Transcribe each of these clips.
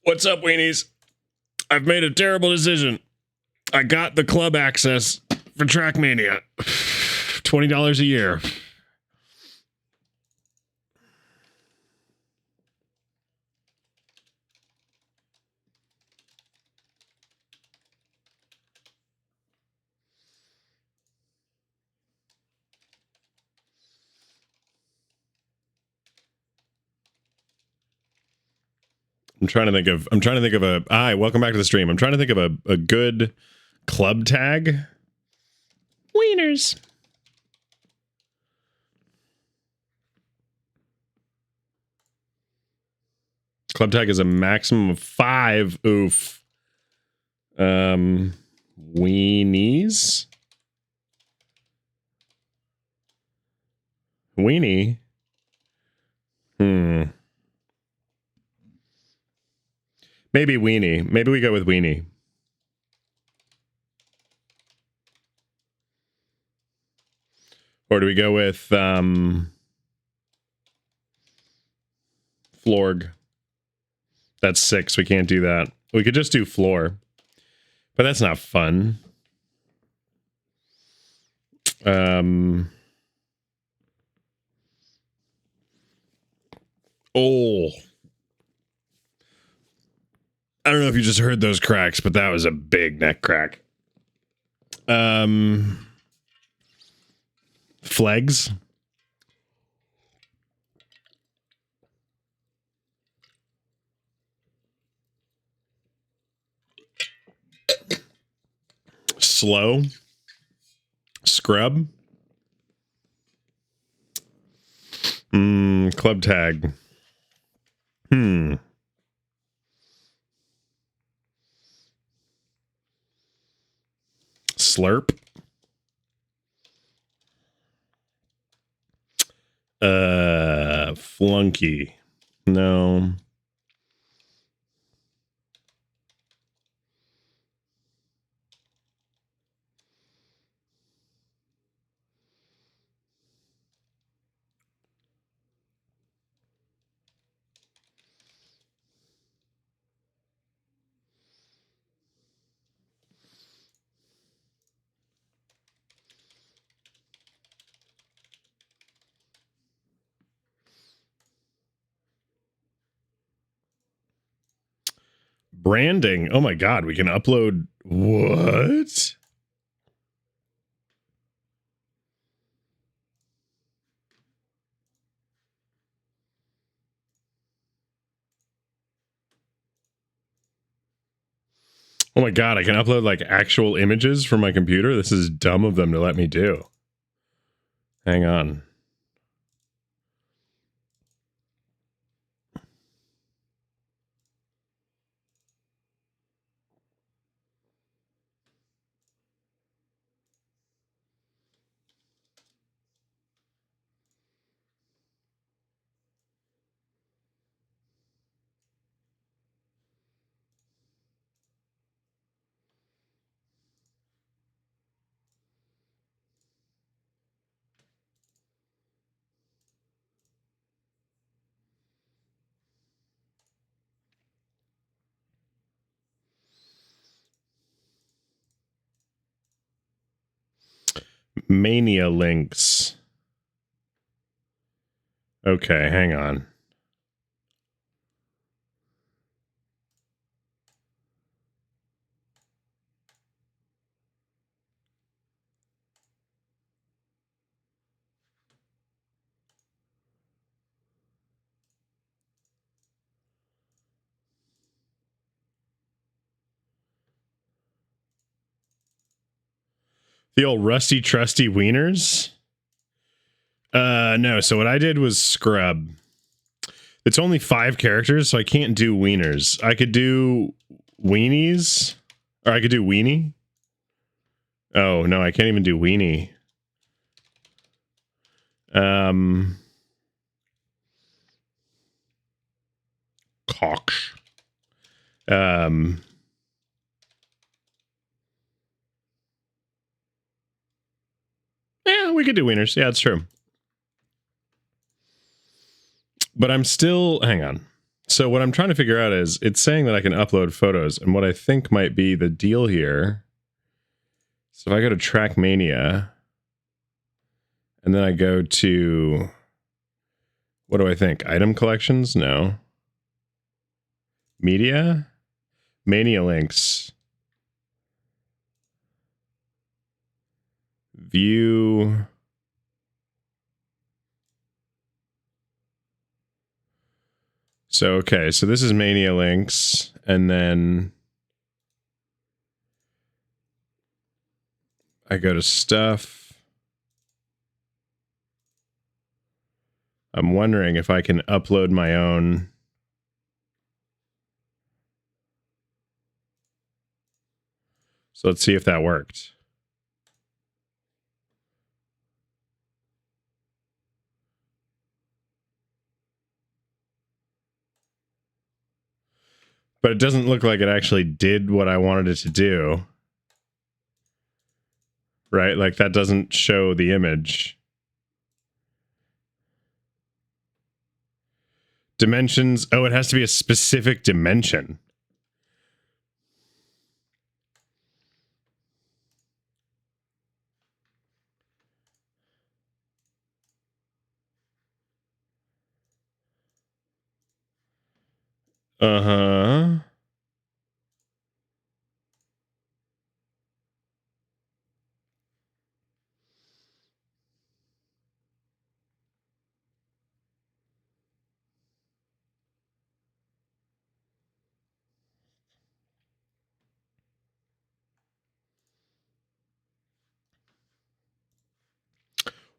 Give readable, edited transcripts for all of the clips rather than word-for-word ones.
What's up, weenies? I've made a terrible decision. I got the club access for Trackmania. $20 a year. I'm trying to think of a hi, welcome back to the stream. I'm trying to think of a good club tag. Wieners. Club tag is a maximum of 5. Oof. Weenies. Weenie. Maybe weenie. Maybe we go with weenie. Or do we go with Florg? That's 6. We can't do that. We could just do floor. But that's not fun. Oh. I don't know if you just heard those cracks, but that was a big neck crack. Flags. Slow. Scrub. Club tag. Slurp. Flunky. No. Branding. Oh my god, we can upload what? Oh my god, I can upload like actual images from my computer? This is dumb of them to let me do. Hang on. Mania links. Okay, hang on. The old rusty trusty wieners? No, so what I did was scrub. It's only 5 characters, so I can't do wieners. I could do weenies, or I could do weenie. Oh, no, I can't even do weenie. Cox. Yeah, we could do wieners. Yeah, it's true. But I'm still, hang on. So what I'm trying to figure out is it's saying that I can upload photos, and what I think might be the deal here. So if I go to Trackmania and then I go to, what do I think? Item collections? No. Media? Mania links. View. So, okay, so this is Mania links, and then I go to stuff. I'm wondering if I can upload my own. So let's see if that worked. But it doesn't look like it actually did what I wanted it to do. Right? Like that doesn't show the image. Dimensions. Oh, it has to be a specific dimension. Uh-huh.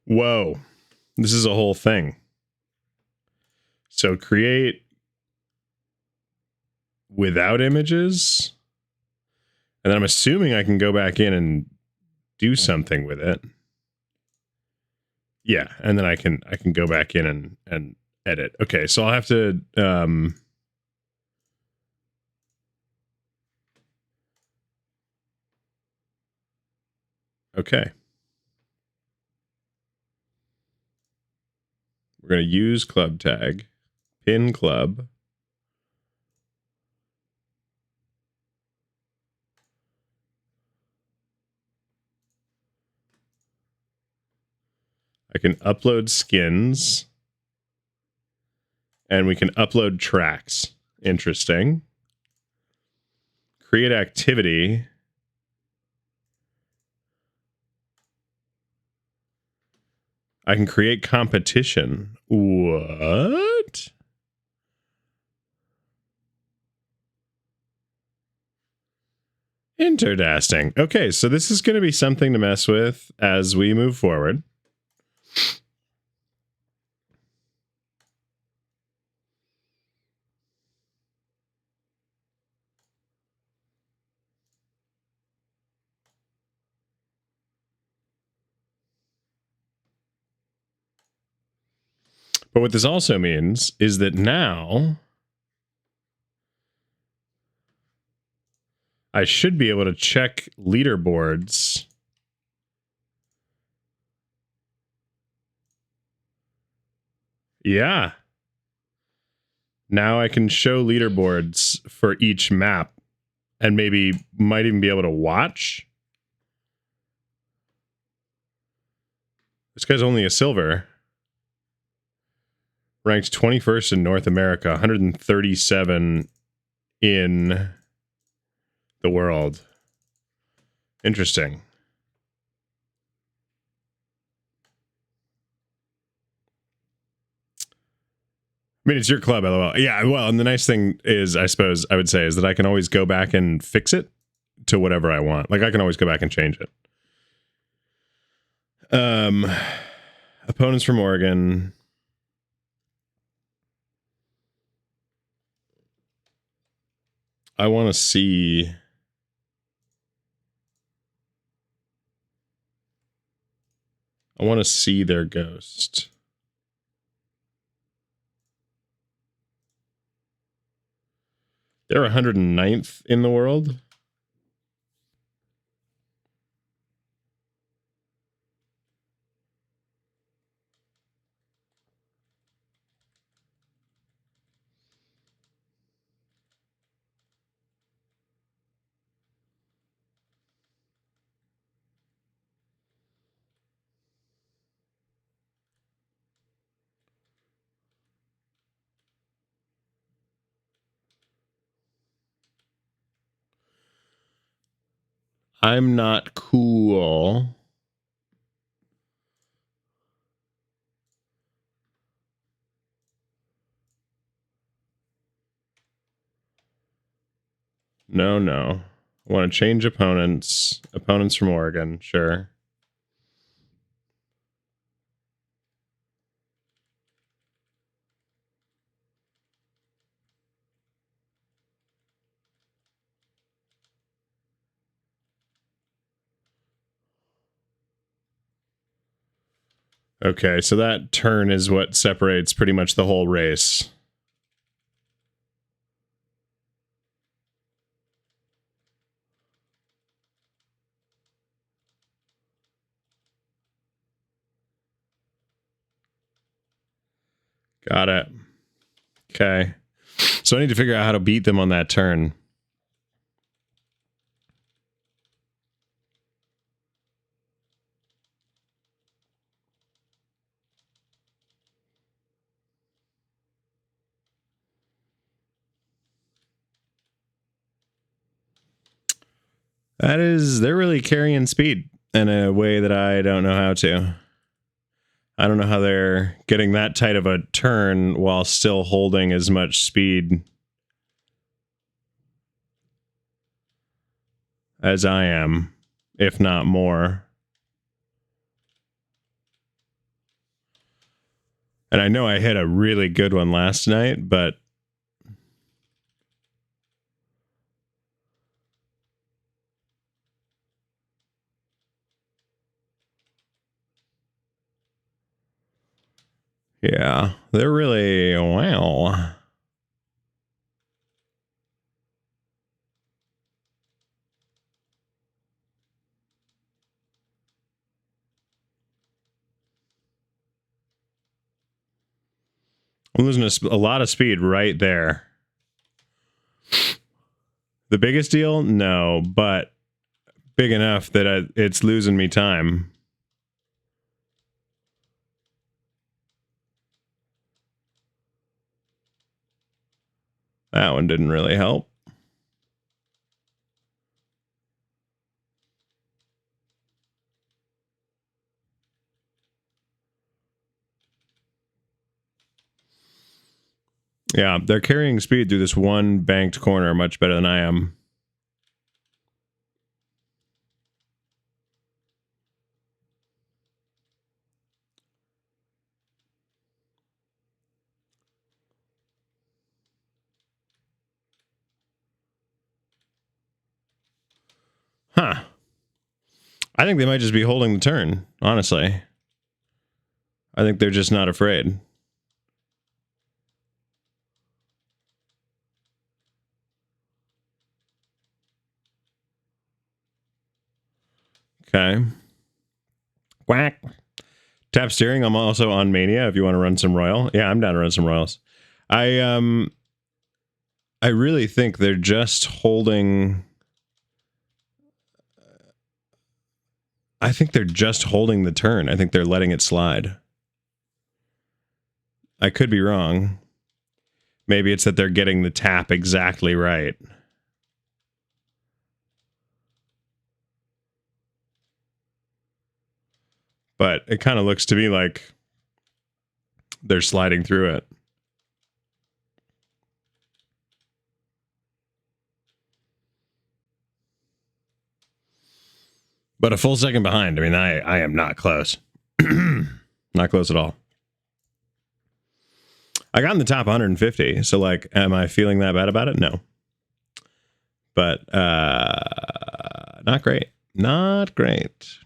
Whoa. This is a whole thing. So create without images. And then I'm assuming I can go back in and do something with it. Yeah, and then I can go back in and edit. Okay, so I'll have to okay. We're going to use club tag, pin club. I can upload skins. And we can upload tracks. Interesting. Create activity. I can create competition. What? Interesting. Okay, so this is going to be something to mess with as we move forward. But what this also means is that now I should be able to check leaderboards. Yeah. Now I can show leaderboards for each map and maybe might even be able to watch. This guy's only a silver. Ranked 21st in North America, 137 in the world. Interesting. I mean, it's your club, LOL. Yeah, well, and the nice thing is, I suppose I would say, is that I can always go back and fix it to whatever I want. Like, I can always go back and change it. Opponents from Oregon. I want to see. I want to see their ghost. They're 109th in the world. I'm not cool. No, no. I want to change opponents. Opponents from Oregon, sure. Okay, so that turn is what separates pretty much the whole race. Got it. Okay. So I need to figure out how to beat them on that turn. They're really carrying speed in a way that I don't know how to. I don't know how they're getting that tight of a turn while still holding as much speed as I am, if not more. And I know I hit a really good one last night, but yeah, they're really, wow. I'm losing a lot of speed right there. The biggest deal? No, but big enough that it's losing me time. That one didn't really help. Yeah, they're carrying speed through this one banked corner much better than I am. Huh. I think they might just be holding the turn, honestly. I think they're just not afraid. Okay. Quack. Tap steering. I'm also on Mania if you want to run some Royal. Yeah, I'm down to run some Royals. I really think they're just holding. I think they're just holding the turn. I think they're letting it slide. I could be wrong. Maybe it's that they're getting the tap exactly right. But it kind of looks to me like they're sliding through it. But a full second behind. I mean, I am not close. Not close at all. I got in the top 150. So, like, am I feeling that bad about it? No. But not great. Not great.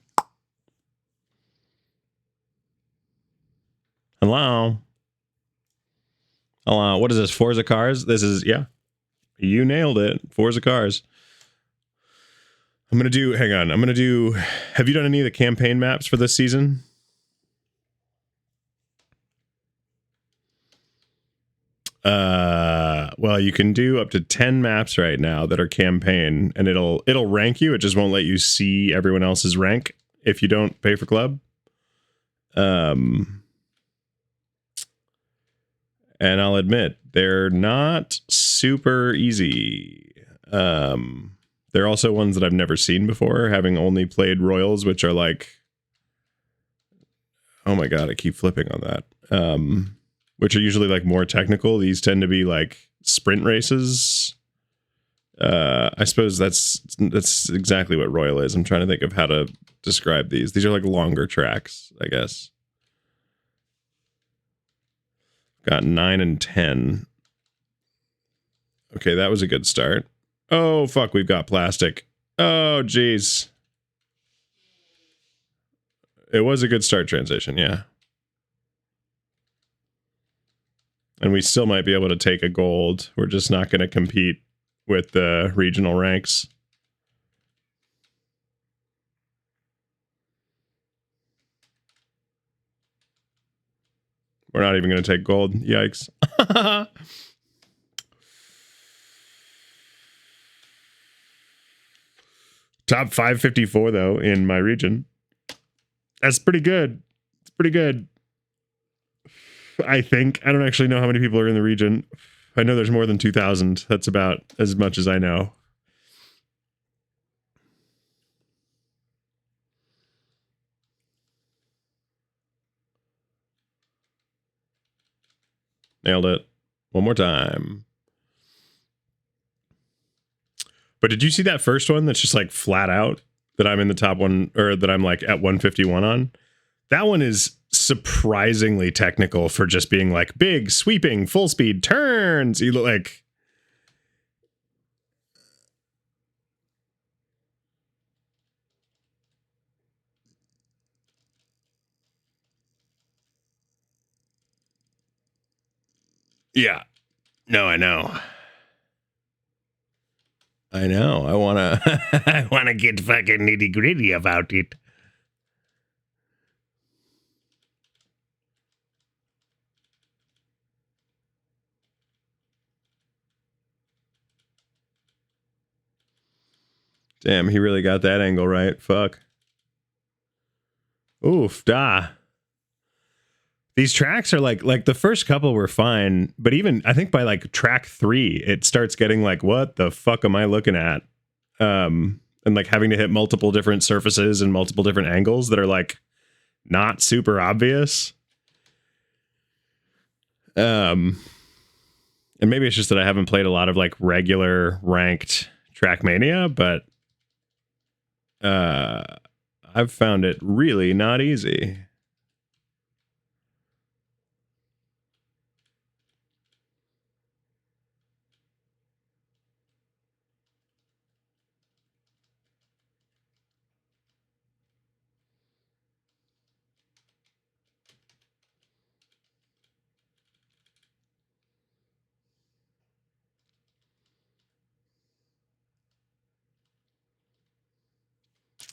Hello. Hello. What is this? Forza Cars? This is, yeah. You nailed it. Forza Cars. I'm going to do, hang on. I'm going to do, have you done any of the campaign maps for this season? Well, you can do up to 10 maps right now that are campaign, and it'll rank you. It just won't let you see everyone else's rank if you don't pay for club. And I'll admit, they're not super easy. They're They're also ones that I've never seen before, having only played Royals, which are like, oh my god, I keep flipping on that. Which are usually like more technical. These tend to be like sprint races. I suppose that's exactly what Royal is. I'm trying to think of how to describe these. These are like longer tracks, I guess. Got 9 and 10. Okay, that was a good start. Oh, fuck, we've got plastic. Oh, geez. It was a good start transition, yeah. And we still might be able to take a gold. We're just not going to compete with the regional ranks. We're not even going to take gold. Yikes. Top 554, though, in my region. That's pretty good. It's pretty good. I think. I don't actually know how many people are in the region. I know there's more than 2,000. That's about as much as I know. Nailed it. One more time. But did you see that first one that's just like flat out that I'm in the top one, or that I'm like at 151 on? That one is surprisingly technical for just being like big, sweeping, full speed turns. You look like... Yeah. No, I know. I know. I want to I want to get fucking nitty gritty about it. Damn, he really got that angle right. Fuck. Oof, da. These tracks are like the first couple were fine, but even I think by like track 3, it starts getting like, what the fuck am I looking at? And like having to hit multiple different surfaces and multiple different angles that are like not super obvious. And maybe it's just that I haven't played a lot of like regular ranked Trackmania, but I've found it really not easy.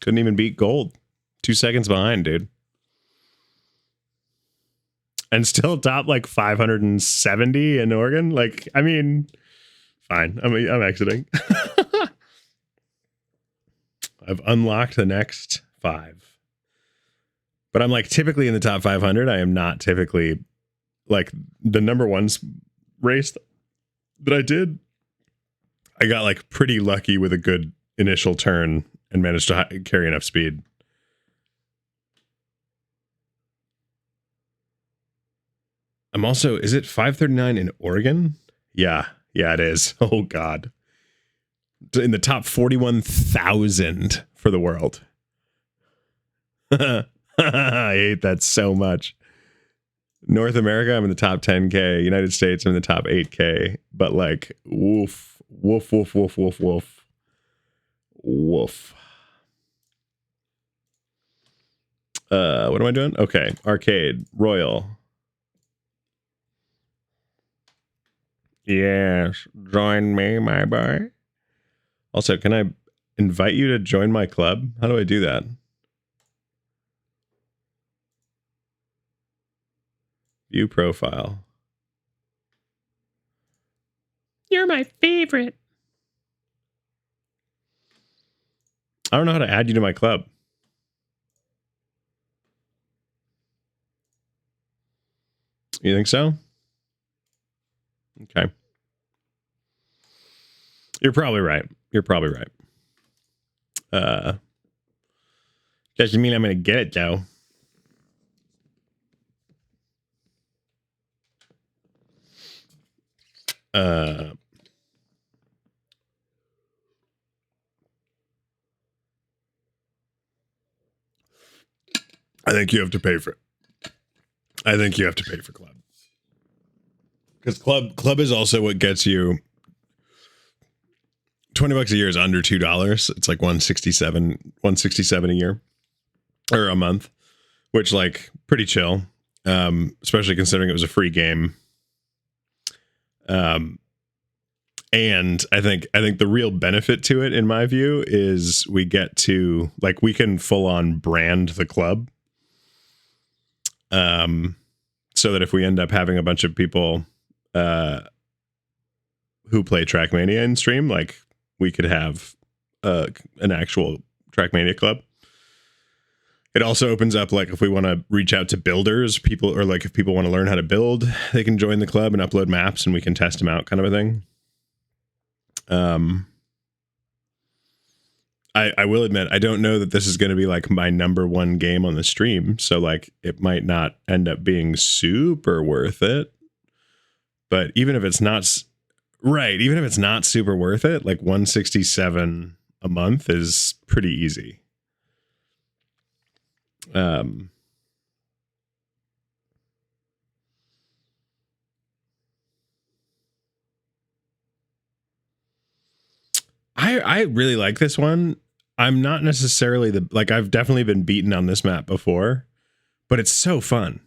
Couldn't even beat gold. 2 seconds behind, dude. And still top like 570 in Oregon. Like, I mean, fine. I'm exiting. I've unlocked the next 5. But I'm like typically in the top 500. I am not typically like the number 1 race that I did. I got like pretty lucky with a good initial turn and managed to carry enough speed. I'm also, is it 539 in Oregon? Yeah, it is. Oh God. In the top 41,000 for the world. I hate that so much. North America, I'm in the top 10K. United States, I'm in the top 8K. But like, woof, woof, woof, woof, woof, woof. Woof. What am I doing? Okay, arcade, Royal. Yes, join me, my boy. Also, can I invite you to join my club? How do I do that? View profile. You're my favorite. I don't know how to add you to my club. You think so? Okay. You're probably right. You're probably right. Doesn't mean I'm gonna get it though. I think you have to pay for it. I think you have to pay for club. Because club is also what gets you $20 a year is under $2. It's like $167 a year or a month, which like pretty chill. Especially considering it was a free game. And I think the real benefit to it, in my view, is we get to like we can full on brand the club. So that if we end up having a bunch of people who play Trackmania in stream, like we could have an actual Trackmania club. It also opens up, like, if we want to reach out to builders, people, or like if people want to learn how to build, they can join the club and upload maps and we can test them out, kind of a thing. I will admit, I don't know that this is going to be like my #1 game on the stream. So like it might not end up being super worth it. But even if it's not even if it's not super worth it, like 167 a month is pretty easy. I really like this one. I'm not necessarily I've definitely been beaten on this map before, but it's so fun.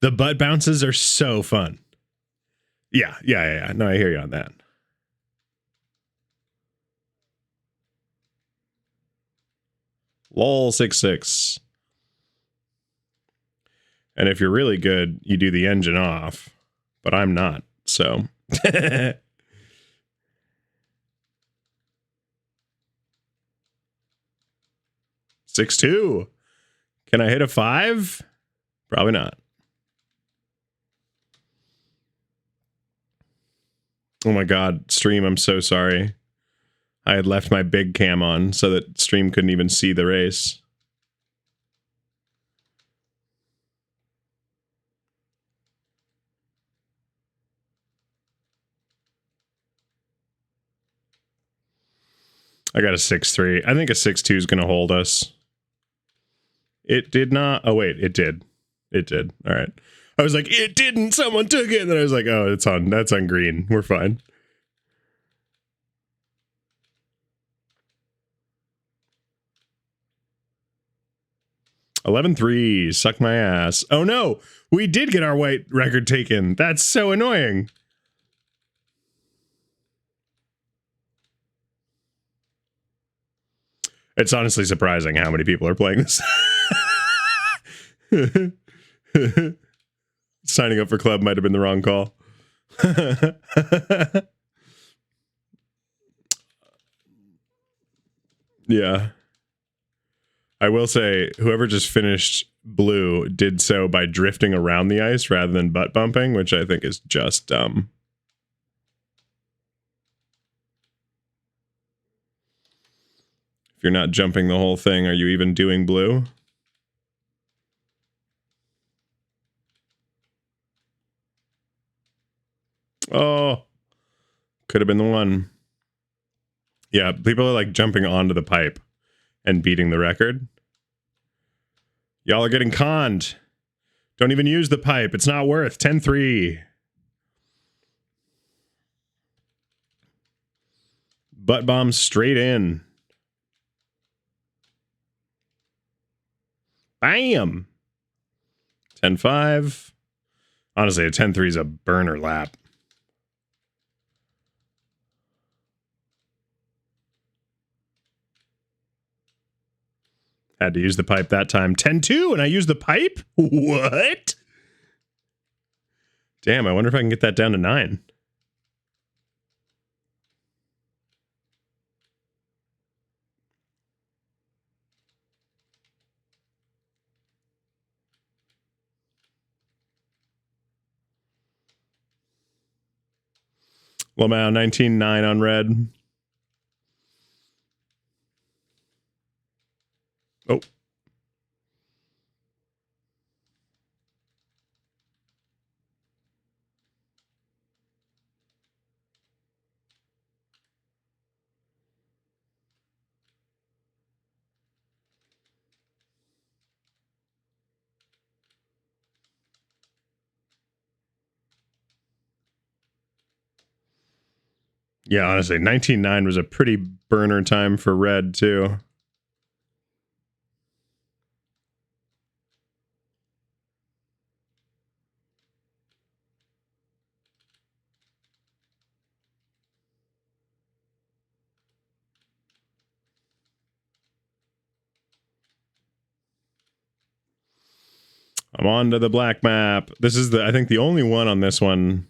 The butt bounces are so fun. Yeah. No, I hear you on that. Lol 66. And if you're really good, you do the engine off, but I'm not. So 6-2. Can I hit a 5? Probably not. Oh my God, stream, I'm so sorry. I had left my big cam on so that stream couldn't even see the race. I got a 6-3. I think a 6-2 is going to hold us. It did not. Oh, wait, it did. It did. All right. I was like, it didn't. Someone took it. And then I was like, oh, it's on. That's on green. We're fine. $11-3. Suck my ass. Oh, no. We did get our white record taken. That's so annoying. It's honestly surprising how many people are playing this. Signing up for club might have been the wrong call. Yeah. I will say, whoever just finished blue did so by drifting around the ice rather than butt bumping, which I think is just dumb. If you're not jumping the whole thing, are you even doing blue? Oh, could have been the one. Yeah, people are like jumping onto the pipe and beating the record. Y'all are getting conned. Don't even use the pipe. It's not worth. 10-3. Butt bomb straight in. Bam. 10-5. Honestly, a 10-3 is a burner lap. Had to use the pipe that time. 10-2, and I used the pipe? What? Damn, I wonder if I can get that down to 9. Lamau, 19-9 on red. Oh. Yeah, honestly, 19.9 was a pretty burner time for red, too. I'm on to the black map. This is I think the only one on this one.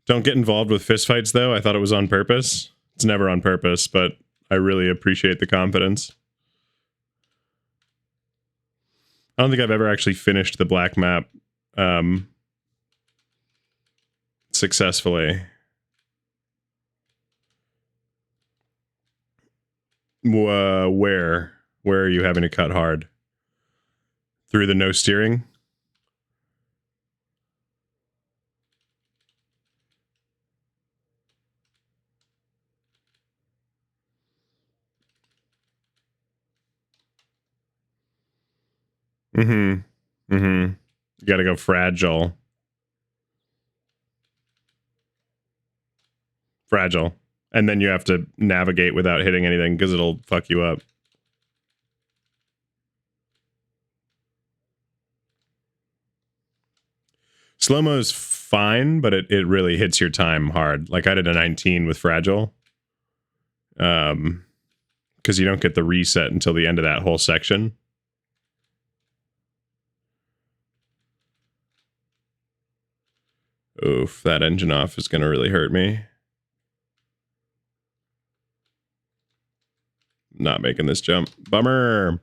Don't get involved with fistfights, though. I thought it was on purpose. It's never on purpose, but I really appreciate the confidence. I don't think I've ever actually finished the black map successfully. Where are you having to cut hard? Through the no steering? Mm-hmm. Mm-hmm. You gotta go fragile. Fragile. And then you have to navigate without hitting anything because it'll fuck you up. Slow-mo's fine, but it really hits your time hard. Like I did a 19 with fragile. Because you don't get the reset until the end of that whole section. Oof, that engine off is going to really hurt me. Not making this jump. Bummer.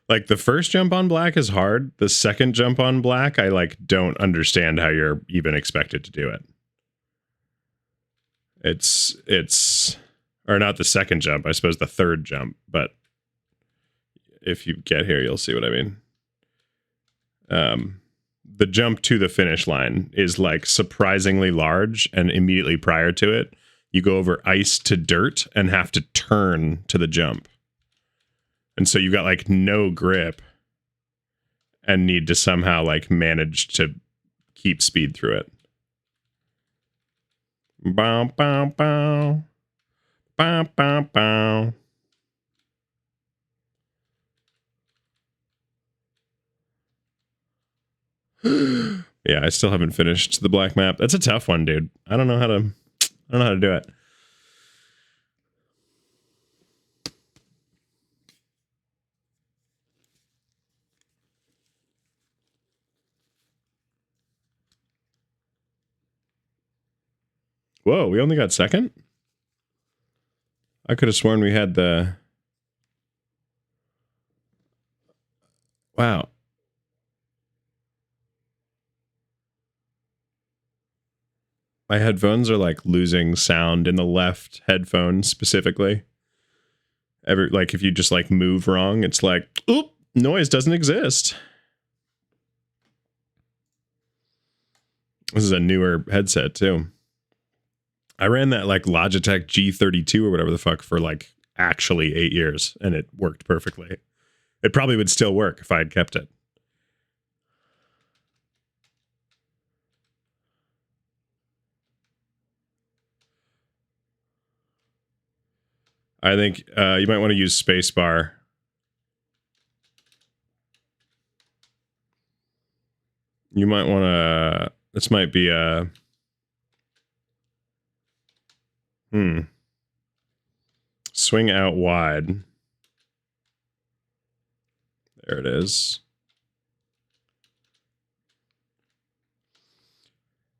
Like the first jump on black is hard. The second jump on black, I like don't understand how you're even expected to do it. It's or not the second jump, I suppose the third jump, but if you get here, you'll see what I mean. The jump to the finish line is like surprisingly large, and immediately prior to it, you go over ice to dirt and have to turn to the jump. And so you got like no grip and need to somehow like manage to keep speed through it. Bow, bow, bow. Bow, bow, bow. Yeah, I still haven't finished the black map. That's a tough one, dude. I don't know how to do it. Whoa, we only got second? I could have sworn we had the... Wow. My headphones are like losing sound in the left headphone specifically. Like if you just like move wrong, it's like, oop, noise doesn't exist. This is a newer headset too. I ran that like Logitech G32 or whatever the fuck for like actually 8 years, and it worked perfectly. It probably would still work if I had kept it. I think you might want to use spacebar. You might want to... This might be a... Swing out wide. There it is.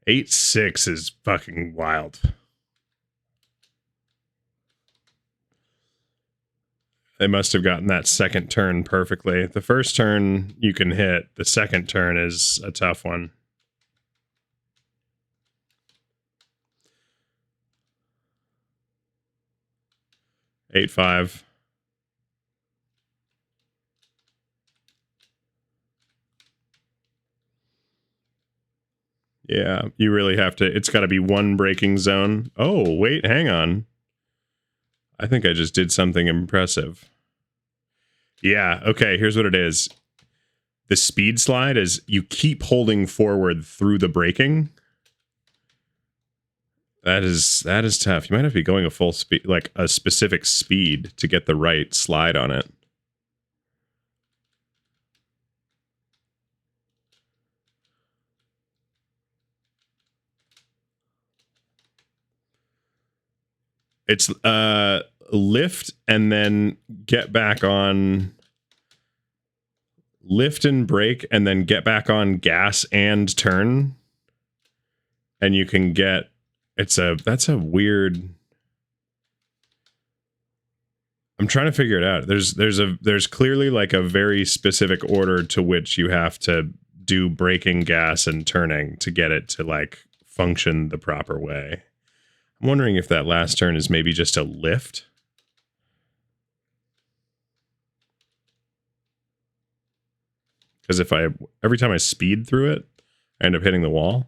8.6 is fucking wild. They must have gotten that second turn perfectly. The first turn you can hit. The second turn is a tough one. 8.5. Yeah, you really have to. It's got to be one braking zone. Oh, wait, hang on. I think I just did something impressive. Yeah, okay, here's what it is. The speed slide is you keep holding forward through the braking. That is tough. You might have to be going a full speed, like a specific speed to get the right slide on it. It's lift and then get back on, lift and brake and then get back on gas and turn. And you can get, that's a weird, I'm trying to figure it out. There's clearly like a very specific order to which you have to do braking, gas, and turning to get it to like function the proper way. I'm wondering if that last turn is maybe just a lift. Because if every time I speed through it, I end up hitting the wall.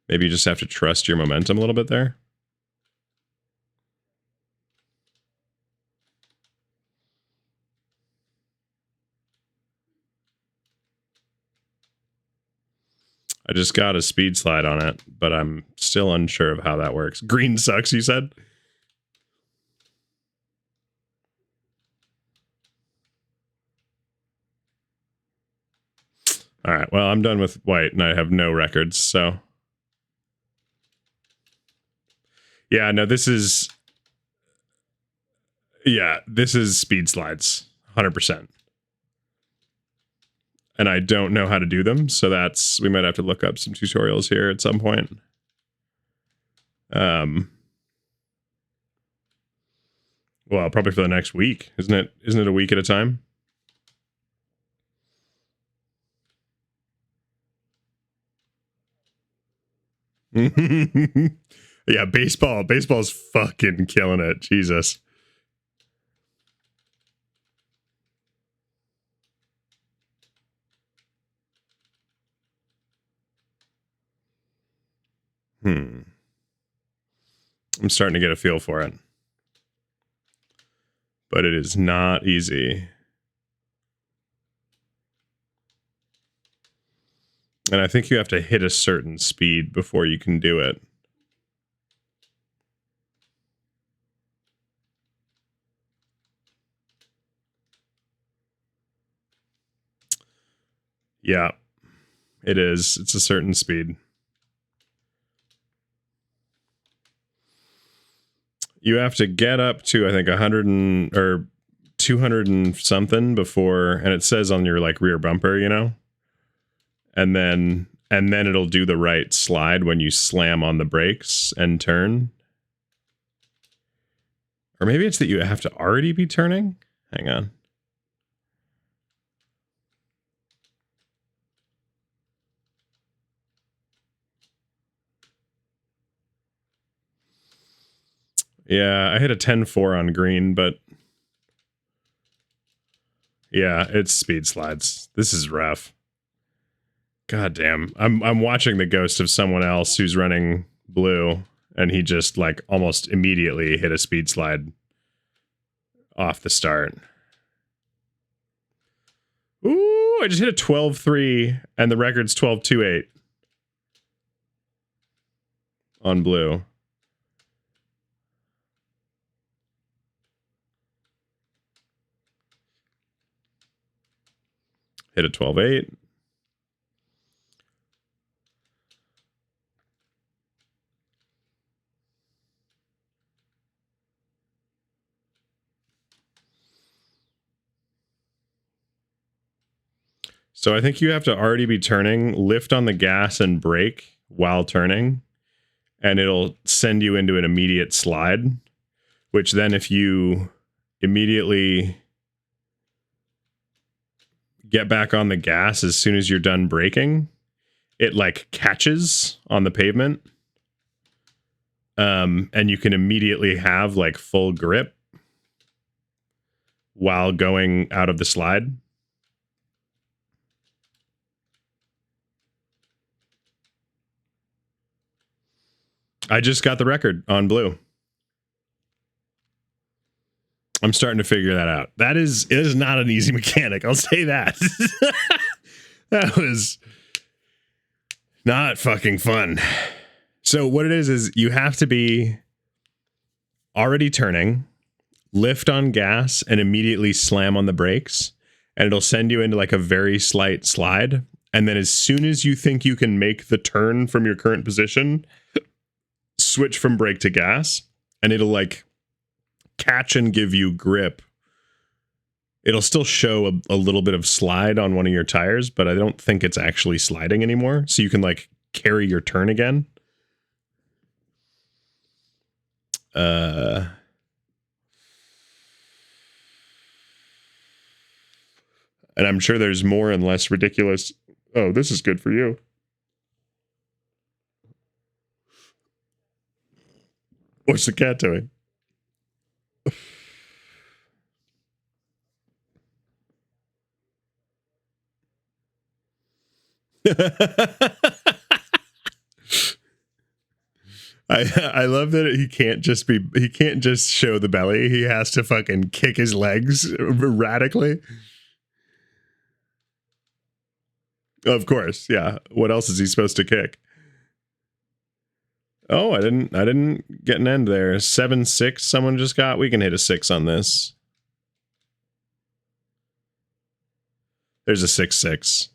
Maybe you just have to trust your momentum a little bit there. I just got a speed slide on it, but I'm still unsure of how that works. Green sucks, you said? All right, well, I'm done with white, and I have no records, so... Yeah, no, this is... Yeah, this is speed slides, 100%. And I don't know how to do them, so that's... We might have to look up some tutorials here at some point. Well, probably for the next week. Isn't it a week at a time? Yeah, baseball's fucking killing it. Jesus. I'm starting to get a feel for it. But it is not easy. And I think you have to hit a certain speed before you can do it. Yeah, it is. It's a certain speed. You have to get up to, I think, 100 or 200 and something before, and it says on your like rear bumper, you know, and then it'll do the right slide when you slam on the brakes and turn. Or maybe it's that you have to already be turning. Hang on. Yeah, I hit a 10-4 on green, but yeah, it's speed slides. This is rough. God damn. I'm watching the ghost of someone else who's running blue, and he just like almost immediately hit a speed slide off the start. Ooh, I just hit a 12-3, and the record's 12-2-8 on blue. Hit a 12-8. So I think you have to already be turning, lift on the gas and brake while turning, and it'll send you into an immediate slide, which then if you immediately get back on the gas as soon as you're done braking, it like catches on the pavement. And you can immediately have like full grip. while going out of the slide. I just got the record on blue. I'm starting to figure that out. It is not an easy mechanic. I'll say that. That was not fucking fun. So what it is you have to be already turning, lift on gas, and immediately slam on the brakes, and it'll send you into like a very slight slide. And then as soon as you think you can make the turn from your current position, switch from brake to gas, and it'll like catch and give you grip. It'll still show a little bit of slide on one of your tires, but I don't think it's actually sliding anymore. So you can like carry your turn again. And I'm sure there's more and less ridiculous. Oh, this is good for you. What's the cat doing? I love that he can't just show the belly. He has to fucking kick his legs radically. Of course, yeah. What else is he supposed to kick? Oh, I didn't get an end there. 7-6 someone just got. We can hit a 6 on this. There's a 6-6.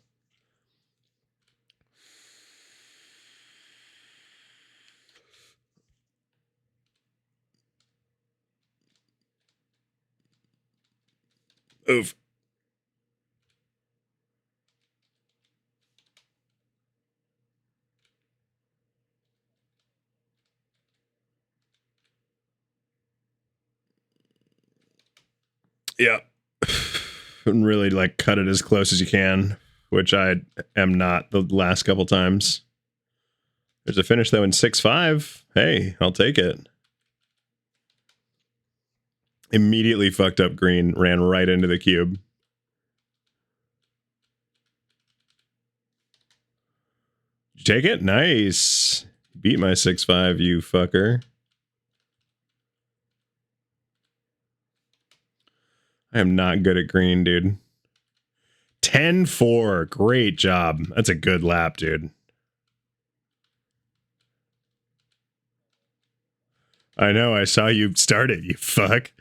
Oof. Yeah. And really like cut it as close as you can, which I am not the last couple times. There's a finish though in 6-5. Hey, I'll take it. Immediately fucked up green, ran right into the cube. Did you take it? Nice. Beat my 6-5, you fucker. I am not good at green, dude. 10-4. Great job. That's a good lap, dude. I know. I saw you start it, you fuck.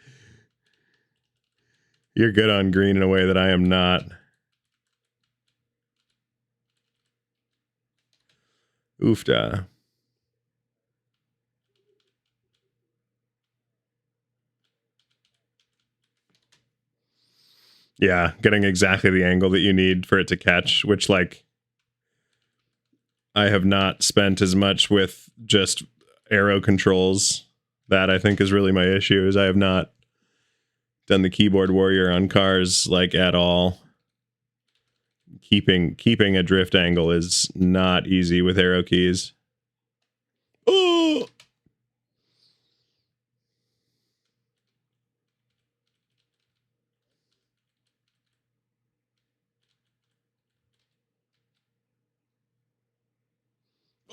You're good on green in a way that I am not. Oofda. Yeah, getting exactly the angle that you need for it to catch, which, like, I have not spent as much with just arrow controls. That, I think, is really my issue, is I have not done the keyboard warrior on cars, like, at all. Keeping a drift angle is not easy with arrow keys. Oh!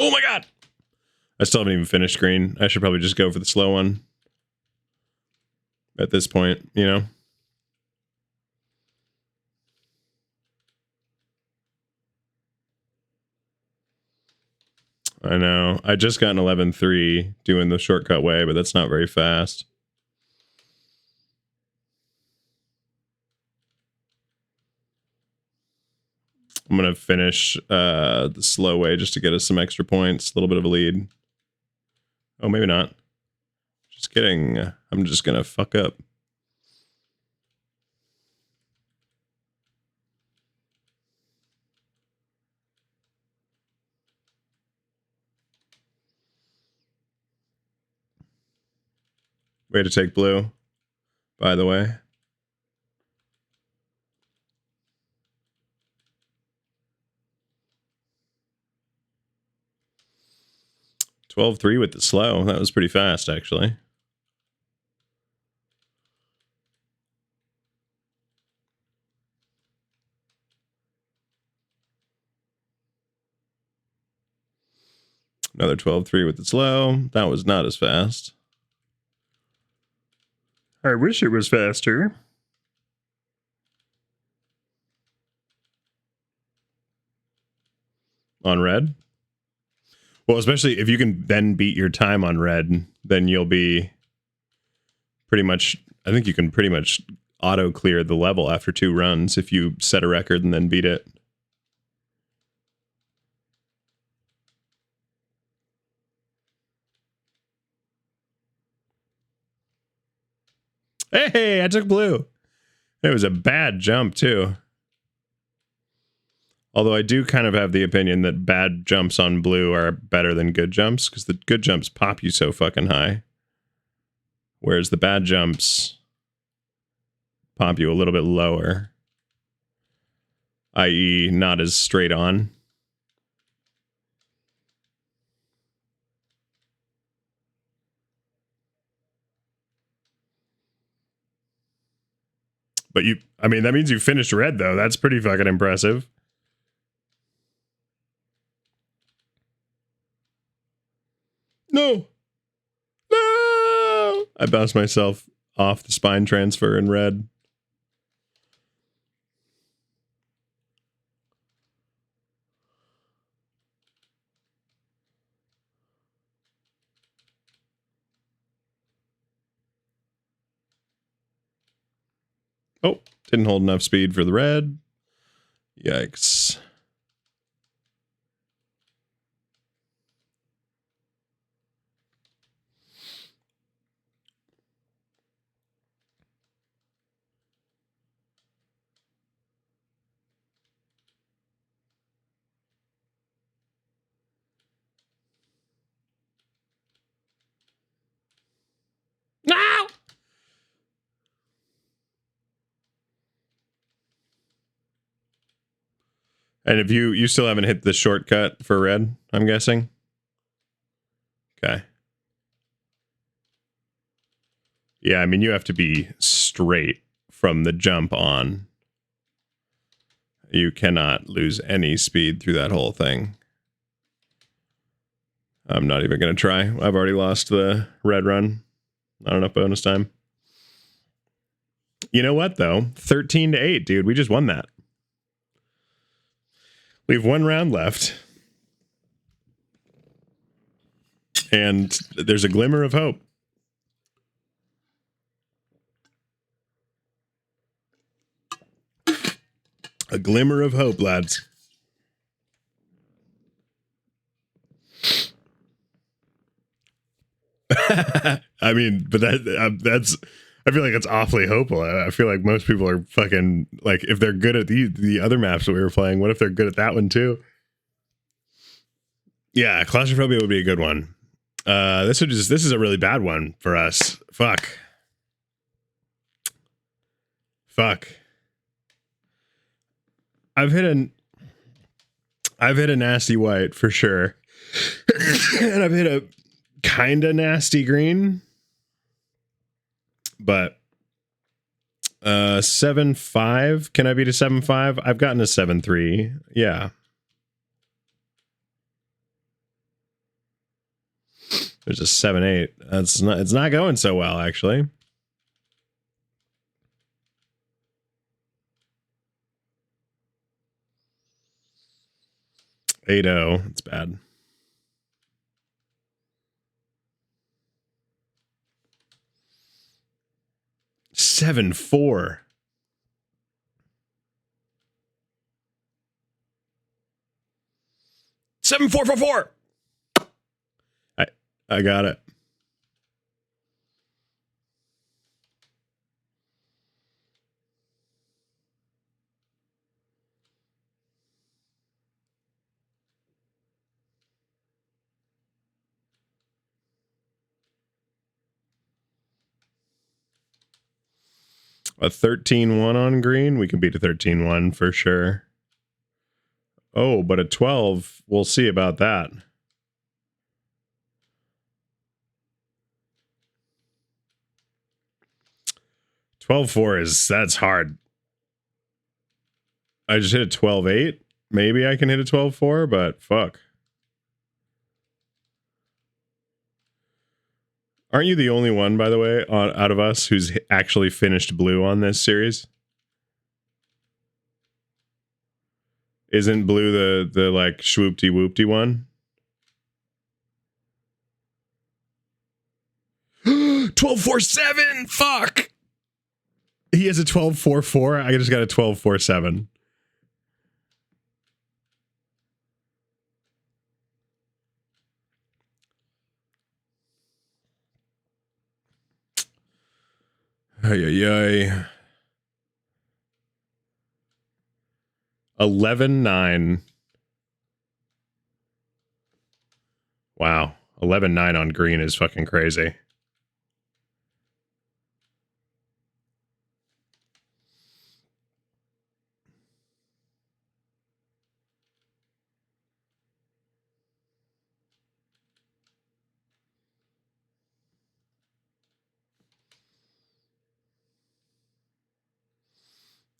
Oh my god! I still haven't even finished green. I should probably just go for the slow one. At this point, you know? I know. I just got an 11-3 doing the shortcut way, but that's not very fast. I'm going to finish the slow way just to get us some extra points, a little bit of a lead. Oh, maybe not. Just kidding. I'm just going to fuck up. Way to take blue, by the way. (12-3) with the slow. That was pretty fast, actually. Another 12-3 with the slow. That was not as fast. I wish it was faster. On red? Well, especially if you can then beat your time on red, then you'll be pretty much... I think you can pretty much auto-clear the level after 2 runs if you set a record and then beat it. Hey, I took blue. It was a bad jump, too. Although I do kind of have the opinion that bad jumps on blue are better than good jumps, because the good jumps pop you so fucking high. Whereas the bad jumps pop you a little bit lower. I.e., not as straight on. But I mean, that means you finished red, though. That's pretty fucking impressive. No! No! I bounced myself off the spine transfer in red. Oh, didn't hold enough speed for the red. Yikes. No! And if you still haven't hit the shortcut for red, I'm guessing? Okay. Yeah, I mean, you have to be straight from the jump on. You cannot lose any speed through that whole thing. I'm not even going to try. I've already lost the red run. Not enough bonus time. You know what, though? 13-8, dude. We just won that. We have 1 round left. And there's a glimmer of hope. A glimmer of hope, lads. I mean, but that's... I feel like it's awfully hopeful. I feel like most people are fucking... Like, if they're good at the other maps that we were playing, what if they're good at that one, too? Yeah, claustrophobia would be a good one. This is a really bad one for us. Fuck. I've hit a nasty white for sure. And I've hit a kinda nasty green. But 7-5. Can I beat a 7-5? I've gotten a 7-3. Yeah. There's a 7-8. It's not going so well, actually. Eight-0. It's bad. Seven, 4. Seven, 4, 4, 4. I got it. A 13-1 on green. We can beat a 13-1 for sure. Oh, but a 12, we'll see about that. That's hard. I just hit a 12-8. Maybe I can hit a 12-4, but fuck. Aren't you the only one, by the way, out of us who's actually finished blue on this series? Isn't blue the like swoopty whoopty one? 1247. Fuck. He has a 1244. I just got a 1247. Ay, ay, ay. 11-9. Wow. 11-9 on green is fucking crazy.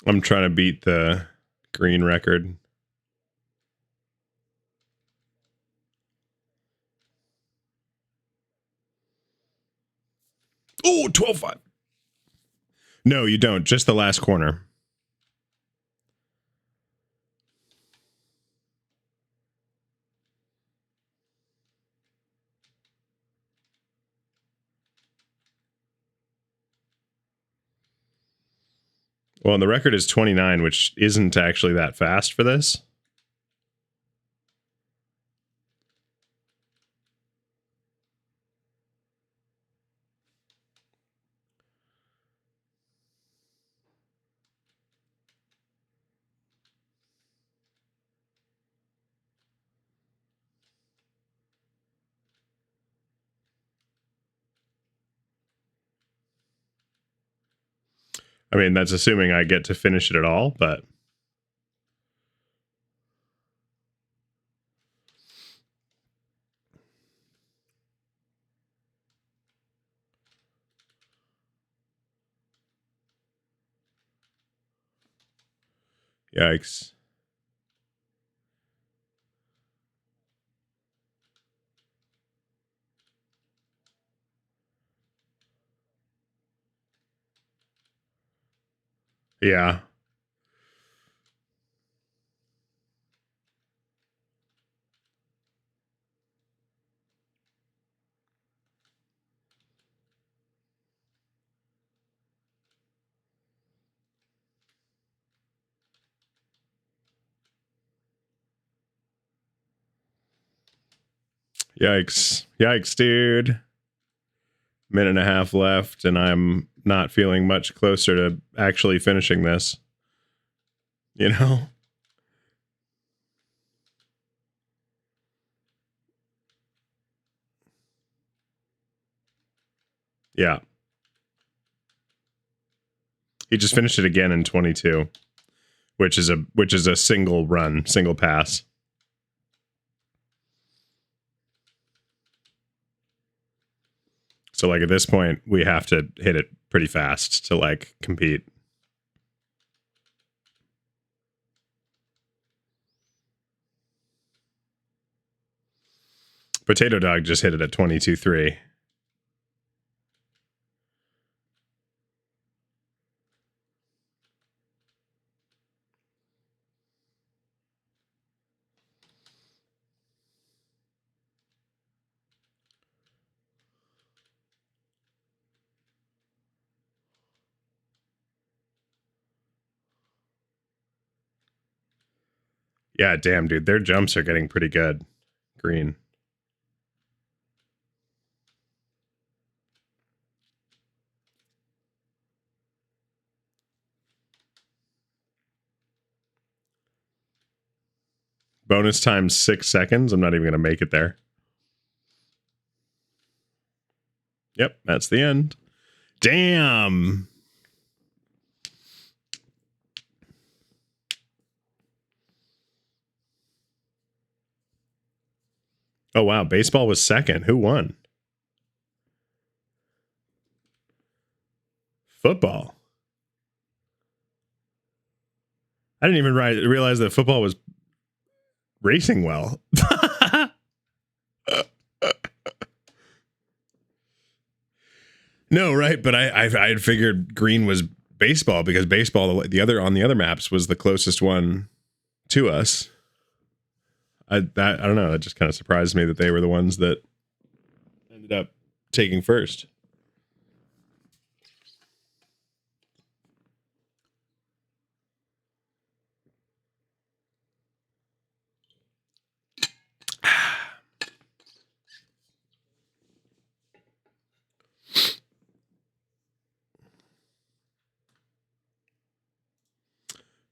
I'm trying to beat the green record. Oh, 12-5. No, you don't. Just the last corner. Well, and the record is 29, which isn't actually that fast for this. I mean, that's assuming I get to finish it at all, but... Yikes. Yeah. Yikes. Yikes, dude. Minute and a half left, and I'm not feeling much closer to actually finishing this. You know? Yeah. He just finished it again in 22, which is a single run, single pass. So like at this point, we have to hit it pretty fast to like compete. Potato Dog just hit it at 22-3. Yeah, damn, dude. Their jumps are getting pretty good. Green. Bonus time 6 seconds. I'm not even going to make it there. Yep, that's the end. Damn. Oh, wow. Baseball was second. Who won? Football. I didn't even realize that football was racing well. No, right, but I had figured green was baseball because baseball the other maps was the closest one to us. I don't know. It just kind of surprised me that they were the ones that ended up taking first.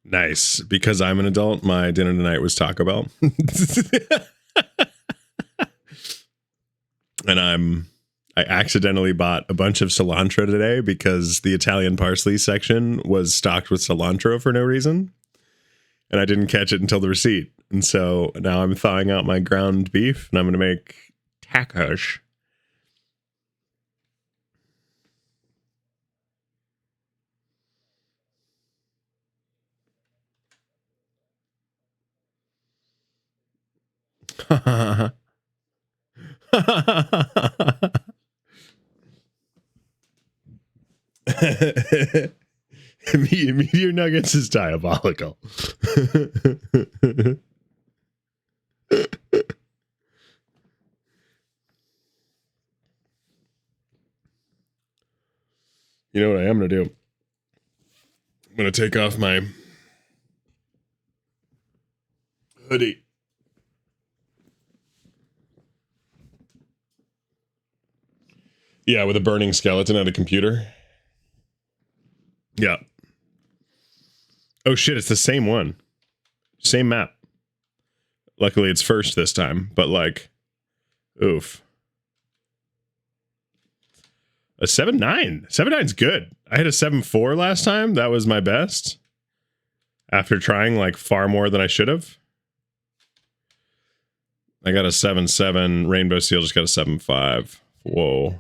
Nice. Because I'm an adult, my dinner tonight was Taco Bell. And I accidentally bought a bunch of cilantro today because the Italian parsley section was stocked with cilantro for no reason. And I didn't catch it until the receipt. And so now I'm thawing out my ground beef and I'm going to make tacos. Meteor Nuggets is diabolical. You know what I am going to do? I'm going to take off my hoodie. Yeah, with a burning skeleton at a computer. Yeah. Oh shit, it's the same one. Same map. Luckily it's first this time, but like, oof. A 7.9. 7.9's good. I had a 7.4 last time. That was my best. After trying like far more than I should have. I got a 7.7. Rainbow Seal just got a 7.5. Whoa.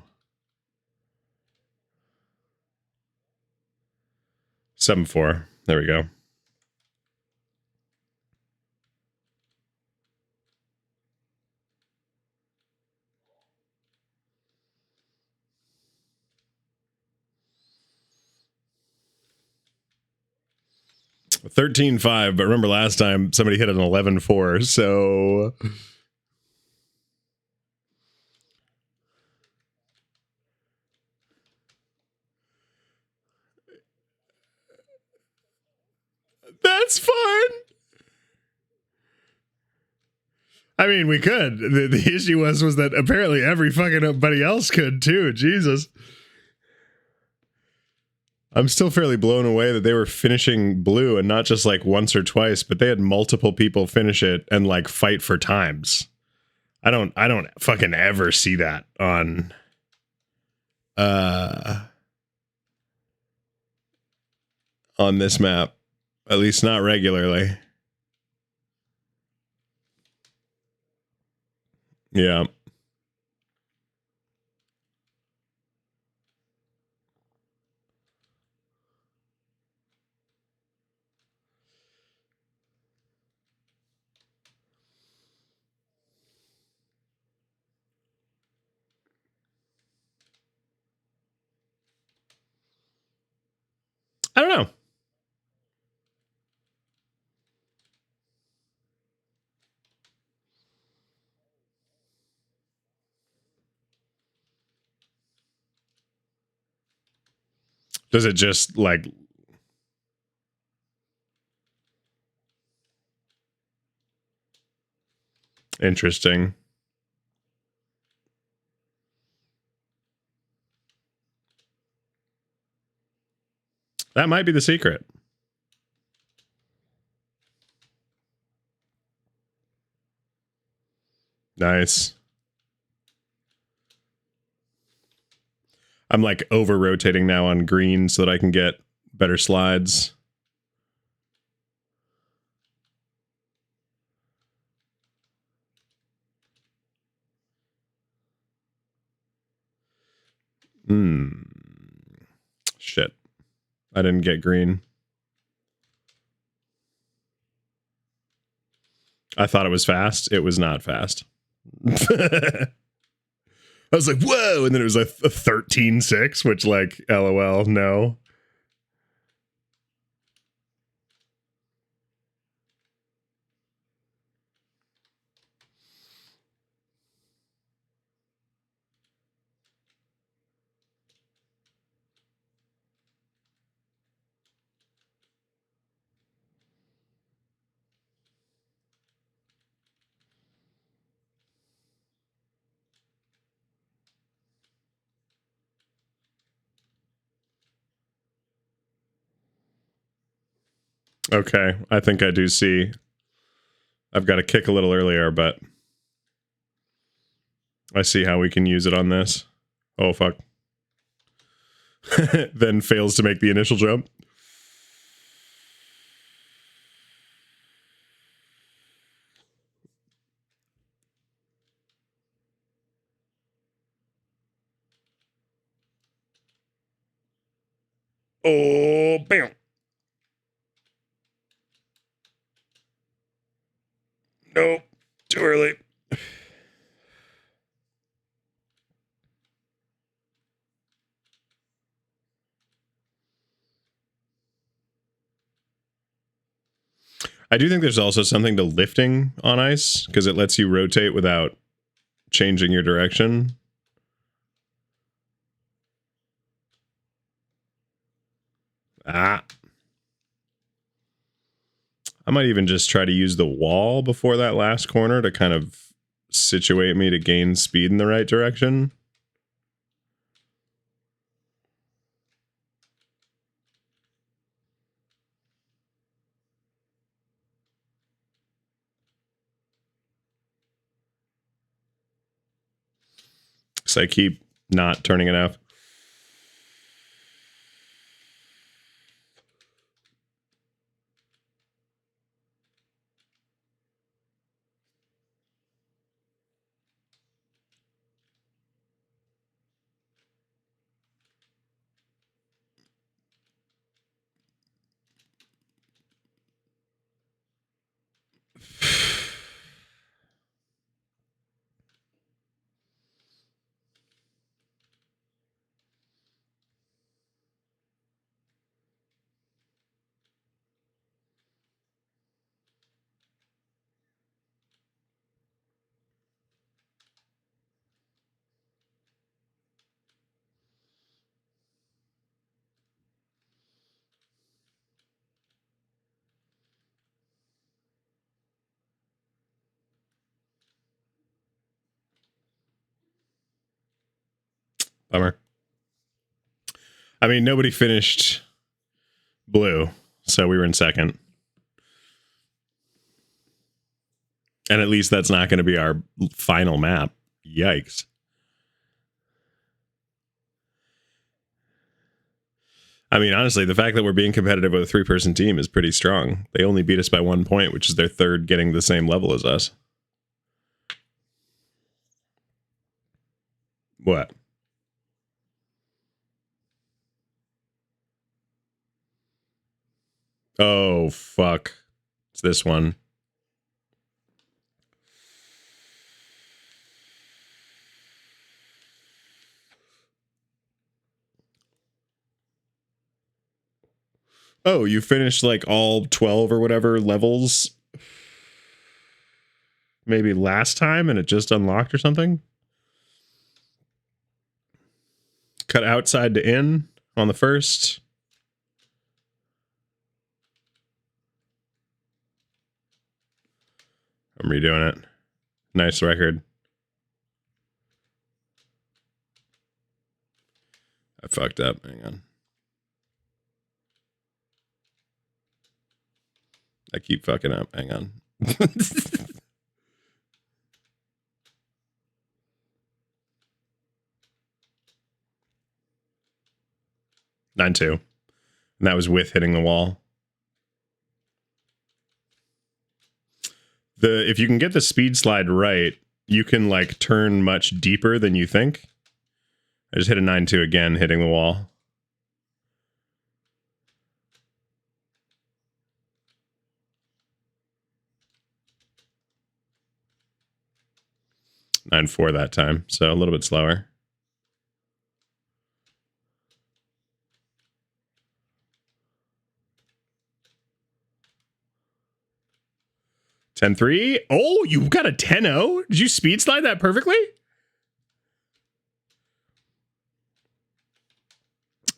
7.4. There we go. A 13.5, but remember last time somebody hit an 11.4, so that's fun. I mean, we could. The issue was that apparently every fucking buddy else could too. Jesus. I'm still fairly blown away that they were finishing blue and not just like once or twice, but they had multiple people finish it and like fight for times. I don't fucking ever see that on this map. At least not regularly. Yeah. I don't know. Does it just like interesting? That might be the secret. Nice. I'm like over rotating now on green so that I can get better slides. Shit. I didn't get green. I thought it was fast. It was not fast. I was like, whoa, and then it was a 13-6, which, like, LOL, no. Okay, I think I do see. I've got to kick a little earlier, but I see how we can use it on this. Oh, fuck. Then fails to make the initial jump. Oh, bam. Nope, too early. I do think there's also something to lifting on ice, because it lets you rotate without changing your direction. Ah. I might even just try to use the wall before that last corner to kind of situate me to gain speed in the right direction. So I keep not turning it off. Bummer. I mean, nobody finished blue, so we were in second. And at least that's not going to be our final map. Yikes. I mean, honestly, the fact that we're being competitive with a 3-person team is pretty strong. They only beat us by 1 point, which is their third getting the same level as us. What? Oh, fuck. It's this one. Oh, you finished like all 12 or whatever levels maybe last time and it just unlocked or something? Cut outside to in on the first. I'm redoing it. Nice record. I fucked up. Hang on. I keep fucking up. Hang on. 9-2. And that was with hitting the wall. If you can get the speed slide right, you can like turn much deeper than you think. I just hit a 9-2 again, hitting the wall. 9.4 that time, so a little bit slower. $10.3. Oh, you got a 10.0? Did you speed slide that perfectly?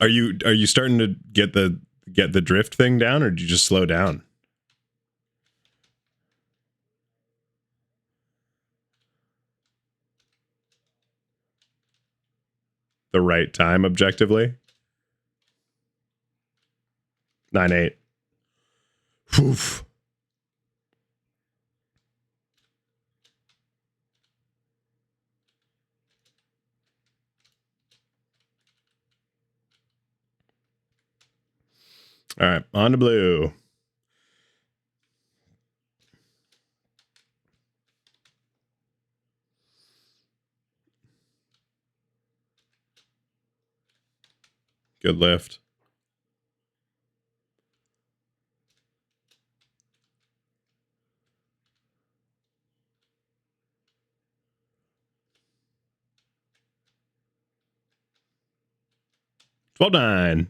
Are you starting to get the drift thing down, or did you just slow down? The right time objectively? 9.8. Oof. All right, on to blue. Good lift. $12.9.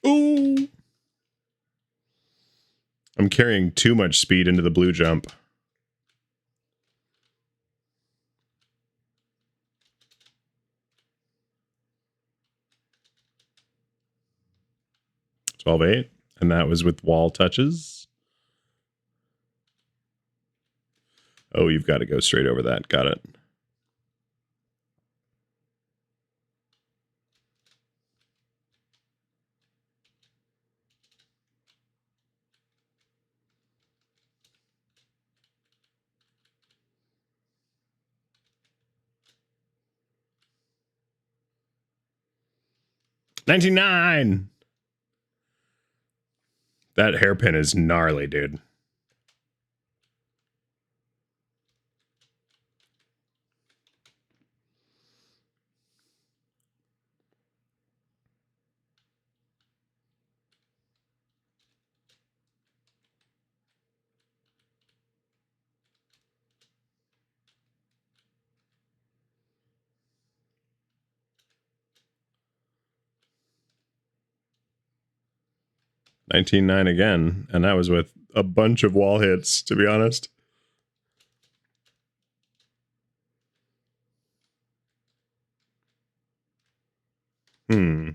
Ooh. I'm carrying too much speed into the blue jump. $12.8, and that was with wall touches. Oh, you've got to go straight over that. Got it. $99. That hairpin is gnarly, dude. $19.9 again, and that was with a bunch of wall hits, to be honest. I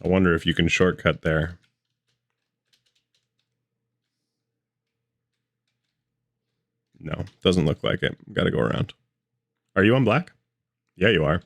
wonder if you can shortcut there. No, doesn't look like it. Got to go around. Are you on black? Yeah, you are.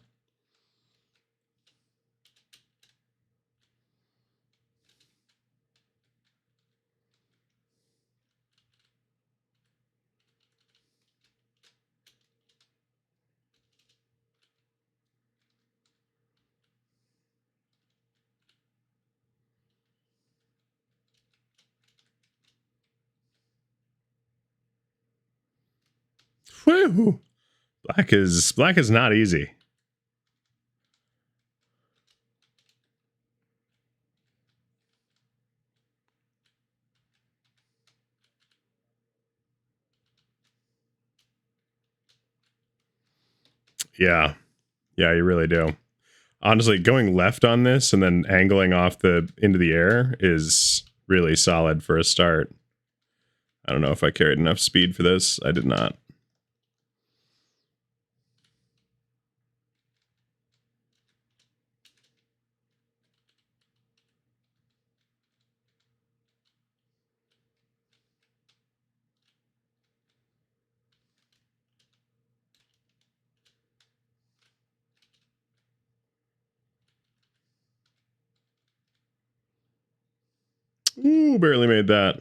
Woo! Black is not easy. Yeah. Yeah, you really do. Honestly, going left on this and then angling off into the air is really solid for a start. I don't know if I carried enough speed for this. I did not. Ooh, barely made that.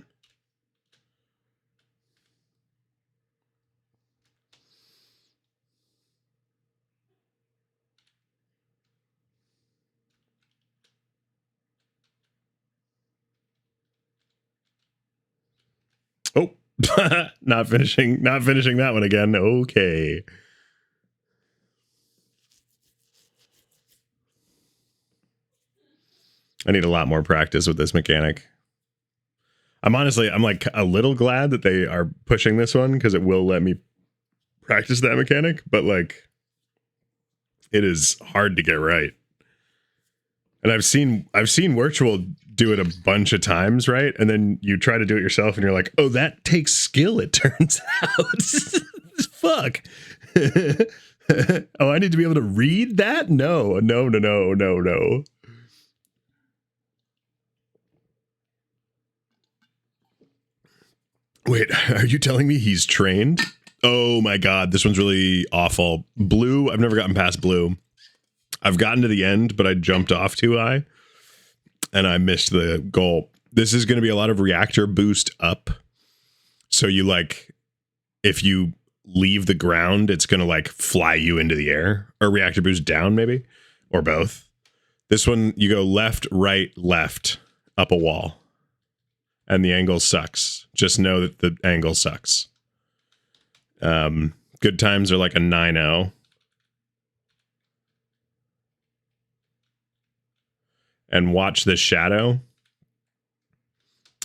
Not finishing that one again. Okay. I need a lot more practice with this mechanic. I'm like a little glad that they are pushing this one because it will let me practice that mechanic, but like it is hard to get right. And I've seen Virtual do it a bunch of times, right? And then you try to do it yourself and you're like, oh, that takes skill, it turns out. Fuck. Oh, I need to be able to read that? No. Wait, are you telling me he's trained? Oh my god, this one's really awful. Blue, I've never gotten past blue. I've gotten to the end, but I jumped off too high. And I missed the goal. This is going to be a lot of reactor boost up. So you like, if you leave the ground, it's going to like fly you into the air. Or reactor boost down maybe. Or both. This one, you go left, right, left, up a wall. And the angle sucks. Just know that the angle sucks. Good times are like a 9-0. And watch the shadow.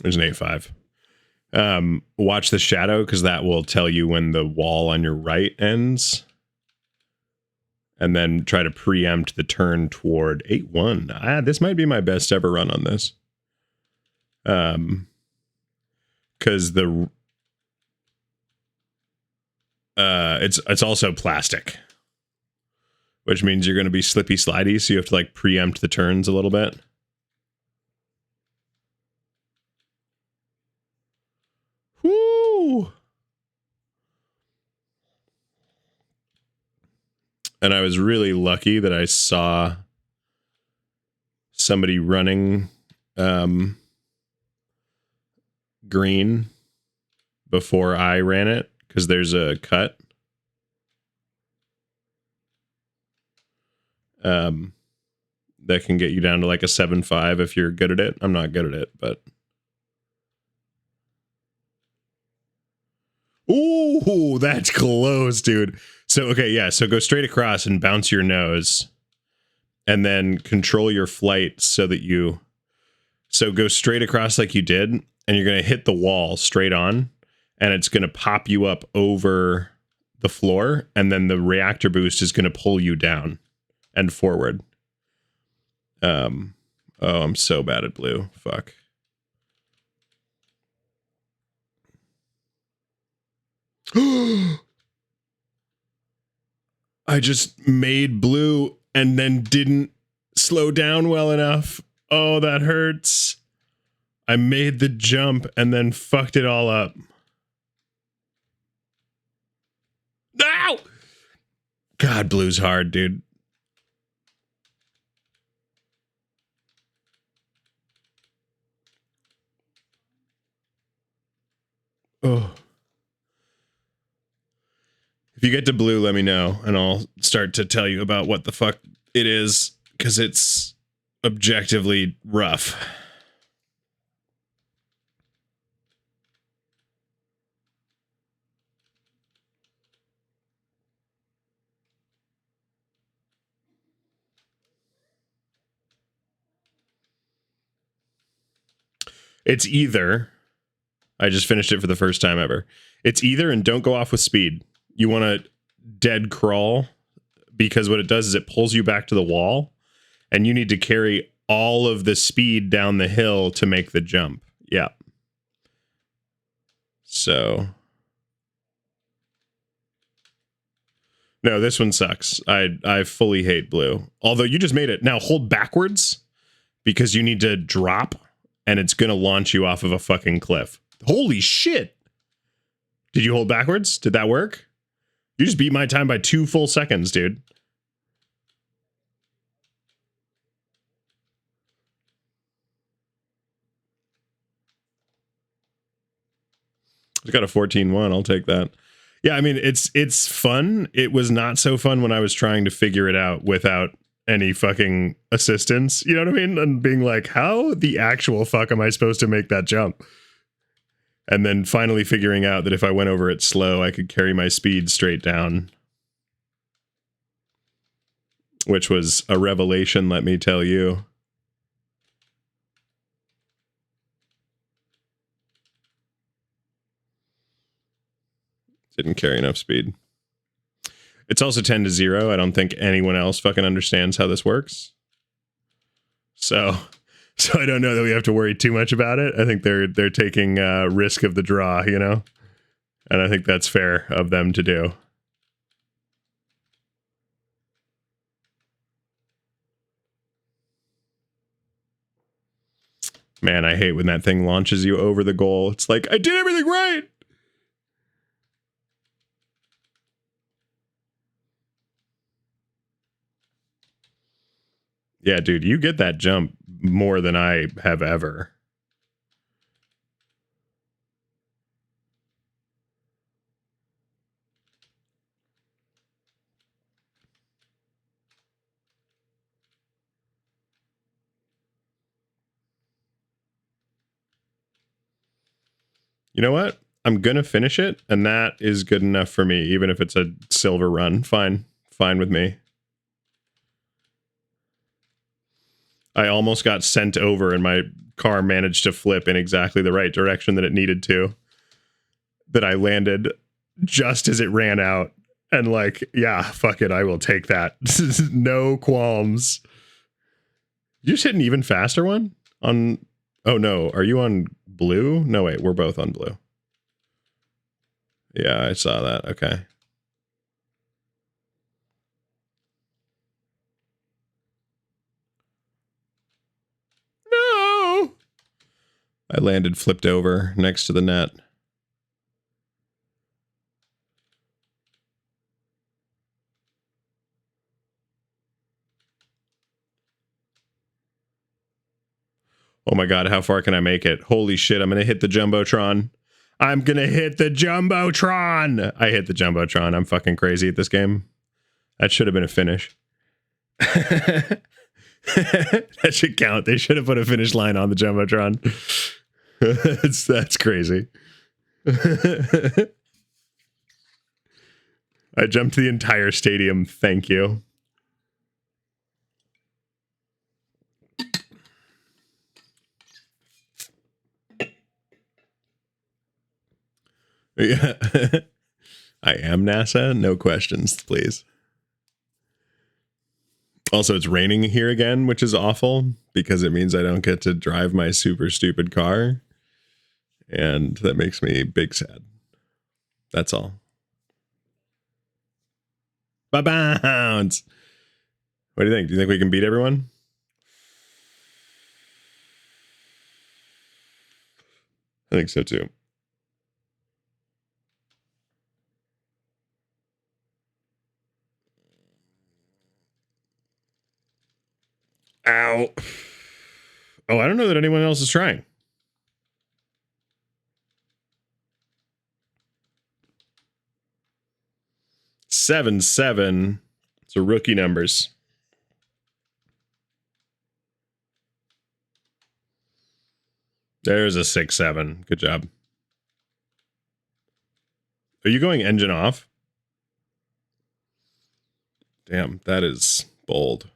There's an 8-5. Watch the shadow because that will tell you when the wall on your right ends. And then try to preempt the turn toward 8-1. This might be my best ever run on this. Because it's also plastic, which means you're going to be slippy slidey, so you have to like preempt the turns a little bit. Woo! And I was really lucky that I saw somebody running green before I ran it, because there's a cut. That can get you down to like a 7-5 if you're good at it. I'm not good at it, but. Ooh, that's close, dude. So, okay, yeah. So go straight across and bounce your nose. And then control your flight so that you. So go straight across like you did. And you're going to hit the wall straight on. And it's going to pop you up over the floor. And then the reactor boost is going to pull you down and forward. Oh, I'm so bad at blue. Fuck. I just made blue and then didn't slow down well enough. Oh, that hurts. I made the jump and then fucked it all up. No! God, blue's hard, dude. Oh. If you get to blue, let me know, and I'll start to tell you about what the fuck it is, because it's objectively rough. It's either, I just finished it for the first time ever. It's either, and don't go off with speed. You want to dead crawl, because what it does is it pulls you back to the wall, and you need to carry all of the speed down the hill to make the jump. Yeah. So. No, this one sucks. I fully hate blue. Although you just made it. Now hold backwards, because you need to drop, and it's going to launch you off of a fucking cliff. Holy shit. Did you hold backwards? Did that work? You just beat my time by 2 full seconds, dude. I got a 14-1. I'll take that. Yeah, I mean, it's fun. It was not so fun when I was trying to figure it out without any fucking assistance. You know what I mean? And being like, how the actual fuck am I supposed to make that jump? And then finally figuring out that if I went over it slow, I could carry my speed straight down. Which was a revelation, let me tell you. Didn't carry enough speed. It's also 10 to 0. I don't think anyone else fucking understands how this works. So I don't know that we have to worry too much about it. I think they're taking risk of the draw, you know? And I think that's fair of them to do. Man, I hate when that thing launches you over the goal. It's like, I did everything right! Yeah, dude, you get that jump more than I have ever. You know what? I'm gonna finish it, and that is good enough for me, even if it's a silver run. Fine. Fine with me. I almost got sent over and my car managed to flip in exactly the right direction that it needed to. That I landed just as it ran out. And like, yeah, fuck it, I will take that. No qualms. You just hit an even faster one? On, oh no, are you on blue? No, wait, we're both on blue. Yeah, I saw that, okay. No! I landed flipped over next to the net. Oh my god, how far can I make it? Holy shit, I'm gonna hit the Jumbotron. I'm gonna hit the Jumbotron! I hit the Jumbotron. I'm fucking crazy at this game. That should have been a finish. That should count. They should have put a finish line on the Jumbotron. That's crazy. I jumped the entire stadium. Thank you. Yeah. I am NASA. No questions, please. Also, it's raining here again, which is awful because it means I don't get to drive my super stupid car. And that makes me big sad. That's all. Bounce. What do you think? Do you think we can beat everyone? I think so too. Ow. Oh, I don't know that anyone else is trying. Seven. It's a rookie numbers. There's a 6-7. Good job. Are you going engine off? Damn, that is bold.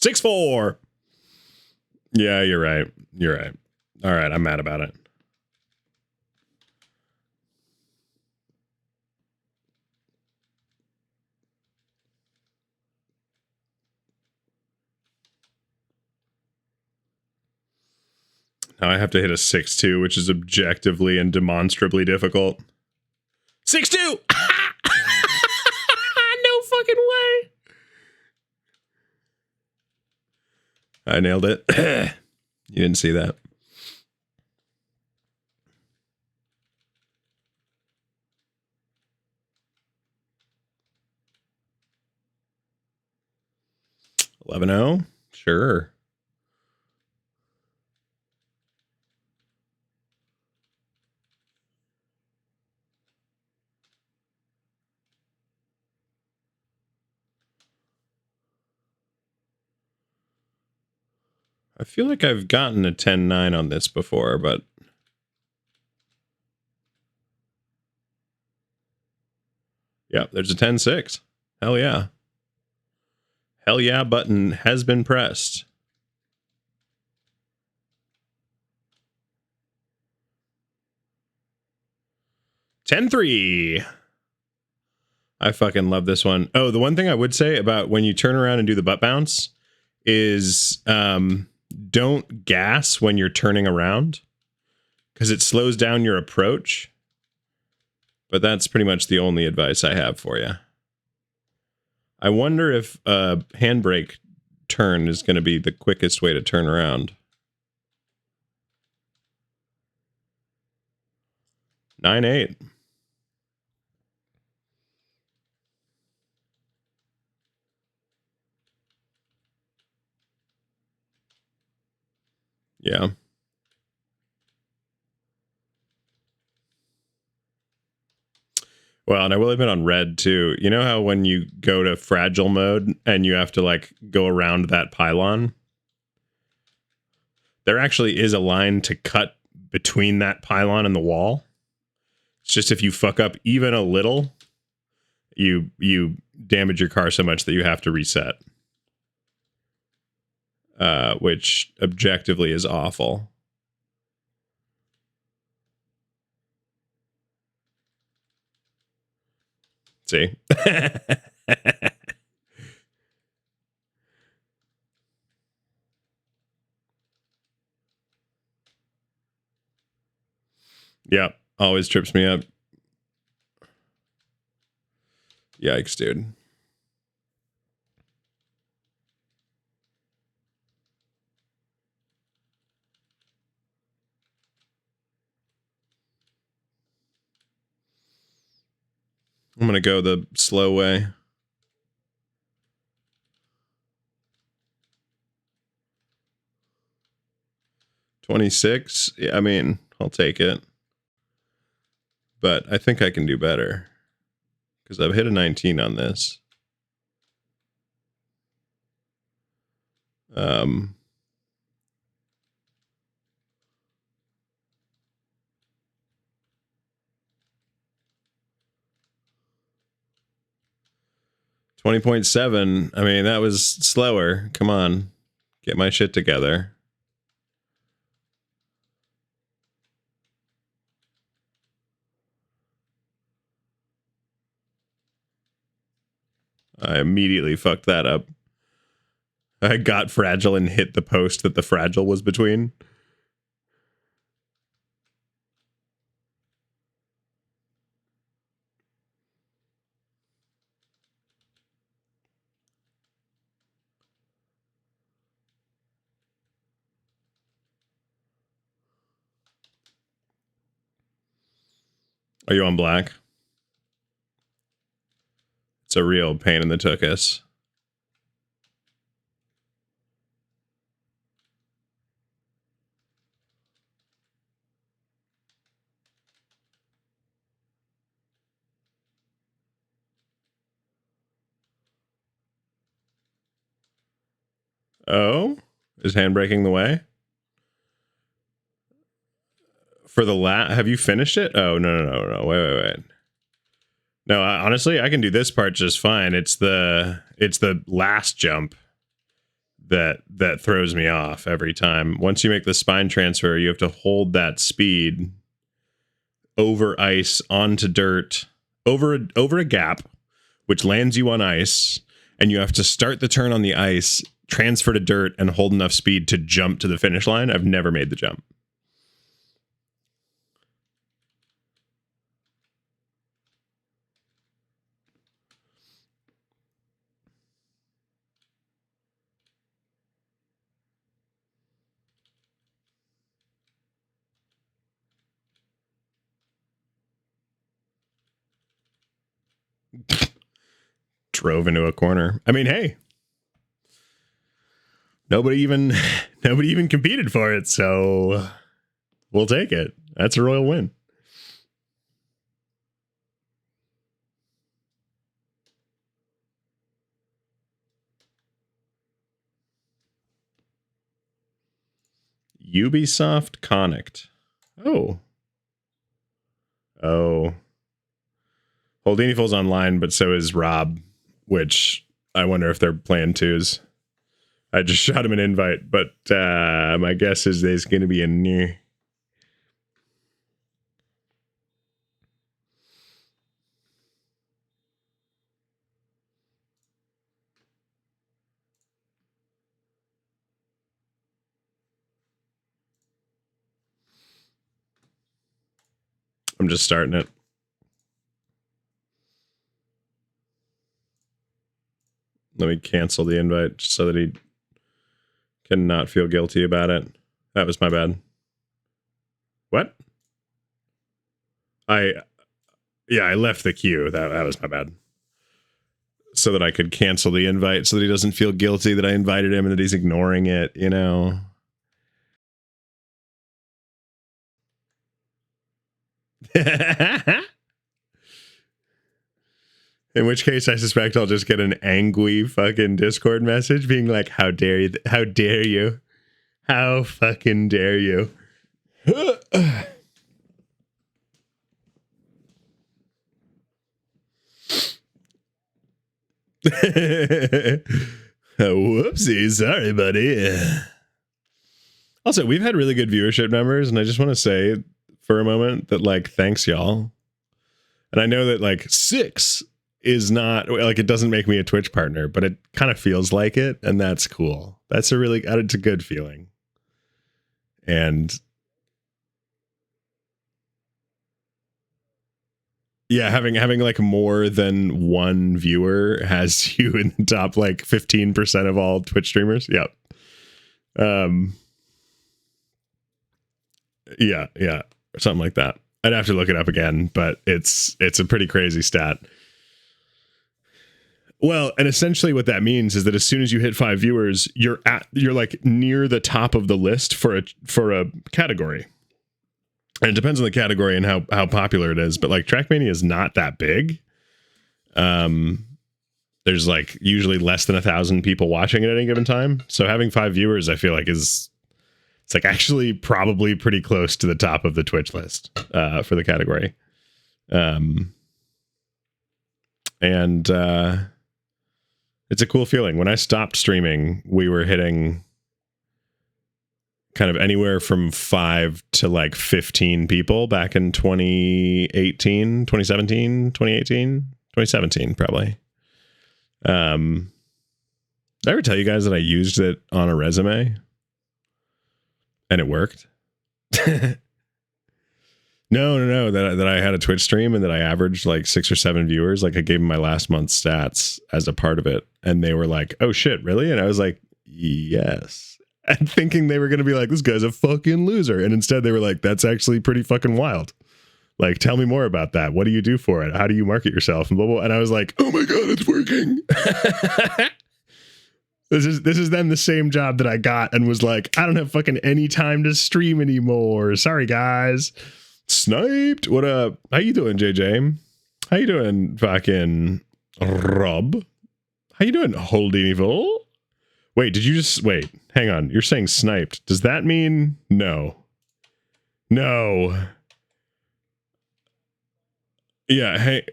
6-4. Yeah, you're right. You're right. All right, I'm mad about it. Now I have to hit a 6-2, which is objectively and demonstrably difficult. 6-2! No fucking way! I nailed it. You didn't see that. $11-0? Sure. I feel like I've gotten a 10-9 on this before, but... Yeah, there's a 10-6. Hell yeah. Hell yeah button has been pressed. 10-3. I fucking love this one. Oh, the one thing I would say about when you turn around and do the butt bounce is don't gas when you're turning around because it slows down your approach. But that's pretty much the only advice I have for you. I wonder if a handbrake turn is going to be the quickest way to turn around. 9-8. Yeah. Well, and I will admit on red too. You know how when you go to fragile mode and you have to like go around that pylon? There actually is a line to cut between that pylon and the wall. It's just if you fuck up even a little, you damage your car so much that you have to reset. Which objectively is awful. See? Yeah, always trips me up. Yikes, dude. I'm gonna go the slow way. $26. Yeah, I mean, I'll take it. But I think I can do better. Because I've hit a 19 on this. 20.7. I mean, that was slower. Come on. Get my shit together. I immediately fucked that up. I got fragile and hit the post that the fragile was between. Are you on black? It's a real pain in the tuchus. Oh? Is handbraking the way? For the have you finished it? Oh, no. Wait. No, honestly, I can do this part just fine. It's the last jump that throws me off every time. Once you make the spine transfer, you have to hold that speed over ice onto dirt, over a gap, which lands you on ice, and you have to start the turn on the ice, transfer to dirt, and hold enough speed to jump to the finish line. I've never made the jump. Drove into a corner. I mean, hey, nobody even competed for it, so we'll take it. That's a royal win. Ubisoft Connect. Oh. Holdiniful's online, but so is Rob, which I wonder if they're playing twos. I just shot him an invite, but my guess is there's going to be a near. I'm just starting it. Let me cancel the invite just so that he can not feel guilty about it. That was my bad. What? I left the queue. That was my bad. So that I could cancel the invite so that he doesn't feel guilty that I invited him and that he's ignoring it, you know. In which case, I suspect I'll just get an angry fucking Discord message being like, how dare you? How dare you? How fucking dare you? Whoopsie, sorry, buddy. Also, we've had really good viewership numbers, and I just want to say for a moment that, like, thanks, y'all. And I know that, like, 6 is not, like, it doesn't make me a Twitch partner, but it kind of feels like it, and that's cool. That's it's a good feeling. And yeah, having like more than one viewer has you in the top like 15% of all Twitch streamers. Yep. Yeah, something like that. I'd have to look it up again, but it's a pretty crazy stat. Well, and essentially what that means is that as soon as you hit 5 viewers, you're like near the top of the list for a category. And it depends on the category and how popular it is, but like Trackmania is not that big. There's like usually less than 1,000 people watching at any given time. So having 5 viewers, I feel like it's like actually probably pretty close to the top of the Twitch list for the category. It's a cool feeling. When I stopped streaming, we were hitting kind of anywhere from 5 to like 15 people back in 2018, 2017, 2018, 2017, probably. Did I ever tell you guys that I used it on a resume and it worked? No, that I had a Twitch stream and that I averaged like 6 or 7 viewers. Like I gave them my last month's stats as a part of it. And they were like, oh shit, really? And I was like, yes. And thinking they were going to be like, this guy's a fucking loser. And instead they were like, that's actually pretty fucking wild. Like, tell me more about that. What do you do for it? How do you market yourself? And blah, blah. And I was like, oh my God, it's working. This is then the same job that I got and was like, I don't have fucking any time to stream anymore. Sorry, guys. Sniped. What up? How you doing, JJ? How you doing, fucking Rob? How you doing, Holdiniful? Wait, did you just wait? Hang on. You're saying sniped. Does that mean no? No. Yeah. Hey,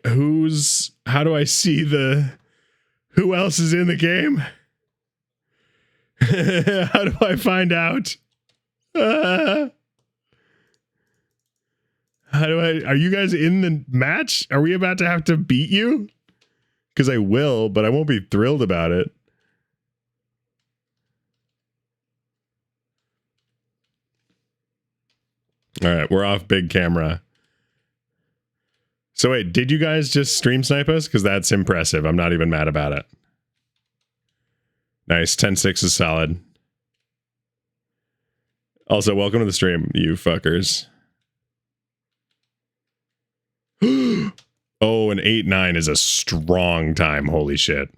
how do I see who else is in the game? How do I find out? Are you guys in the match? Are we about to have to beat you? Because I will, but I won't be thrilled about it. All right, we're off big camera. So wait, did you guys just stream snipe us? Because that's impressive. I'm not even mad about it. Nice, 10-6 is solid. Also, welcome to the stream, you fuckers. Oh, an 8-9 is a strong time. Holy shit.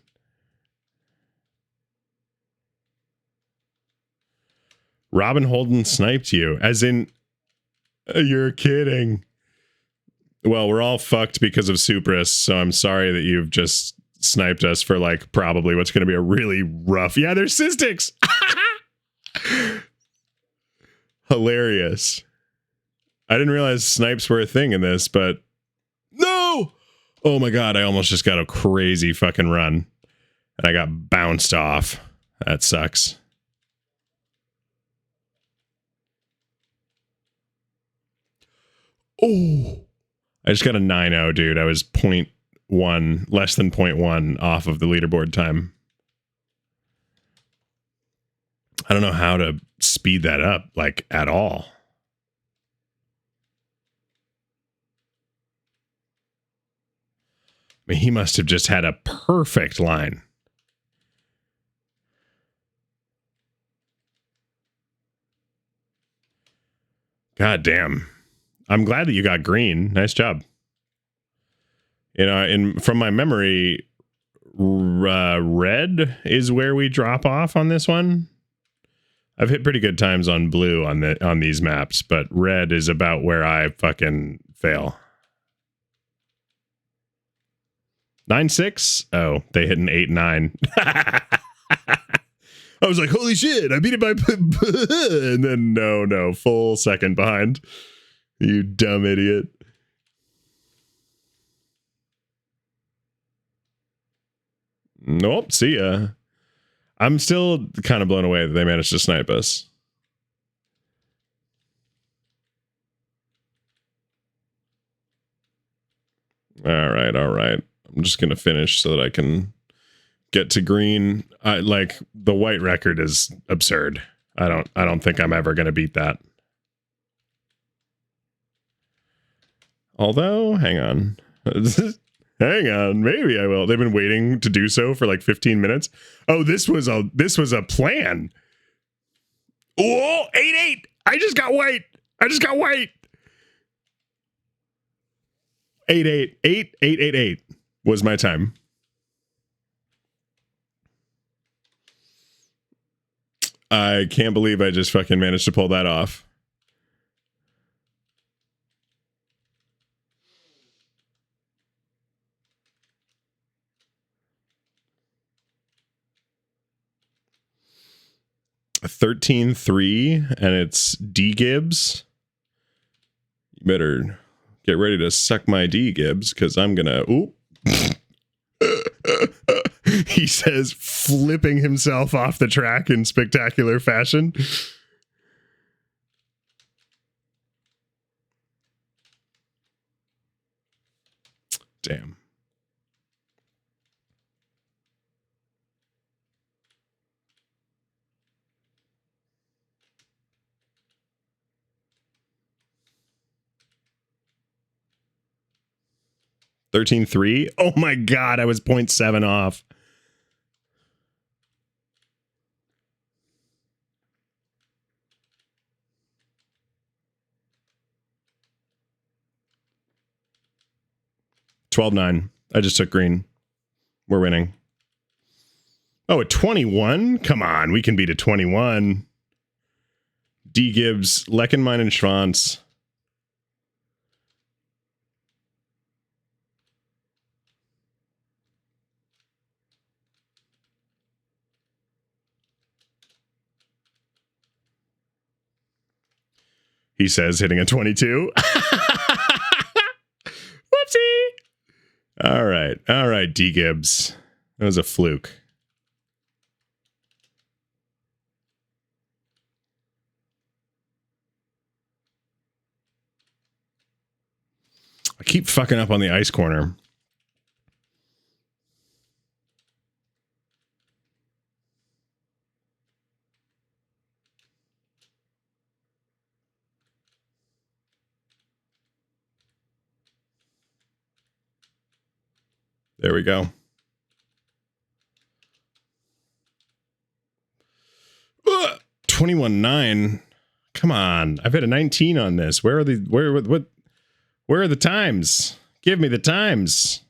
Robin Holden sniped you. As in, you're kidding. Well, we're all fucked because of Supris, so I'm sorry that you've just sniped us for, like, probably what's going to be a really rough... Yeah, there's Cystics! Hilarious. I didn't realize snipes were a thing in this, but no! Oh my god, I almost just got a crazy fucking run. And I got bounced off. That sucks. Oh! I just got a 9-0, dude. I was 0.1, less than 0.1 off of the leaderboard time. I don't know how to speed that up, like, at all. I mean, he must have just had a perfect line. God damn. I'm glad that you got green. Nice job. You know, from my memory, red is where we drop off on this one. I've hit pretty good times on blue on these maps, but red is about where I fucking fail. 9-6? Oh, they hit an 8-9. I was like, holy shit, I beat it by... and then, no, full second behind. You dumb idiot. Nope, see ya. I'm still kind of blown away that they managed to snipe us. All right. I'm just going to finish so that I can get to green. Like, the white record is absurd. I don't think I'm ever going to beat that. Although, hang on. Hang on, maybe I will. They've been waiting to do so for like 15 minutes. Oh, this was a plan. Oh, 8-8. I just got white. 8-8. 8-8-8-8 was my time. I can't believe I just fucking managed to pull that off. A 13-3, and it's D Gibbs. You better get ready to suck my D Gibbs, because I'm gonna... Ooh. He says, flipping himself off the track in spectacular fashion. Damn. $13-3. Oh my god, I was 0.7 off. $12-9. I just took green. We're winning. Oh, at 21? Come on, we can beat a 21. D Gibbs, Leckenmine, and Schwanz. He says, hitting a 22. Whoopsie. All right, D Gibbs. That was a fluke. I keep fucking up on the ice corner. There we go. 21-9. Come on. I've hit a 19 on this. Where are the times? Give me the times.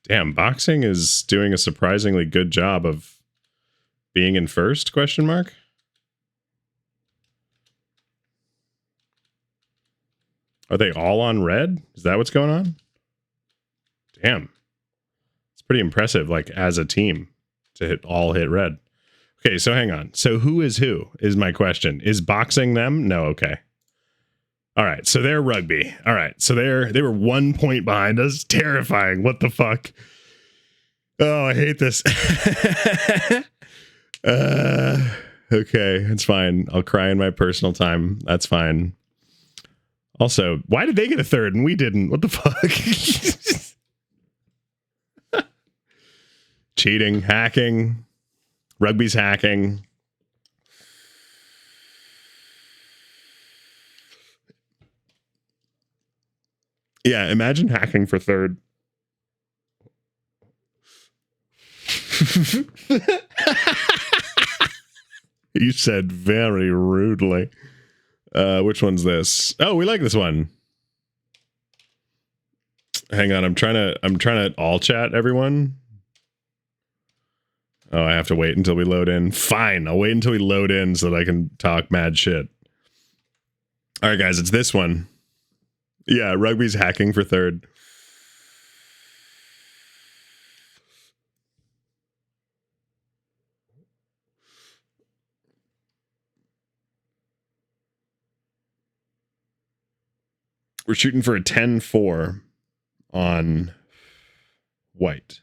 Damn, boxing is doing a surprisingly good job of being in first, question mark? Are they all on red? Is that what's going on? Damn. It's pretty impressive, like, as a team, to all hit red. Okay, so hang on. So who is my question. Is boxing them? No, okay. All right, so they're rugby. All right, so they were 1 point behind us. Terrifying. What the fuck? Oh, I hate this. Okay, it's fine. I'll cry in my personal time. That's fine. Also, why did they get a third and we didn't? What the fuck? Cheating, hacking. Rugby's hacking. Yeah, imagine hacking for third. You said very rudely. Which one's this? Oh, we like this one. Hang on, I'm trying to all chat everyone. Oh, I have to wait until we load in. Fine, I'll wait until we load in so that I can talk mad shit. All right, guys, it's this one. Yeah, rugby's hacking for third. We're shooting for a 10-4 on white.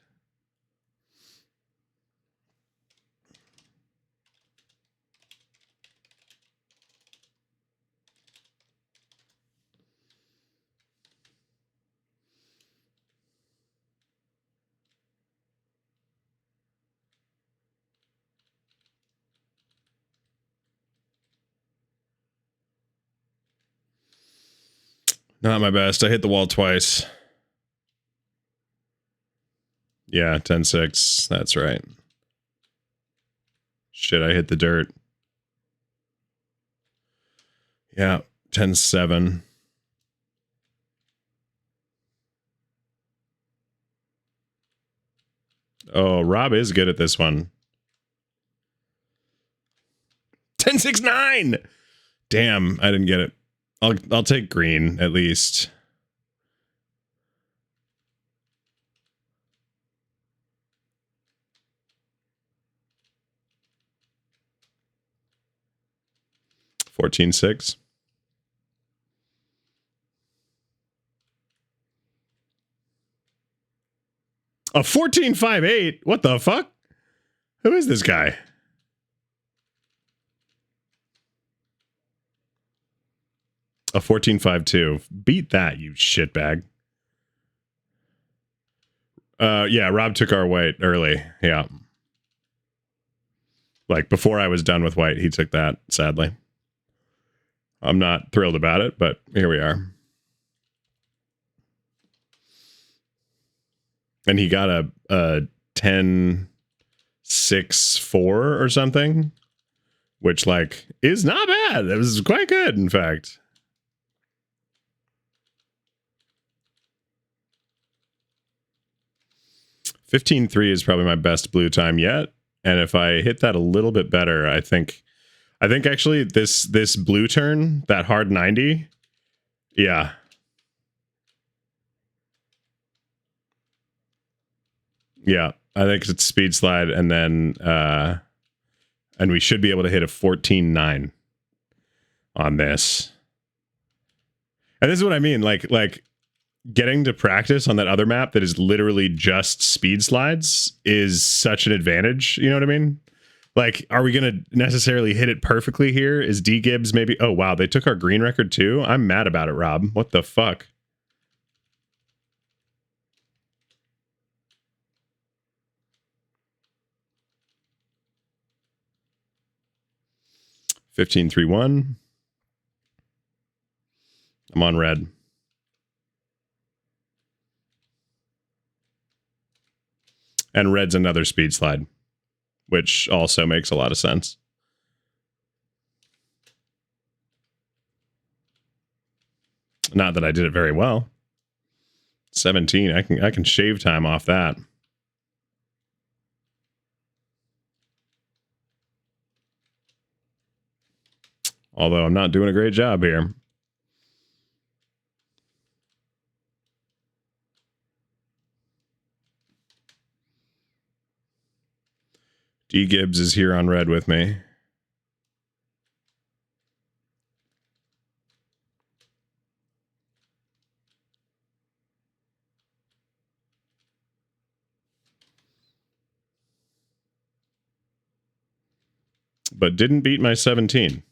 Not my best. I hit the wall twice. Yeah, 10-6. That's right. Shit, I hit the dirt. Yeah, 10-7. Oh, Rob is good at this one. 10-6-9. Damn, I didn't get it. I'll take green at least. $14-6. A 14-5-8. What the fuck? Who is this guy? A 14-5-2. Beat that, you shitbag. Yeah, Rob took our white early. Yeah. Like, before I was done with white, he took that, sadly. I'm not thrilled about it, but here we are. And he got a 10-6-4 or something, which, like, is not bad. It was quite good, in fact. $15-3 is probably my best blue time yet. And if I hit that a little bit better, I think actually this blue turn, that hard 90, yeah. Yeah, I think it's speed slide, and then and we should be able to hit a 14-9 on this. And this is what I mean, like getting to practice on that other map that is literally just speed slides is such an advantage. You know what I mean? Like, are we going to necessarily hit it perfectly here? Is D Gibbs maybe? Oh, wow. They took our green record too. I'm mad about it, Rob. What the fuck? $15-3-1. I'm on red. And red's another speed slide, which also makes a lot of sense. Not that I did it very well. 17. I can shave time off that. Although I'm not doing a great job here. D Gibbs is here on red with me. But didn't beat my 17.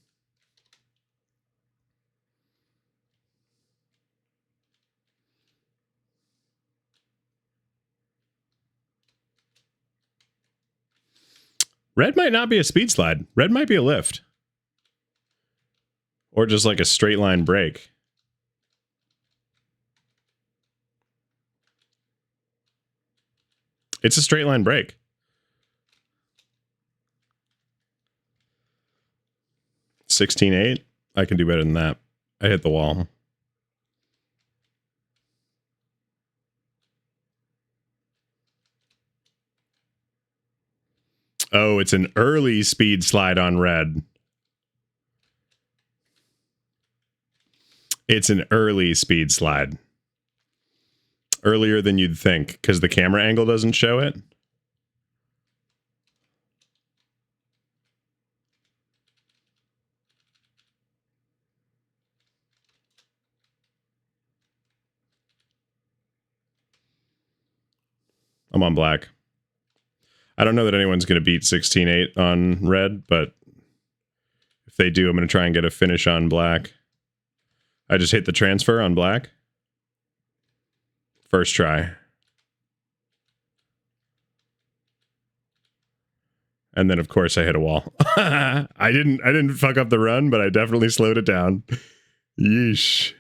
Red might not be a speed slide. Red might be a lift. Or just like a straight line break. It's a straight line break. 16.8. I can do better than that. I hit the wall. Oh, it's an early speed slide on red. It's an early speed slide. Earlier than you'd think, because the camera angle doesn't show it. I'm on black. I don't know that anyone's going to beat 16.8 on red, but if they do, I'm going to try and get a finish on black. I just hit the transfer on black. First try. And then, of course, I hit a wall. I didn't fuck up the run, but I definitely slowed it down. Yeesh.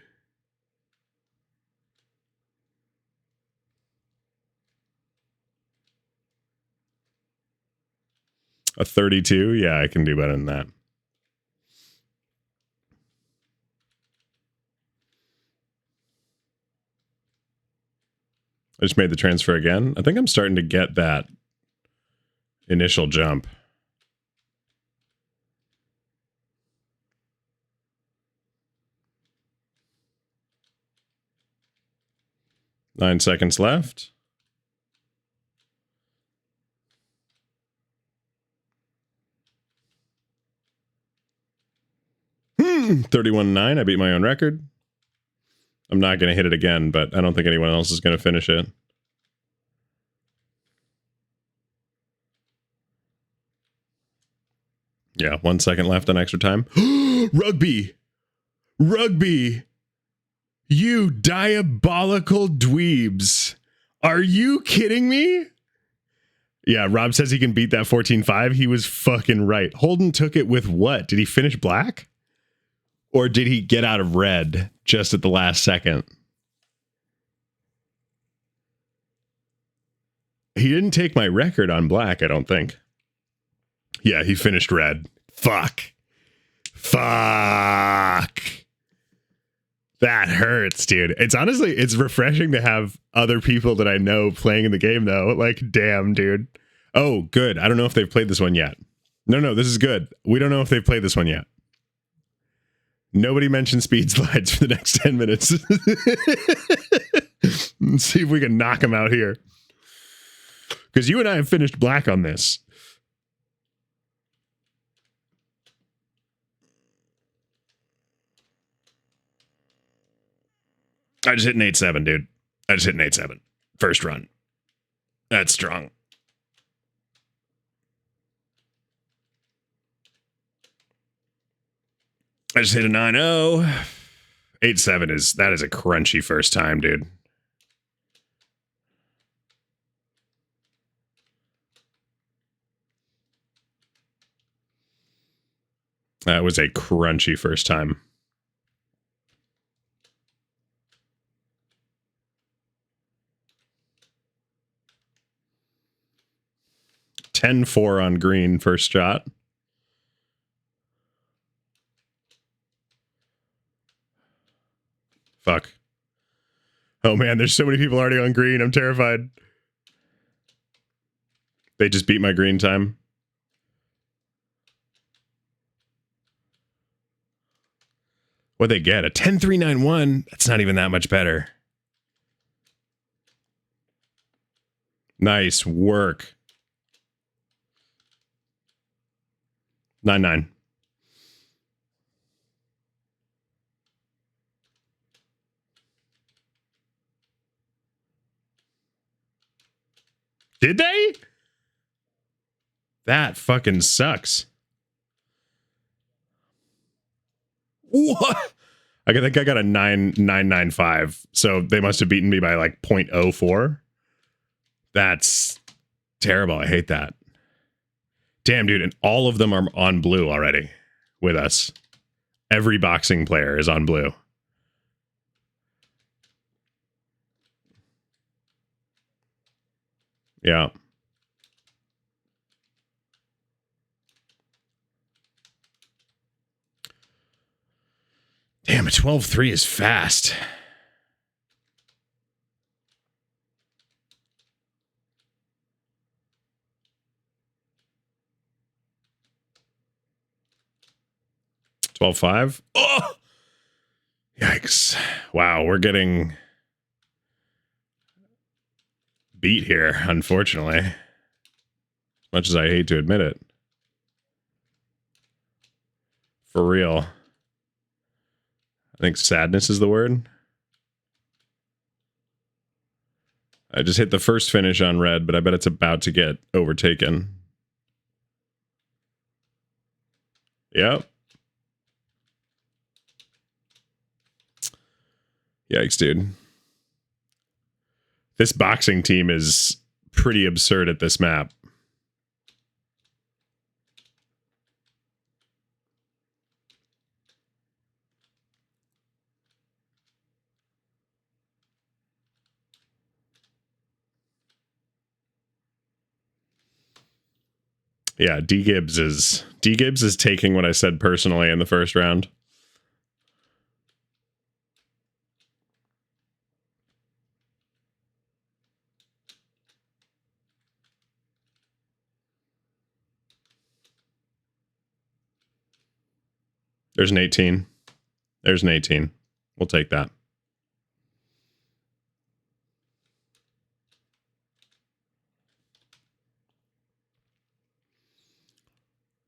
A 32? Yeah, I can do better than that. I just made the transfer again. I think I'm starting to get that initial jump. Nine seconds left. Hmm, 31.9. I beat my own record. I'm not going to hit it again, but I don't think anyone else is going to finish it. Yeah, 1 second left on extra time. Rugby! Rugby! You diabolical dweebs. Are you kidding me? Yeah, Rob says he can beat that 14.5. He was fucking right. Holden took it with what? Did he finish black? Or did he get out of red just at the last second? He didn't take my record on black, I don't think. Yeah, he finished red. Fuck. Fuck. That hurts, dude. It's honestly, it's refreshing to have other people that I know playing in the game, though. Like, damn, dude. Oh, good. I don't know if they've played this one yet. No, this is good. We don't know if they've played this one yet. Nobody mentioned speed slides for the next 10 minutes. Let's see if we can knock them out here. Because you and I have finished black on this. I just hit an 8.7, dude. I just hit an 8.7. First run. That's strong. I just hit a 9.0. 8.7 that is a crunchy first time, dude. That was a crunchy first time. $10-4 on green first shot. Fuck. Oh man, there's so many people already on green. I'm terrified. They just beat my green time. What'd they get? A 10-3-9-1? That's not even that much better. Nice work. 9-9. Did they? That fucking sucks. What? I think I got a 9.995. So they must have beaten me by like 0.04. That's terrible. I hate that. Damn, dude. And all of them are on blue already with us. Every boxing player is on blue. Yeah. Damn, a 12-3 is fast. $12.5. Oh, yikes! Wow, we're getting beat here, unfortunately. As much as I hate to admit it, for real. I think sadness is the word. I just hit the first finish on red, but I bet it's about to get overtaken. Yep. Yikes, dude. This boxing team is pretty absurd at this map. Yeah, D Gibbs is taking what I said personally in the first round. There's an 18. There's an 18. We'll take that.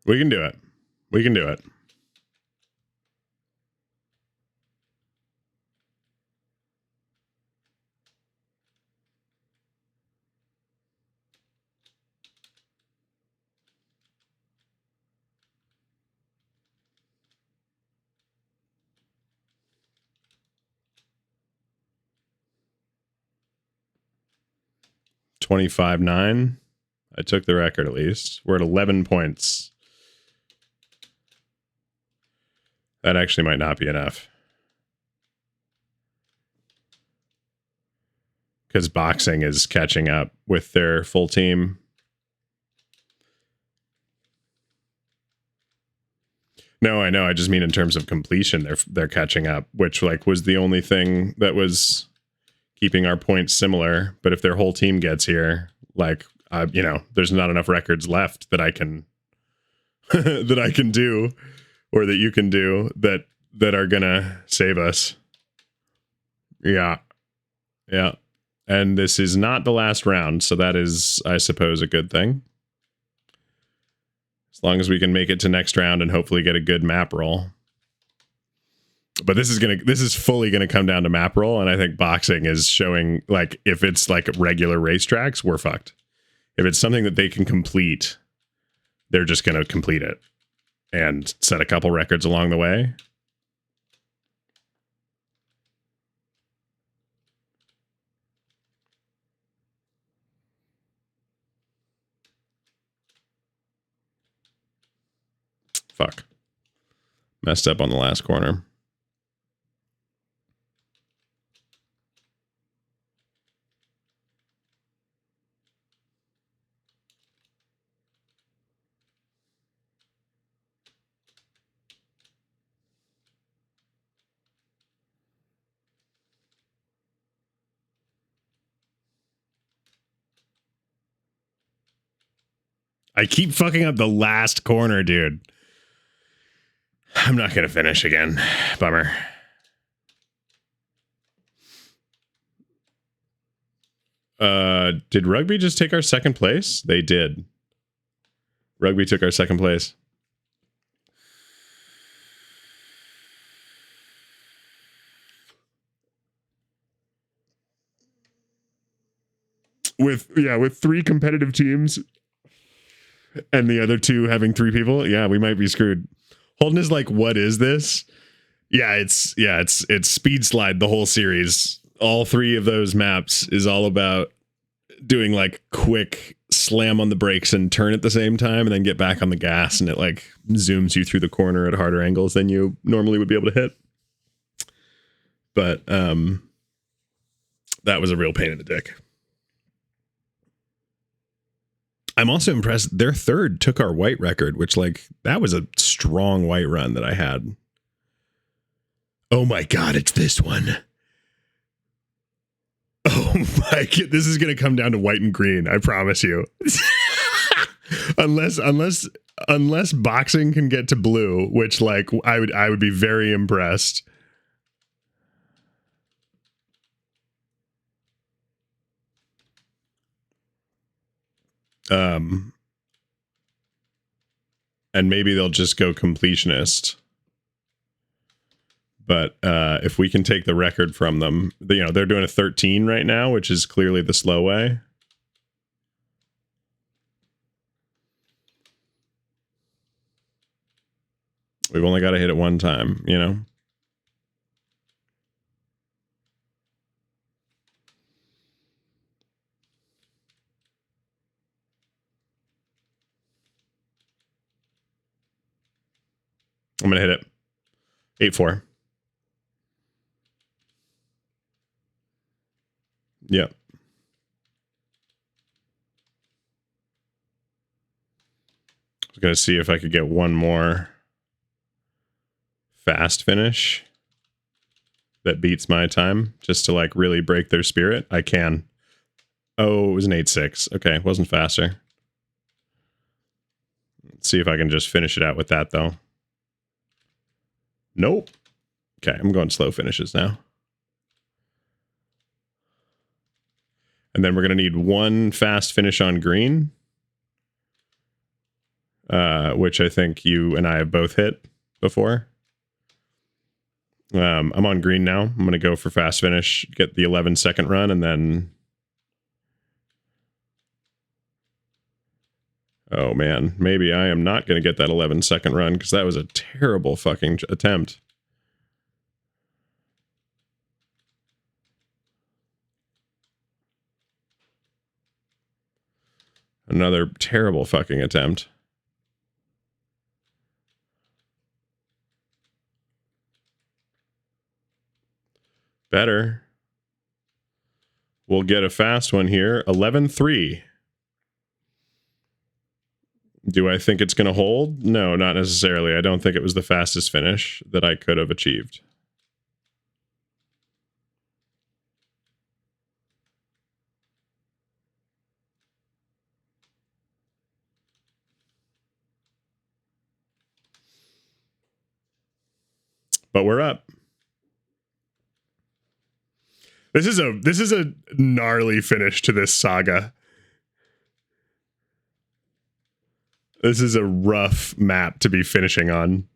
We can do it. We can do it. $25.9. I took the record at least. We're at 11 points. That actually might not be enough. Because boxing is catching up with their full team. No, I know. I just mean in terms of completion, they're catching up, which like was the only thing that was keeping our points similar. But if their whole team gets here, like you know, there's not enough records left that I can that I can do, or that you can do that are gonna save us. Yeah, yeah. And this is not the last round, so that is, I suppose, a good thing. As long as we can make it to next round and hopefully get a good map roll. But this is fully gonna come down to map roll, and I think boxing is showing, like, if it's like regular racetracks, we're fucked. If it's something that they can complete, they're just gonna complete it and set a couple records along the way. Fuck. Messed up on the last corner. I keep fucking up the last corner, dude. I'm not going to finish again. Bummer. Did Rugby just take our second place? They did. Rugby took our second place. With 3 competitive teams and the other 2 having 3 people, yeah, we might be screwed. Holden is like, what is this? It's Speed Slide, the whole series. All 3 of those maps is all about doing like quick slam on the brakes and turn at the same time and then get back on the gas, and it like zooms you through the corner at harder angles than you normally would be able to hit. But that was a real pain in the dick. I'm also impressed. Their third took our white record, which like that was a strong white run that I had. Oh my God, it's this one. Oh my God, this is going to come down to white and green. I promise you. unless boxing can get to blue, which like I would be very impressed. And maybe they'll just go completionist. But if we can take the record from them, they're doing a 13 right now, which is clearly the slow way. We've only got to hit it one time, I'm going to hit it. 8-4. Yep. I was going to see if I could get one more fast finish that beats my time, just to like really break their spirit. I can. Oh, it was an 8-6. Okay, wasn't faster. Let's see if I can just finish it out with that, though. Nope. Okay, I'm going slow finishes now. And then we're going to need one fast finish on green, which I think you and I have both hit before. I'm on green now. I'm going to go for fast finish, get the 11-second run, and then... Oh, man. Maybe I am not going to get that 11-second run, because that was a terrible fucking attempt. Another terrible fucking attempt. Better. We'll get a fast one here. 11-3. Do I think it's going to hold? No, not necessarily. I don't think it was the fastest finish that I could have achieved. But we're up. This is a gnarly finish to this saga. This is a rough map to be finishing on.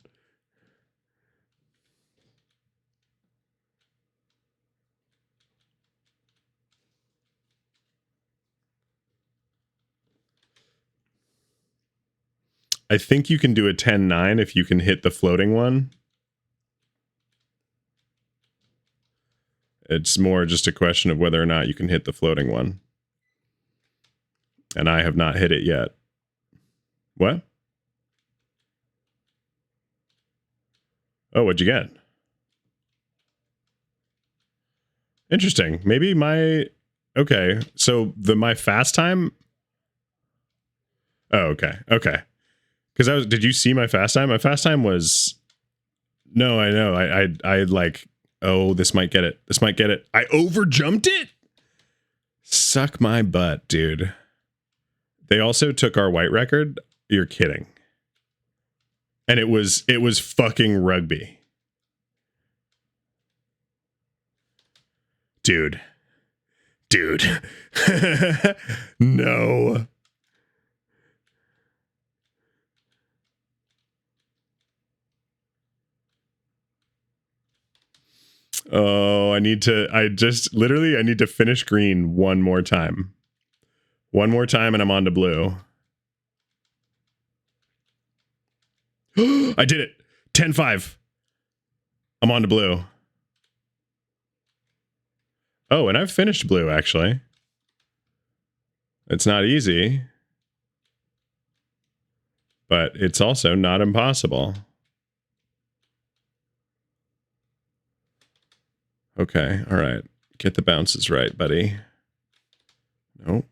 I think you can do a 10-9 if you can hit the floating one. It's more just a question of whether or not you can hit the floating one. And I have not hit it yet. What? Oh, what'd you get? Interesting. Maybe my... Okay, so my fast time... Oh, okay. Okay. Because did you see my fast time? My fast time was... No, I know. I like... Oh, this might get it. This might get it. I overjumped it? Suck my butt, dude. They also took our white record. You're kidding. And it was fucking rugby. Dude. No. Oh, I need to finish green one more time. One more time and I'm on to blue. I did it. 10-5. I'm on to blue. Oh, and I've finished blue, actually. It's not easy. But it's also not impossible. Okay, all right. Get the bounces right, buddy. Nope.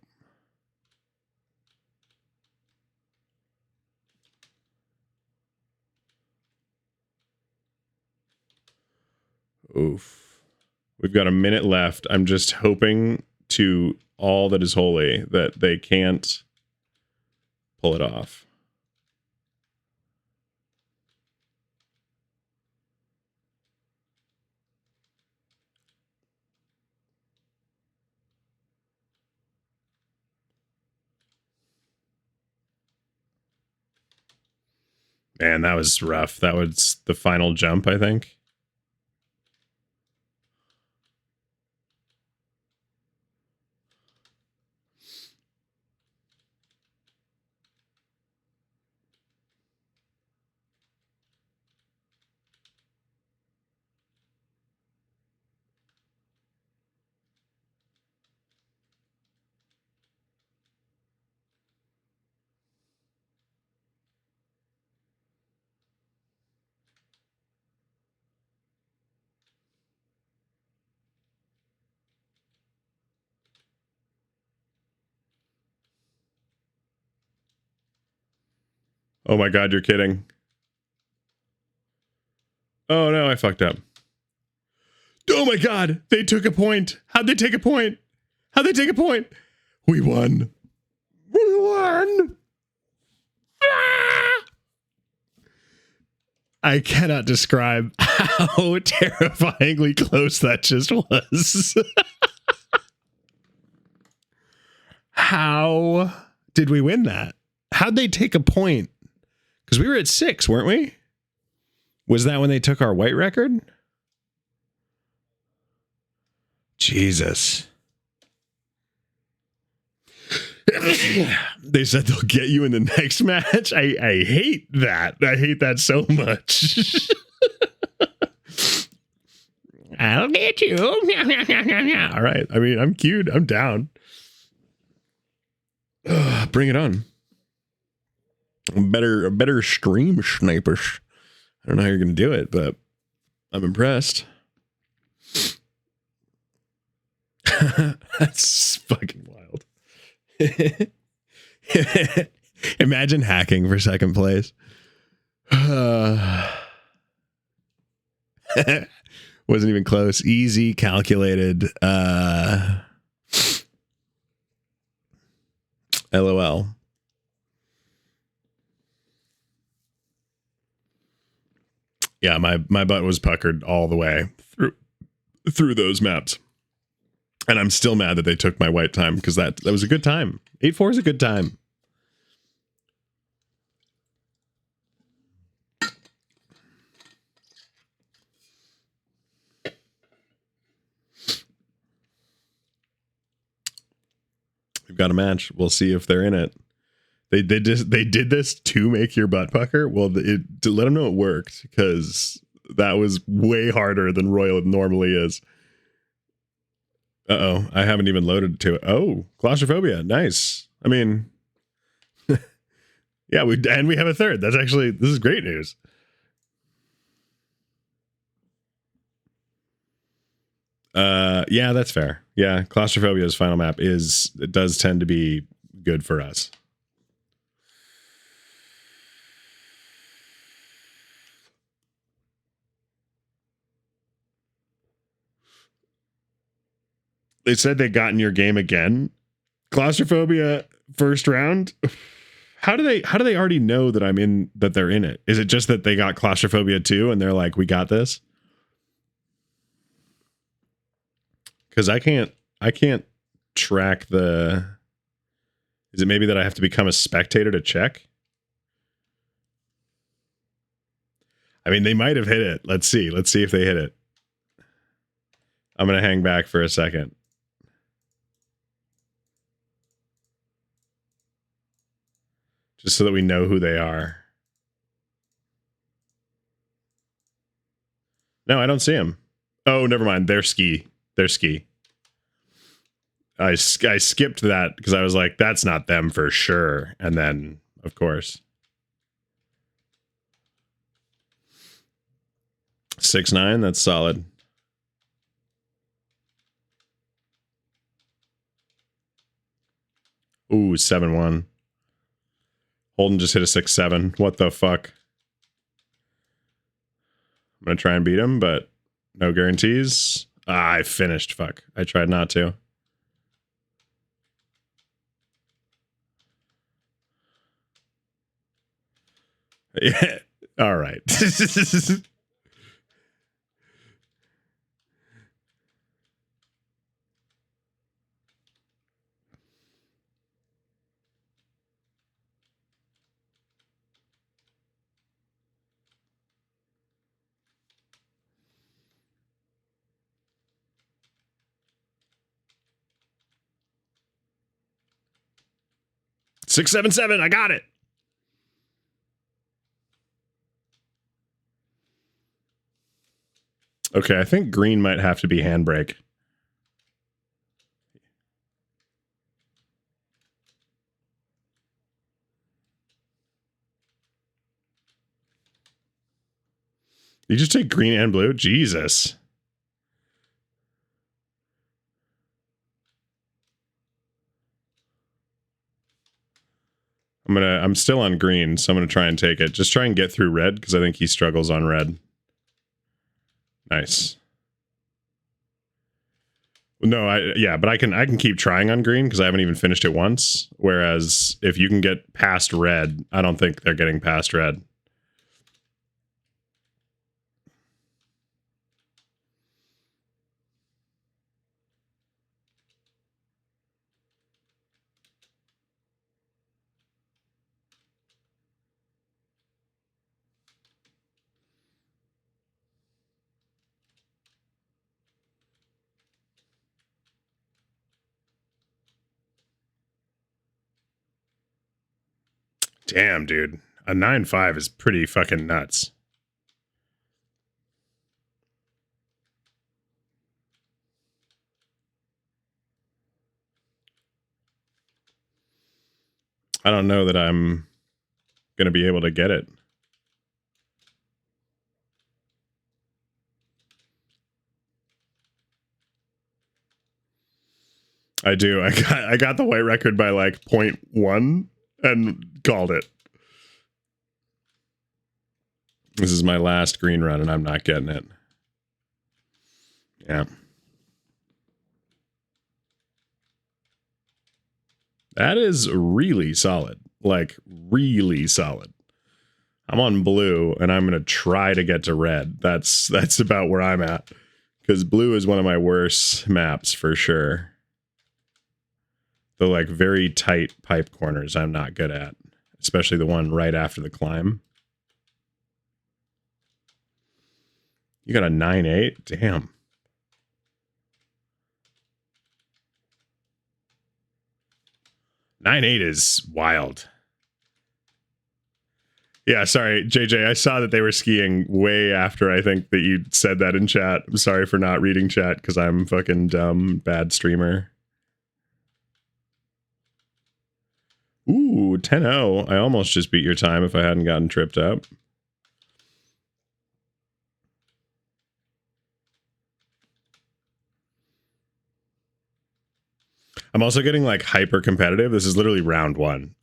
Oof. We've got a minute left. I'm just hoping to all that is holy that they can't pull it off. Man, that was rough. That was the final jump, I think. Oh my god, you're kidding. Oh no, I fucked up. Oh my god, they took a point. How'd they take a point? How'd they take a point? We won. We won. Ah! I cannot describe how terrifyingly close that just was. How did we win that? How'd they take a point? Because we were at 6, weren't we? Was that when they took our white record? Jesus. They said they'll get you in the next match. I hate that. I hate that so much. I'll get you. All right. I mean, I'm cute. I'm down. Bring it on. Better stream snipers. I don't know how you're going to do it, but I'm impressed. That's fucking wild. Imagine hacking for second place. Wasn't even close. Easy, calculated. LOL. Yeah, my butt was puckered all the way through those maps. And I'm still mad that they took my white time because that was a good time. 8-4 is a good time. We've got a match. We'll see if they're in it. They did this to make your butt pucker. Well, to let them know it worked because that was way harder than Royal normally is. Uh-oh, I haven't even loaded to it. Oh, claustrophobia. Nice. I mean, yeah, we have a third. This is great news. Yeah, that's fair. Yeah, claustrophobia's final map it does tend to be good for us. They said they got in your game again. Claustrophobia first round. How do they already know that they're in it? Is it just that they got claustrophobia too and they're like, we got this? Because I can't track the. Is it maybe that I have to become a spectator to check? I mean, they might have hit it. Let's see if they hit it. I'm gonna hang back for a second. Just so that we know who they are. No, I don't see them. Oh, never mind. They're ski. I skipped that because I was like, that's not them for sure. And then, of course. 6-9, that's solid. Ooh, 7-1. Holden just hit a 6-7. What the fuck? I'm gonna try and beat him, but no guarantees. I finished. Fuck. I tried not to. Yeah. All right. Six, 7, 7. I got it. Okay, I think green might have to be handbrake. You just take green and blue? Jesus. I'm still on green, so I'm gonna try and take it. Just try and get through red, because I think he struggles on red. Nice. No, but I can keep trying on green because I haven't even finished it once. Whereas if you can get past red, I don't think they're getting past red. Damn, dude. A 9-5 is pretty fucking nuts. I don't know that I'm going to be able to get it. I do. I got the white record by like 0.1 and called it. This is my last green run and I'm not getting it. Yeah. That is really solid. Like, really solid. I'm on blue, and I'm going to try to get to red. That's about where I'm at. Because blue is one of my worst maps, for sure. The, like, very tight pipe corners I'm not good at. Especially the one right after the climb. You got a 9-8? Damn. Nine eight is wild. Yeah, sorry, JJ. I saw that they were skiing way after I think that you said that in chat. I'm sorry for not reading chat because I'm fucking dumb, bad streamer. Ooh, 10-0. I almost just beat your time if I hadn't gotten tripped up. I'm also getting like hyper competitive. This is literally round 1.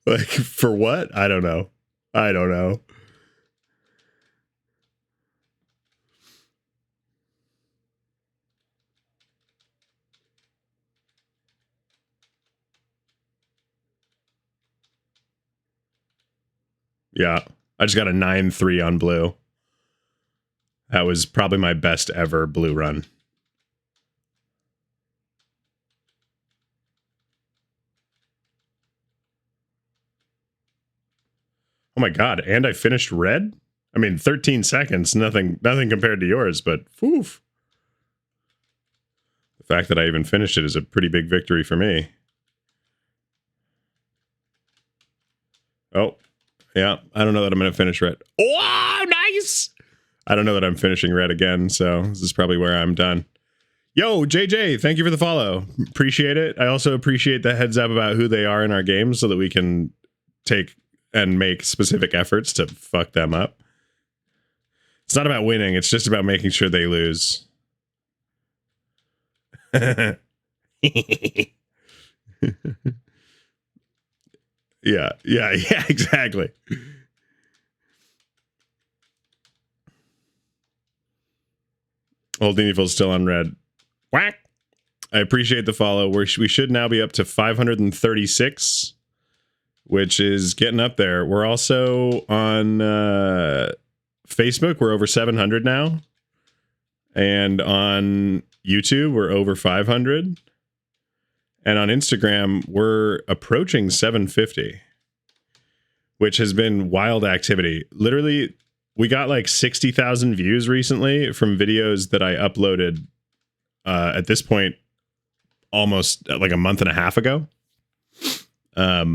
Like, for what? I don't know. I don't know. Yeah. I just got a 9-3 on blue. That was probably my best ever blue run. Oh my god, and I finished red? I mean, 13 seconds, nothing compared to yours, but oof. The fact that I even finished it is a pretty big victory for me. Oh, yeah, I don't know that I'm going to finish red. Oh, nice! I don't know that I'm finishing red again, so this is probably where I'm done. Yo, JJ, thank you for the follow. Appreciate it. I also appreciate the heads up about who they are in our games so that we can take and make specific efforts to fuck them up. It's not about winning. It's just about making sure they lose. Yeah, exactly. Old Diniful's still on red. Whack. I appreciate the follow. We should now be up to 536, which is getting up there. We're also on Facebook. We're over 700 now. And on YouTube, we're over 500. And on Instagram, we're approaching 750, which has been wild activity. Literally, we got like 60,000 views recently from videos that I uploaded at this point almost like a month and a half ago. They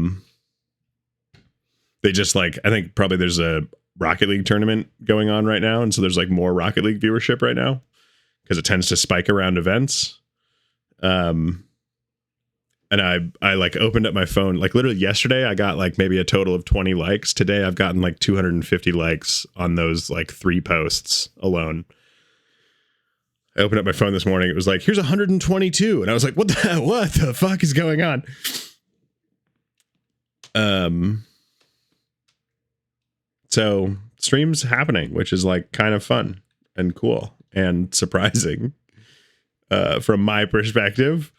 just like, I think probably there's a Rocket League tournament going on right now, and so there's like more Rocket League viewership right now because it tends to spike around events. And I like opened up my phone, like literally yesterday I got like maybe a total of 20 likes. Today I've gotten like 250 likes on those like 3 posts alone. I opened up my phone this morning. It was like, here's 122. And I was like, what the fuck is going on? So streams happening, which is like kind of fun and cool and surprising from my perspective.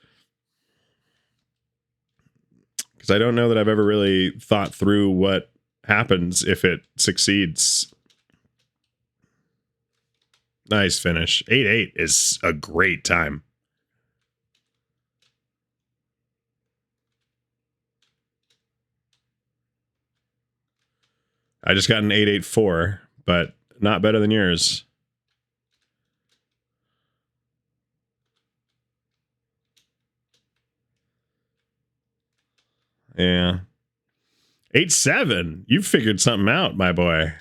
Because I don't know that I've ever really thought through what happens if it succeeds. Nice finish. 8-8 is a great time. I just got an 8-8-4, but not better than yours. Yeah. 8-7. You figured something out, my boy.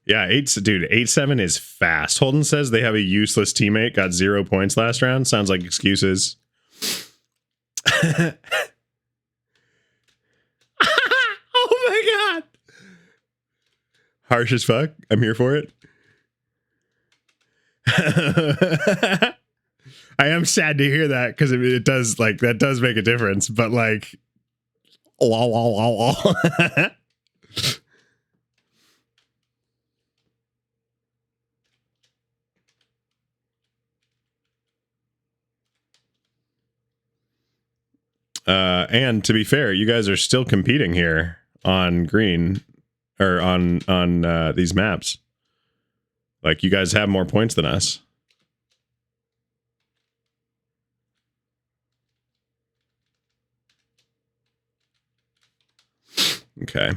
Yeah, 8-7 is fast. Holden says they have a useless teammate, got 0 points last round. Sounds like excuses. Oh my god. Harsh as fuck. I'm here for it. I am sad to hear that because it does like that does make a difference, but like and to be fair, you guys are still competing here on green or on these maps. Like you guys have more points than us. Okay.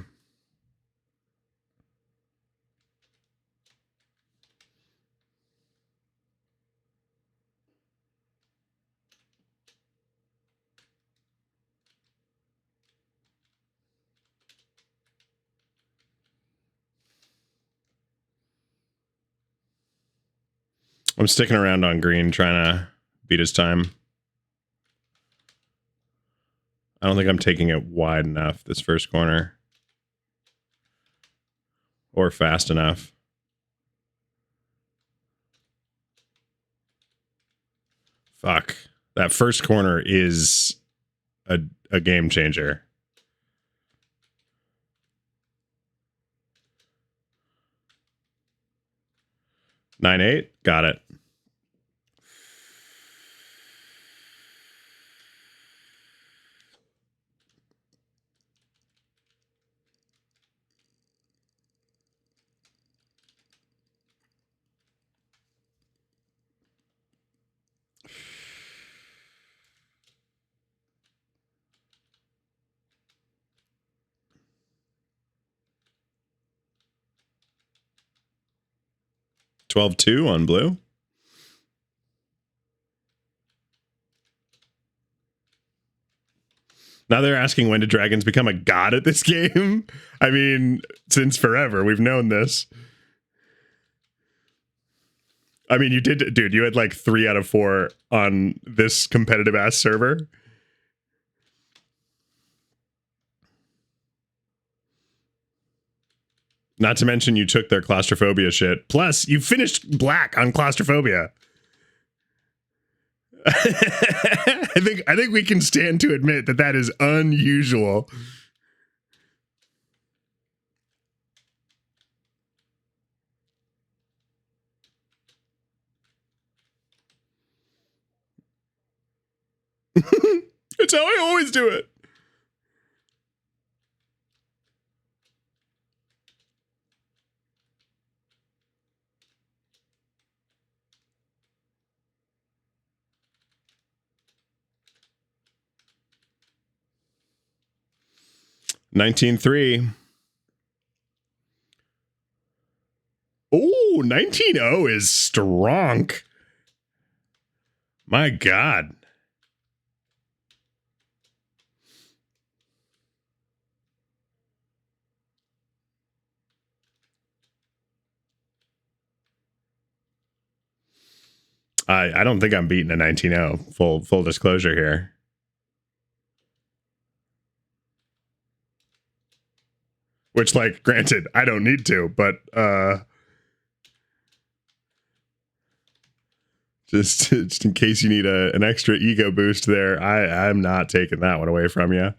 I'm sticking around on green, trying to beat his time. I don't think I'm taking it wide enough this first corner. Or fast enough. Fuck. That first corner is a game changer. Nine eight, got it. $12-2 on blue. Now they're asking, when did dragons become a god at this game? I mean, since forever, we've known this. I mean, you did, dude, you had like 3 out of 4 on this competitive ass server. Not to mention you took their claustrophobia shit. Plus, you finished black on claustrophobia. I think we can stand to admit that that is unusual. It's how I always do it. $19-3. Oh, 19-0 is strong. My God. I don't think I'm beating a 19-0. Full disclosure here. Which, like, granted, I don't need to, but just in case you need an extra ego boost there, I'm not taking that one away from you.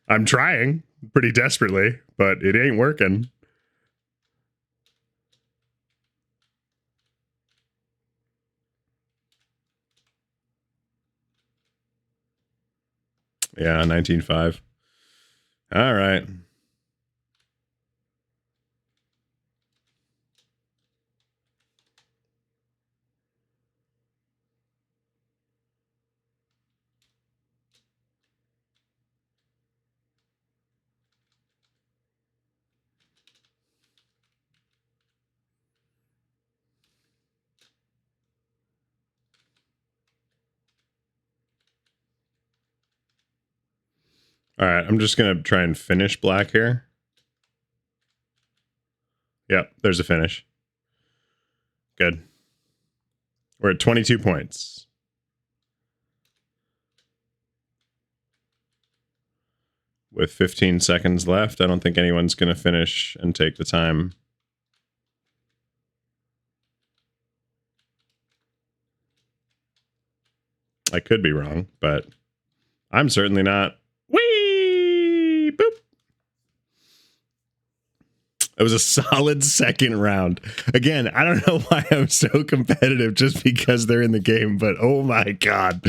I'm trying pretty desperately, but it ain't working. Yeah, 19-5. All right. All right, I'm just going to try and finish black here. Yep, there's a finish. Good. We're at 22 points. With 15 seconds left, I don't think anyone's going to finish and take the time. I could be wrong, but I'm certainly not. Whee! Boop! It was a solid second round. Again, I don't know why I'm so competitive just because they're in the game, but oh my God.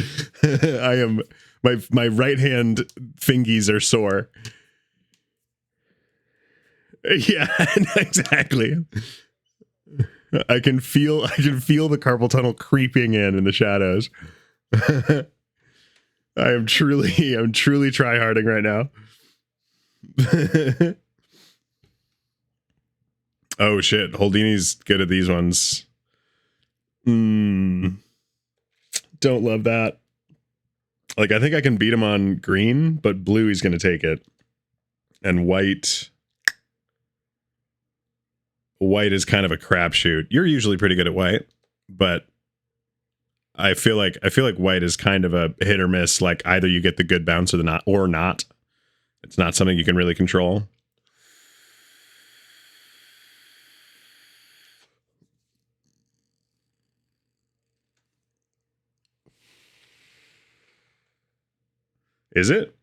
I am... My right hand fingies are sore. Yeah, exactly. I can feel the carpal tunnel creeping in the shadows. I'm truly tryharding right now. Oh shit, Holdini's good at these ones. Don't love that. Like, I think I can beat him on green, but blue he's going to take it. And white is kind of a crapshoot. You're usually pretty good at white, but I feel like white is kind of a hit or miss. Like, either you get the good bounce or not. It's not something you can really control. Is it?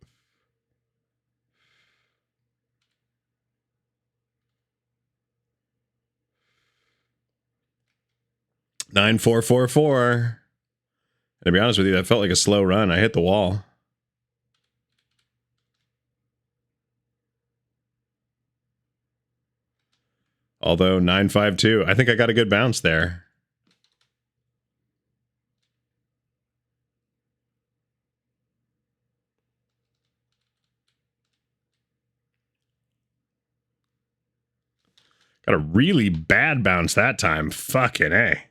Nine, 4, 4, 4. And to be honest with you, that felt like a slow run. I hit the wall. Although 952, I think I got a good bounce there. Got a really bad bounce that time. Fucking A.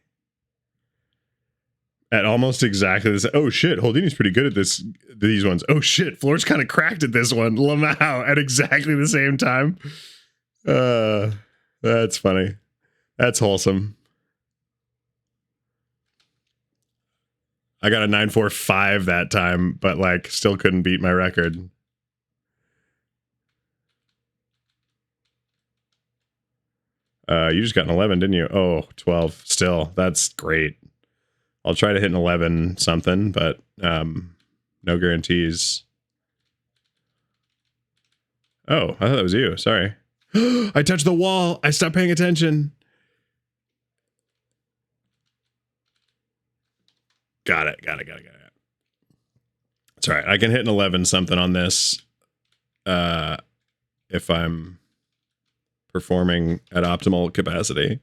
At almost exactly this. Oh shit, Holdini's pretty good at these ones. Oh shit, Floor's kind of cracked at this one. Lamau at exactly the same time. That's funny. That's wholesome. I got a 945 that time, but like still couldn't beat my record. You just got an 11, didn't you? Oh, 12. Still, that's great. I'll try to hit an 11 something, but no guarantees. Oh, I thought that was you. Sorry. I touched the wall. I stopped paying attention. Got it. It's all right. I can hit an 11 something on this if I'm performing at optimal capacity.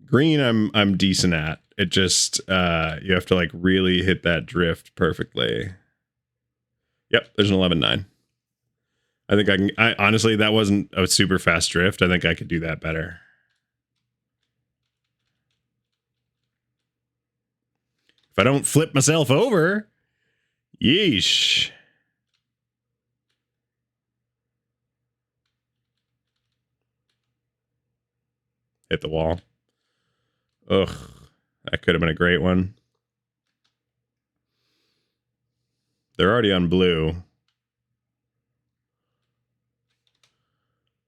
Green, I'm decent at. It just you have to like really hit that drift perfectly. Yep, there's an 11-9. I think I can. Honestly, that wasn't a super fast drift. I think I could do that better. If I don't flip myself over, yeesh. Hit the wall. Ugh, that could have been a great one. They're already on blue,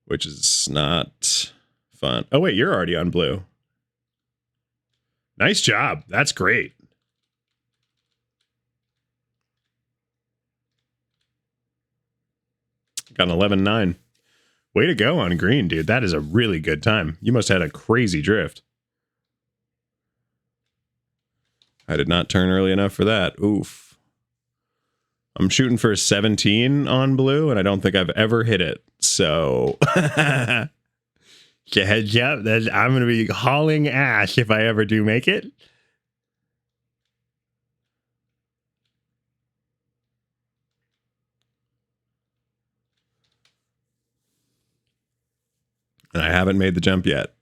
which is not fun. Oh, wait, you're already on blue. Nice job. That's great. Got an 11-9. Way to go on green, dude. That is a really good time. You must have had a crazy drift. I did not turn early enough for that. Oof. I'm shooting for a 17 on blue, and I don't think I've ever hit it. So, I'm going to be hauling ash if I ever do make it. And I haven't made the jump yet.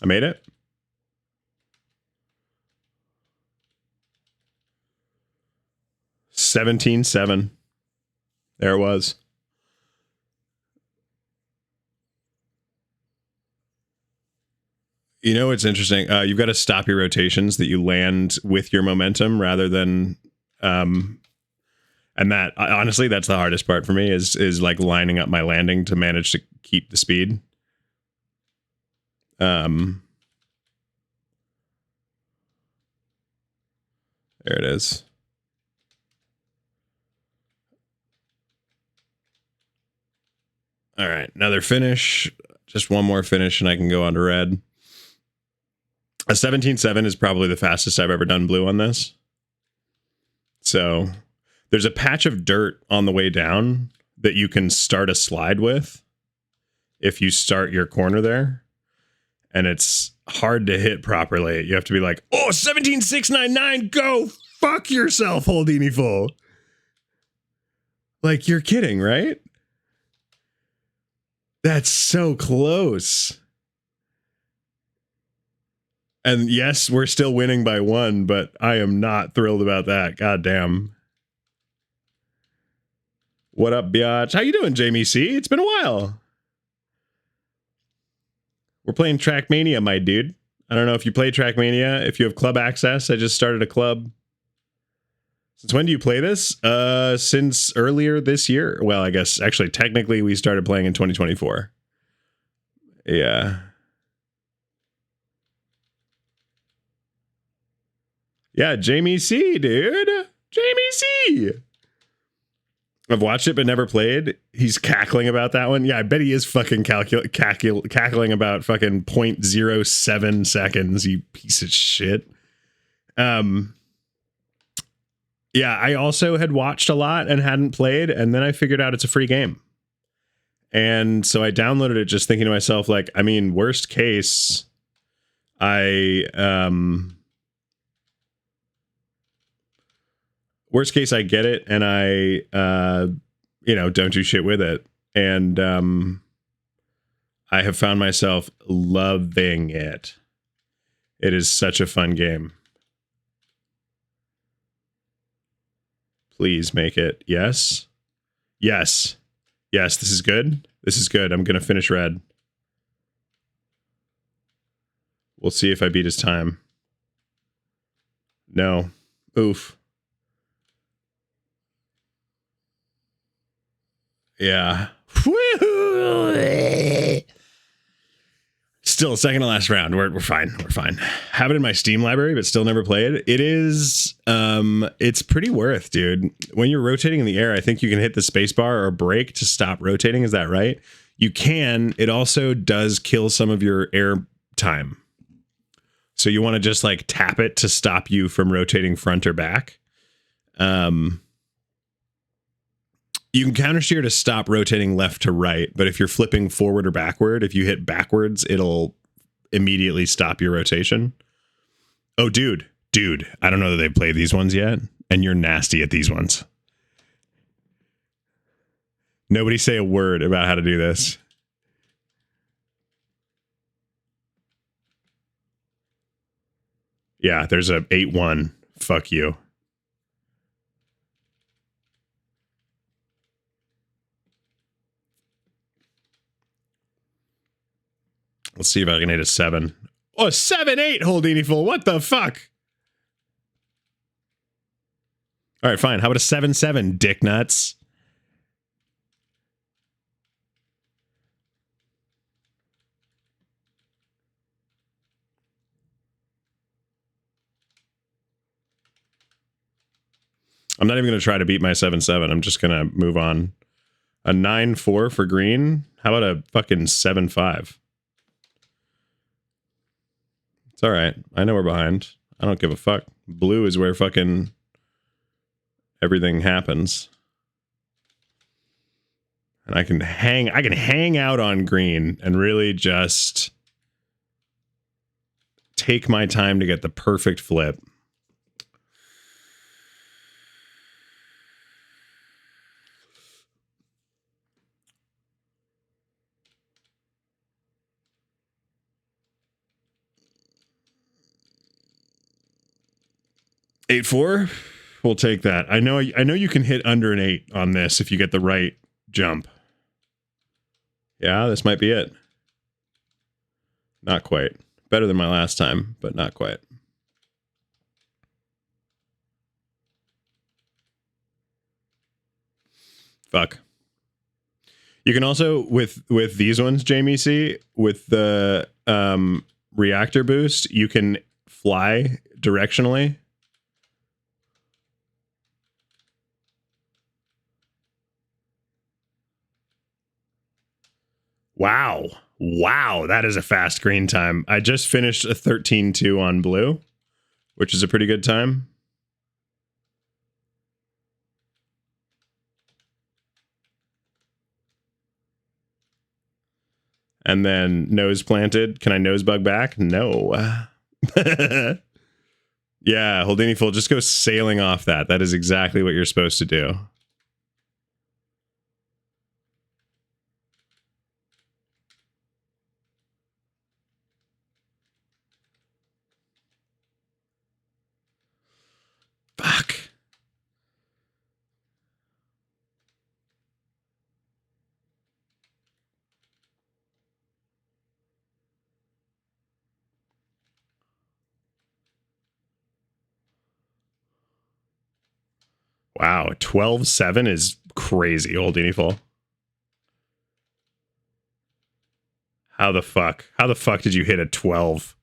I made it. $17.7. There it was. You know, it's interesting. You've got to stop your rotations that you land with your momentum rather than, and that honestly, that's the hardest part for me is like lining up my landing to manage to keep the speed. There it is. All right, another finish. Just one more finish and I can go on to red. A 17.7 is probably the fastest I've ever done blue on this. So there's a patch of dirt on the way down that you can start a slide with if you start your corner there. And it's hard to hit properly. You have to be like, oh, 17.699, go fuck yourself, Holdini full. Like, you're kidding, right? That's so close. And yes, we're still winning by 1, but I am not thrilled about that. God damn. What up, biatch? How you doing, Jamie C? It's been a while. We're playing Trackmania, my dude. I don't know if you play Trackmania. If you have club access, I just started a club. Since when do you play this? Since earlier this year. Well, I guess actually technically we started playing in 2024. Yeah. Yeah, Jamie C, dude. Jamie C. I've watched it but never played. He's cackling about that one. Yeah, I bet he is fucking cackling about fucking 0.07 seconds, you piece of shit. Yeah, I also had watched a lot and hadn't played, and then I figured out it's a free game. And so I downloaded it just thinking to myself, like, I mean, worst case, I get it and I don't do shit with it. And I have found myself loving it. It is such a fun game. Please make it. Yes. Yes. Yes, this is good. This is good. I'm going to finish red. We'll see if I beat his time. No. Oof. Yeah. Still, second to last round. We're fine. We're fine. Have it in my Steam library, but still never played. It is, it's pretty worth, dude. When you're rotating in the air, I think you can hit the spacebar or break to stop rotating. Is that right? You can. It also does kill some of your air time. So you want to just like tap it to stop you from rotating front or back. You can counter steer to stop rotating left to right, but if you're flipping forward or backward, if you hit backwards, it'll immediately stop your rotation. Oh, dude, I don't know that they've played these ones yet, and you're nasty at these ones. Nobody say a word about how to do this. Yeah, there's a 8-1. Fuck you. Let's see if I can hit a 7. Oh, 7-8, Holdini full. What the fuck? All right, fine. How about a 7-7, dick nuts? I'm not even going to try to beat my 7-7. I'm just going to move on. A 9-4 for green. How about a fucking 7-5? It's all right. I know we're behind. I don't give a fuck. Blue is where fucking everything happens. And I can hang out on green and really just take my time to get the perfect flip. Eight four, we'll take that. I know you can hit under an 8 on this if you get the right jump. Yeah, this might be it. Not quite. Better than my last time, but not quite. Fuck. You can also with these ones, Jamie C, with the reactor boost, you can fly directionally. Wow. Wow, that is a fast green time. I just finished a 13-2 on blue, which is a pretty good time. And then nose planted. Can I nose bug back? No. Yeah, Holdini full. Just go sailing off that. That is exactly what you're supposed to do. Fuck. Wow, 12-7 is crazy, old Uniful. How the fuck? How the fuck did you hit a 12?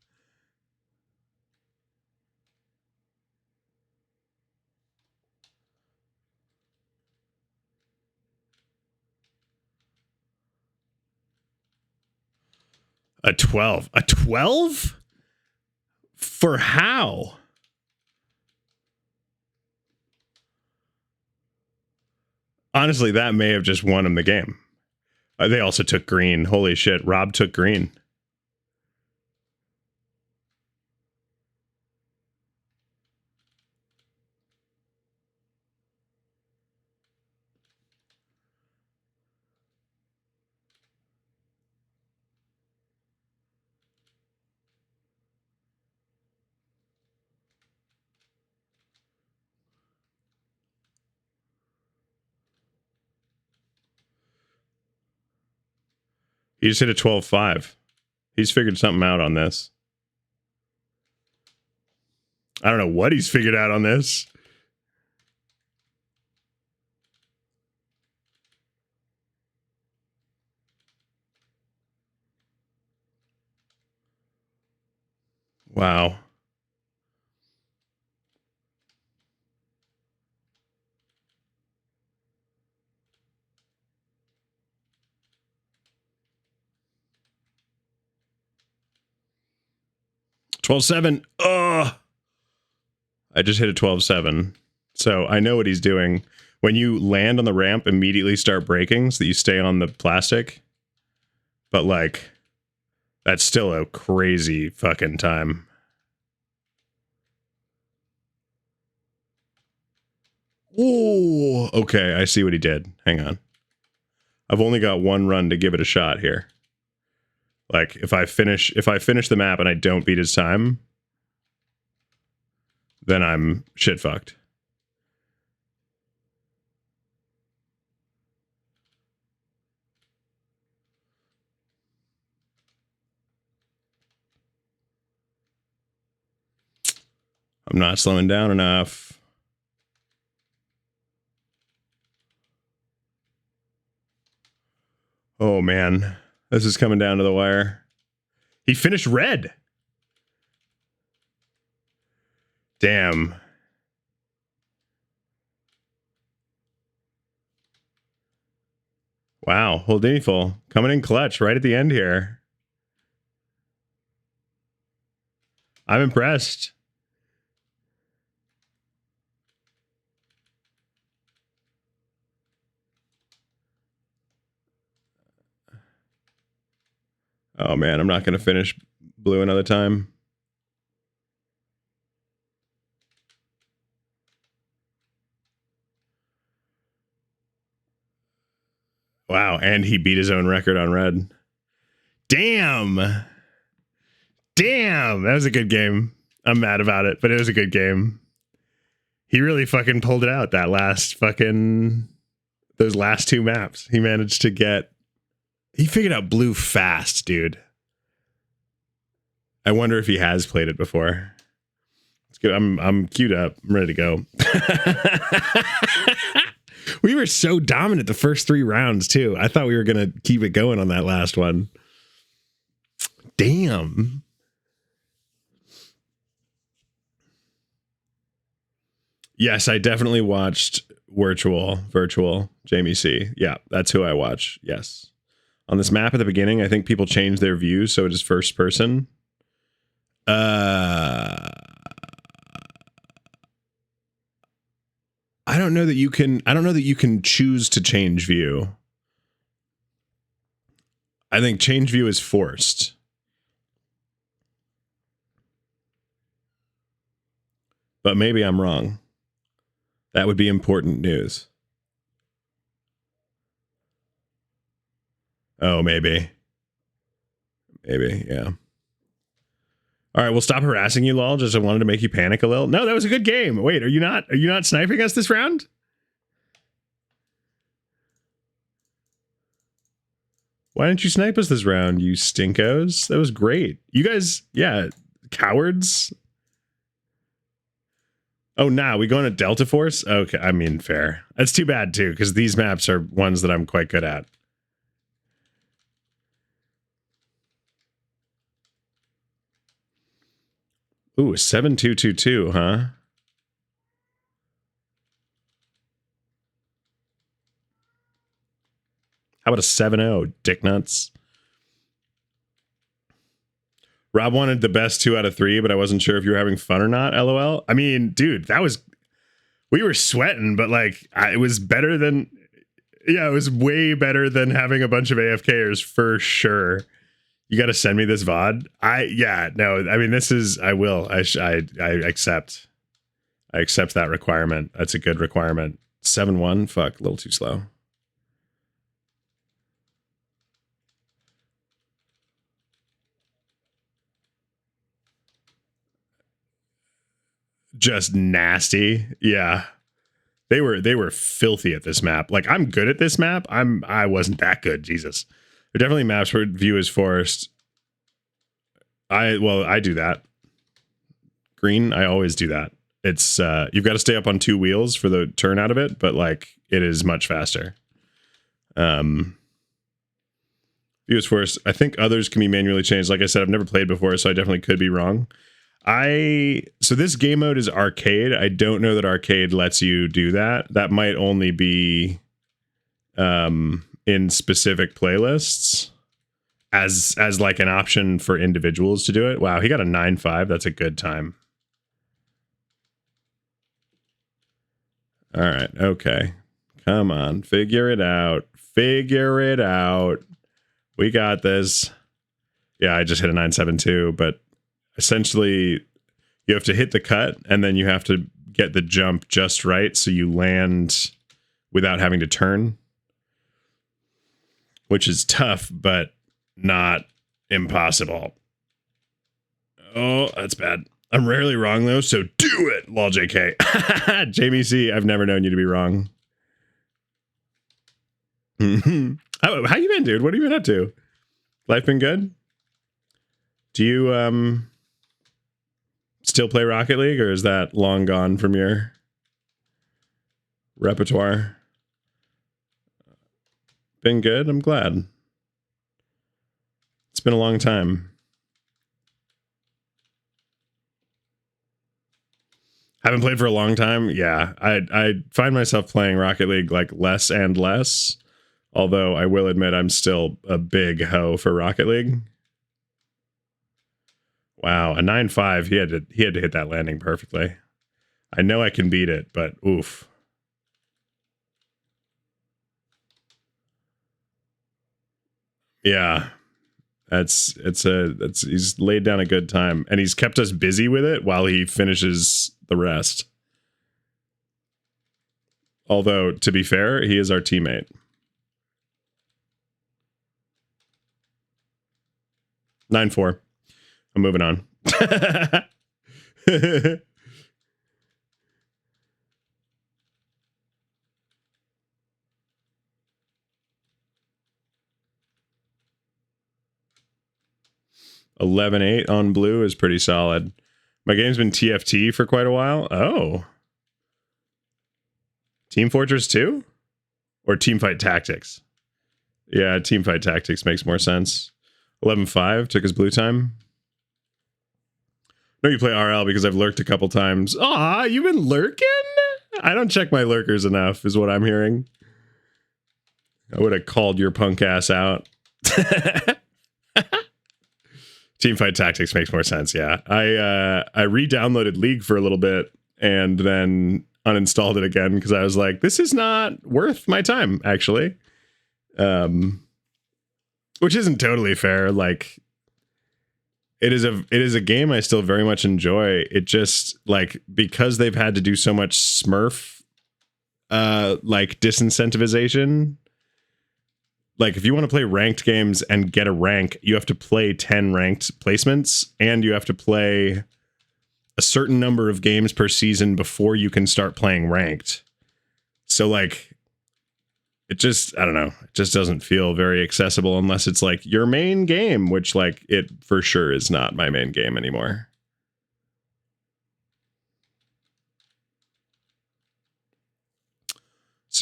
A 12? A 12? For how? Honestly, that may have just won him the game. They also took green. Holy shit, Rob took green. He just hit a 12-5. He's figured something out on this. I don't know what he's figured out on this. Wow. $12-7. Ugh. I just hit a 12-7. So I know what he's doing. When you land on the ramp, immediately start braking so that you stay on the plastic. But like, that's still a crazy fucking time. Oh, okay. I see what he did. Hang on. I've only got one run to give it a shot here. Like if I finish the map and I don't beat his time, then I'm shit fucked. I'm not slowing down enough. Oh man, this is coming down to the wire. He finished red. Damn. Wow, Holdiniful coming in clutch right at the end here. I'm impressed. Oh man, I'm not going to finish blue another time. Wow, and he beat his own record on red. Damn. Damn, that was a good game. I'm mad about it, but it was a good game. He really fucking pulled it out that last fucking... those last two maps. He managed to get... He figured out blue fast, dude. I wonder if he has played it before. It's good. I'm queued up. I'm ready to go. We were so dominant the first 3 rounds, too. I thought we were going to keep it going on that last one. Damn. Yes, I definitely watched Virtual Jamie C. Yeah, that's who I watch. Yes. On this map at the beginning, I think people changed their view so it is first person. I don't know that you can choose to change view. I think change view is forced. But maybe I'm wrong. That would be important news. Oh, maybe. Maybe, yeah. All right, we'll stop harassing you, lol. Just I wanted to make you panic a little. No, that was a good game. Wait, are you not sniping us this round? Why didn't you snipe us this round, you stinkos? That was great. You guys, yeah, cowards. Oh, nah, we going to Delta Force? Okay, I mean, fair. That's too bad, too, because these maps are ones that I'm quite good at. Ooh, 7222, huh? How about a 7-0, dick nuts? Rob wanted the best 2 out of 3, but I wasn't sure if you were having fun or not, LOL. I mean, dude, that was... We were sweating, but, like, it was better than... Yeah, it was way better than having a bunch of AFKers, for sure. You got to send me this VOD. I mean, this is... I will. I accept. I accept that requirement. That's a good requirement. 7-1? Fuck, a little too slow. Just nasty. Yeah. They were filthy at this map. Like, I'm good at this map. I wasn't that good, Jesus. There are definitely maps where view is forced. I do that. Green, I always do that. It's you've got to stay up on 2 wheels for the turn out of it, but like it is much faster. View is forced. I think others can be manually changed. Like I said, I've never played before, so I definitely could be wrong. So this game mode is arcade. I don't know that arcade lets you do that. That might only be in specific playlists as like an option for individuals to do it. Wow, he got a 9.5. That's a good time. All right, okay. Come on, figure it out. Figure it out. We got this. Yeah, I just hit a 9.72, but essentially you have to hit the cut and then you have to get the jump just right so you land without having to turn, which is tough but not impossible. Oh, that's bad. I'm rarely wrong though, so do it, lol JK. Jamie C, I've never known you to be wrong. How you been, dude? What have you been up to? Life been good? Do you still play Rocket League, or is that long gone from your repertoire? Been good? I'm glad. It's been a long time. Haven't played for a long time. Yeah, I find myself playing Rocket League like less and less. Although I will admit I'm still a big hoe for Rocket League. Wow, a 9.5. He had to hit that landing perfectly. I know I can beat it, but oof. Yeah. He's laid down a good time, and he's kept us busy with it while he finishes the rest. Although, to be fair, he is our teammate. 9-4. I'm moving on. $11.8 on blue is pretty solid. My game's been TFT for quite a while. Oh. Team Fortress 2? Or Teamfight Tactics? Yeah, Teamfight Tactics makes more sense. 11.5 took his blue time. No, you play RL because I've lurked a couple times. Aw, you've been lurking? I don't check my lurkers enough, is what I'm hearing. I would have called your punk ass out. Teamfight Tactics makes more sense, yeah. I re-downloaded League for a little bit and then uninstalled it again because I was like, this is not worth my time, actually. Which isn't totally fair. Like, it is a game I still very much enjoy. It just, like, because they've had to do so much Smurf like disincentivization. Like, if you want to play ranked games and get a rank, you have to play 10 ranked placements, and you have to play a certain number of games per season before you can start playing ranked. So, like, it just, I don't know, it just doesn't feel very accessible unless it's, like, your main game, which, like, it for sure is not my main game anymore.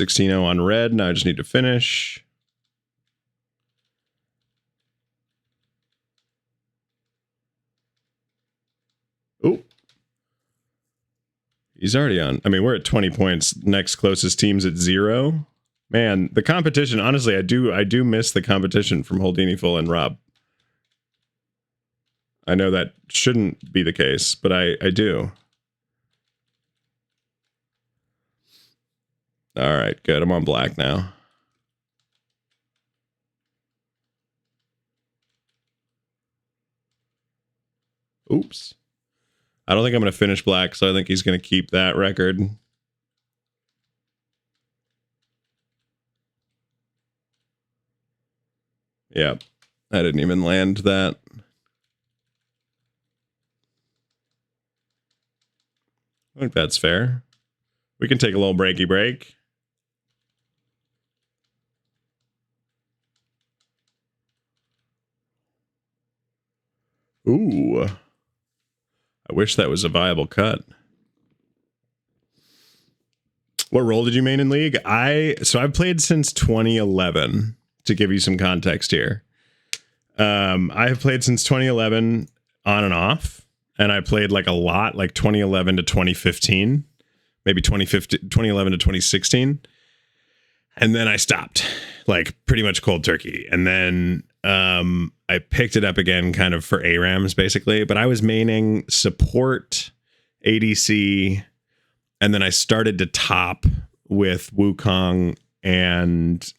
16-0 on red. Now I just need to finish. Oh. He's already on. I mean, we're at 20 points. Next closest team's at 0. Man, the competition, honestly, I do miss the competition from Holdini Full and Rob. I know that shouldn't be the case, but I do. All right, good. I'm on black now. Oops. I don't think I'm going to finish black, so I think he's going to keep that record. Yeah, I didn't even land that. I think that's fair. We can take a little breaky break. Ooh. I wish that was a viable cut. What role did you main in League? So I've played since 2011, to give you some context here. I have played since 2011 on and off, and I played like a lot, like 2011 to 2015, maybe 2011 to 2016. And then I stopped, like pretty much cold turkey. And then I picked it up again kind of for ARAMs basically, but I was maining support, ADC, and then I started to top with Wukong and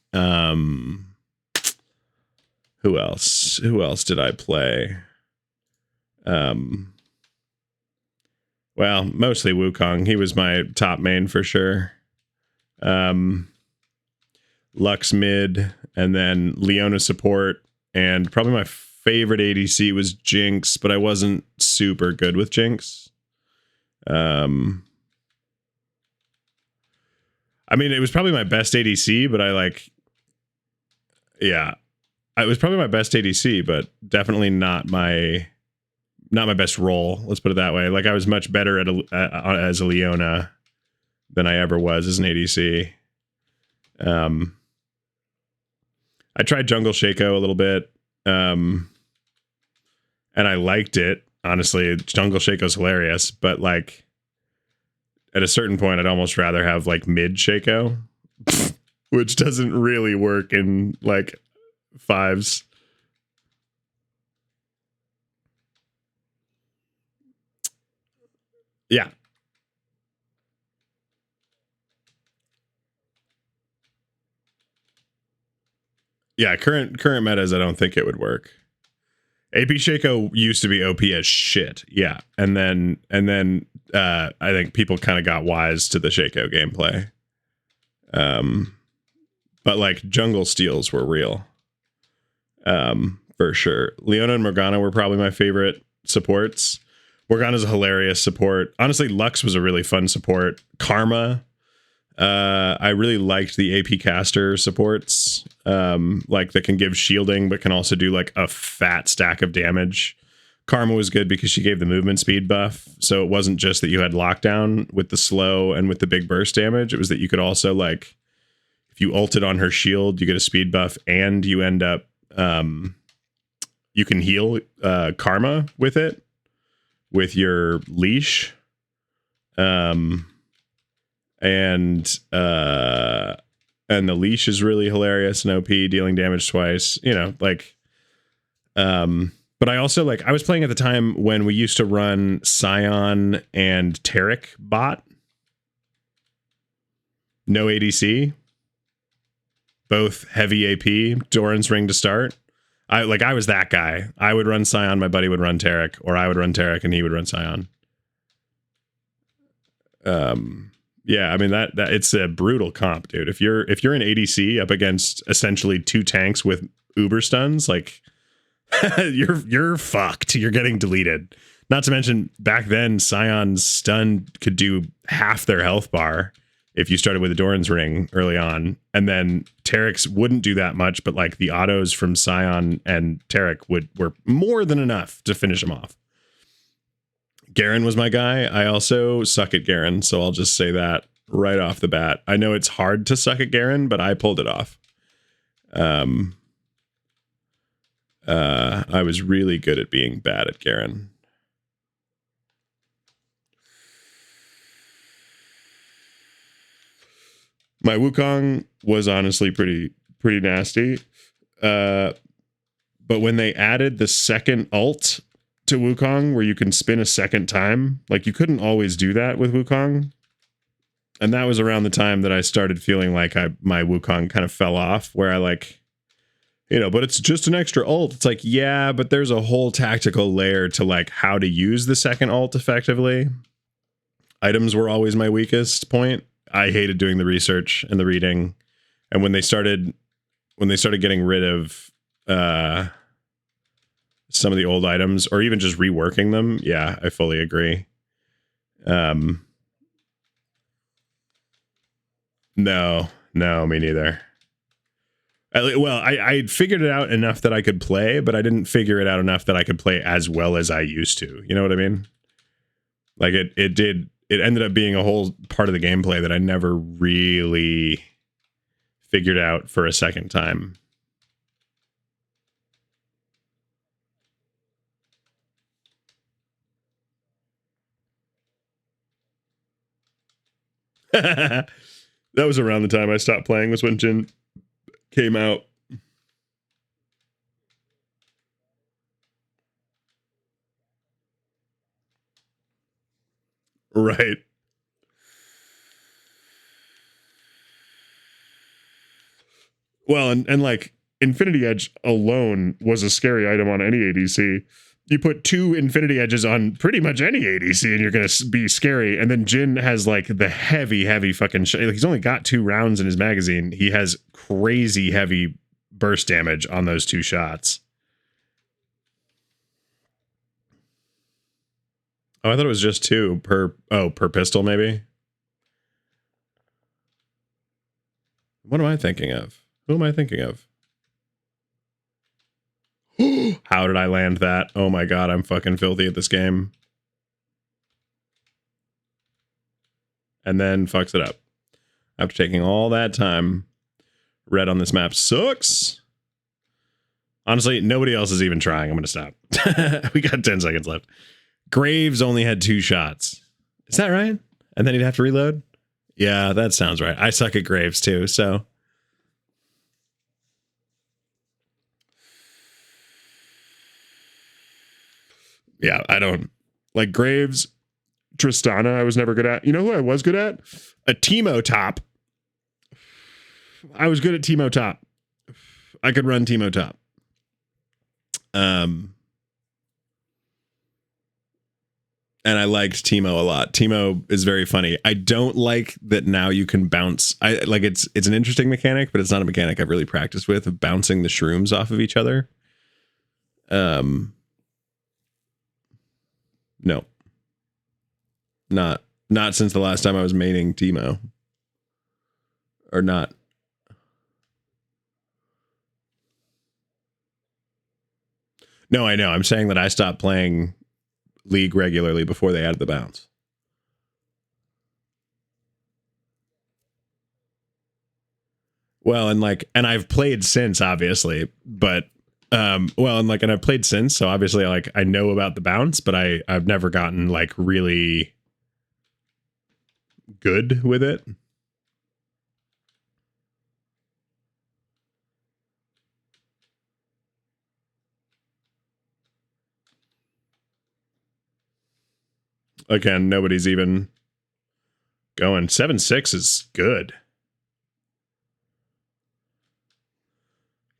who else? Who else did I play? Well, mostly Wukong. He was my top main for sure. Lux mid, and then Leona support, and probably my favorite ADC was Jinx, but I wasn't super good with Jinx. I mean, it was probably my best ADC, but yeah, it was probably my best ADC, but definitely not my best role. Let's put it that way. Like I was much better as a Leona than I ever was as an ADC. I tried Jungle Shaco a little bit, and I liked it. Honestly, Jungle Shaco's hilarious, but like at a certain point, I'd almost rather have like mid Shaco, which doesn't really work in like fives. Yeah. Yeah, current metas, I don't think it would work. AP Shaco used to be OP as shit. Yeah. And then I think people kind of got wise to the Shaco gameplay. But like jungle steals were real. For sure. Leona and Morgana were probably my favorite supports. Morgana's a hilarious support. Honestly, Lux was a really fun support. Karma. I really liked the AP caster supports, like that can give shielding, but can also do like a fat stack of damage. Karma was good because she gave the movement speed buff. So it wasn't just that you had lockdown with the slow and with the big burst damage. It was that you could also like, if you ulted on her shield, you get a speed buff and you end up, you can heal Karma with it, with your leash. And the leash is really hilarious and OP, dealing damage twice, you know, like, but I also like, I was playing at the time when we used to run Scion and Taric bot, no ADC, both heavy AP, Doran's ring to start. I was that guy. I would run Scion, my buddy would run Taric, or I would run Taric and he would run Scion. Yeah, I mean that it's a brutal comp, dude. If you're an ADC up against essentially two tanks with uber stuns, like you're fucked. You're getting deleted. Not to mention back then, Scion's stun could do half their health bar if you started with a Doran's ring early on, and then Taric's wouldn't do that much, but like the autos from Scion and Taric were more than enough to finish him off. Garen was my guy. I also suck at Garen, so I'll just say that right off the bat. I know it's hard to suck at Garen, but I pulled it off. I was really good at being bad at Garen. My Wukong was honestly pretty nasty. But when they added the second ult to Wukong, where you can spin a second time, like you couldn't always do that with Wukong. And that was around the time that I started feeling like my Wukong kind of fell off, where I like, you know, but it's just an extra ult. It's like, yeah, but there's a whole tactical layer to like how to use the second ult effectively. Items were always my weakest point. I hated doing the research and the reading. And when they started getting rid of some of the old items, or even just reworking them, yeah, I fully agree. No, me neither. I figured it out enough that I could play, but I didn't figure it out enough that I could play as well as I used to. You know what I mean? Like it ended up being a whole part of the gameplay that I never really figured out for a second time. That was around the time I stopped playing, was when Jin came out. Right. Well, and like Infinity Edge alone was a scary item on any ADC. You put 2 Infinity Edges on pretty much any ADC and you're going to be scary. And then Jin has like the heavy fucking like he's only got 2 rounds in his magazine. He has crazy heavy burst damage on those 2 shots. Oh, I thought it was just 2 per pistol maybe. What am I thinking of? Who am I thinking of? How did I land that? Oh my god, I'm fucking filthy at this game. And then fucks it up. After taking all that time. Red on this map sucks. Honestly, nobody else is even trying. I'm going to stop. We got 10 seconds left. Graves only had 2 shots. Is that right? And then he'd have to reload? Yeah, that sounds right. I suck at Graves too, so... Yeah, I don't like Graves. Tristana, I was never good at. You know who I was good at? A Teemo top. I was good at Teemo top. I could run Teemo top. And I liked Teemo a lot. Teemo is very funny. I don't like that now you can bounce. I like it's an interesting mechanic, but it's not a mechanic I've really practiced with, of bouncing the shrooms off of each other. No. Not since the last time I was maining Teemo. Or not. No, I know. I'm saying that I stopped playing League regularly before they added the bounce. Well, and I've played since, obviously, but and I've played since, so obviously I know about the bounce, but I've never gotten like really good with it. Again, nobody's even going. 7-6 is good.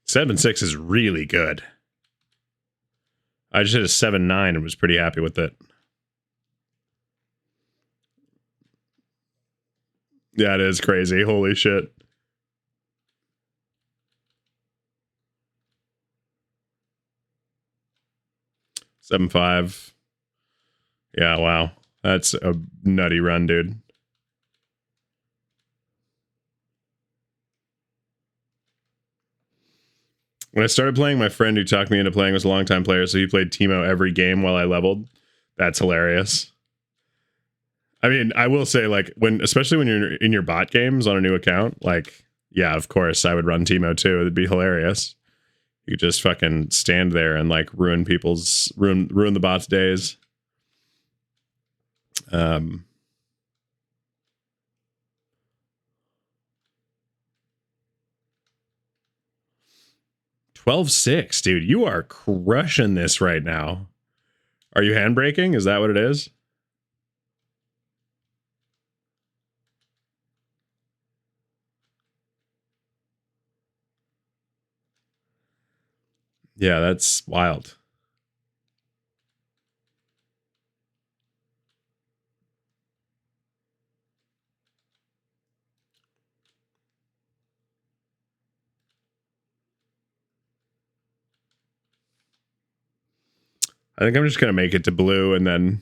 7-6 is really good. I just hit a 7-9 and was pretty happy with it. Yeah, it is crazy. Holy shit. $7-5. Yeah, wow. That's a nutty run, dude. When I started playing, my friend who talked me into playing was a longtime player, so he played Teemo every game while I leveled. That's hilarious. I mean, I will say, like, especially when you're in your bot games on a new account, like, yeah, of course, I would run Teemo too. It'd be hilarious. You could just fucking stand there and like ruin the bots' days. 12-6, dude. You are crushing this right now. Are you handbraking? Is that what it is? Yeah, that's wild. I think I'm just gonna make it to blue and then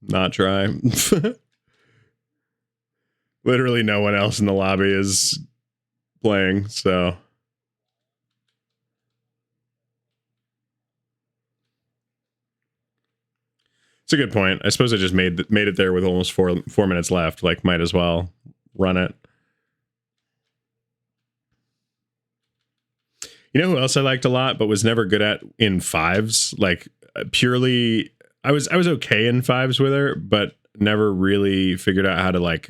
not try. Literally no one else in the lobby is playing, so it's a good point. I suppose I just made it there with almost 4 minutes left. Like, might as well run it. You know who else I liked a lot, but was never good at in fives? Like, purely, I was okay in fives with her, but never really figured out how to like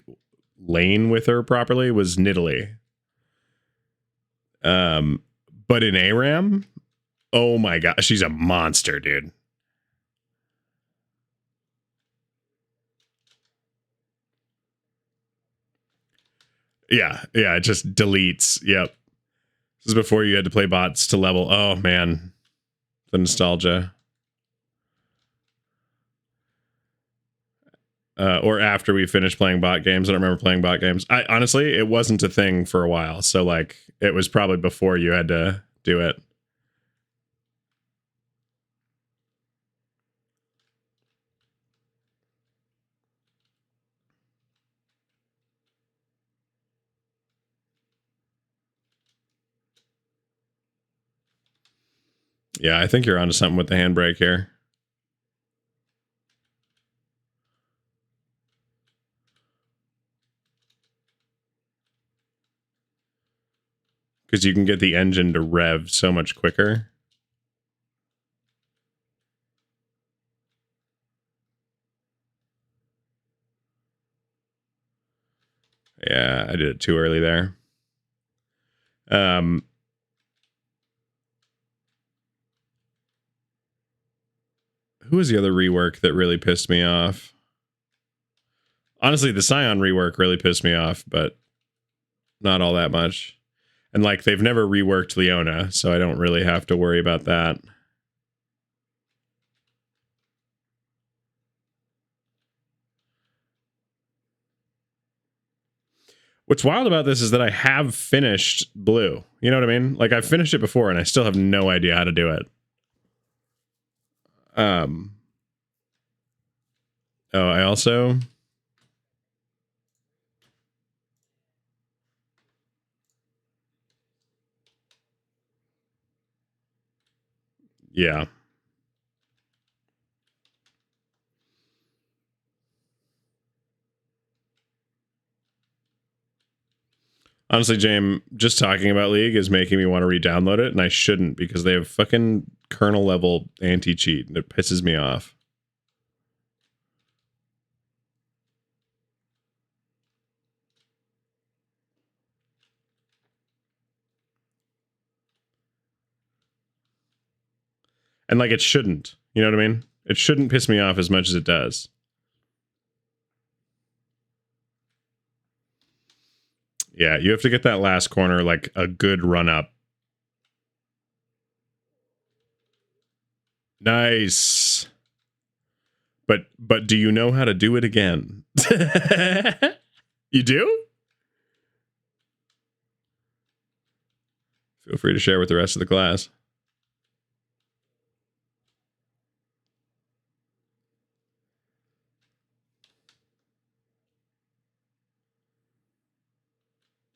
lane with her properly. Was Nidalee. But in ARAM, oh my god, she's a monster, dude. Yeah, it just deletes. Yep. This is before you had to play bots to level. Oh man, the nostalgia. Or after we finished playing bot games. I don't remember playing bot games. I honestly, it wasn't a thing for a while. So like, it was probably before you had to do it. Yeah, I think you're onto something with the handbrake here. Because you can get the engine to rev so much quicker. Yeah, I did it too early there. Who was the other rework that really pissed me off? Honestly, the Scion rework really pissed me off, but not all that much. And like, they've never reworked Leona, so I don't really have to worry about that. What's wild about this is that I have finished blue. You know what I mean? Like, I've finished it before and I still have no idea how to do it. Oh, I also... Yeah. Honestly, James, just talking about League is making me want to re-download it, and I shouldn't because they have fucking kernel level anti-cheat, and it pisses me off. And like, it shouldn't. You know what I mean? It shouldn't piss me off as much as it does. Yeah, you have to get that last corner like a good run up. Nice. But do you know how to do it again? You do? Feel free to share with the rest of the class.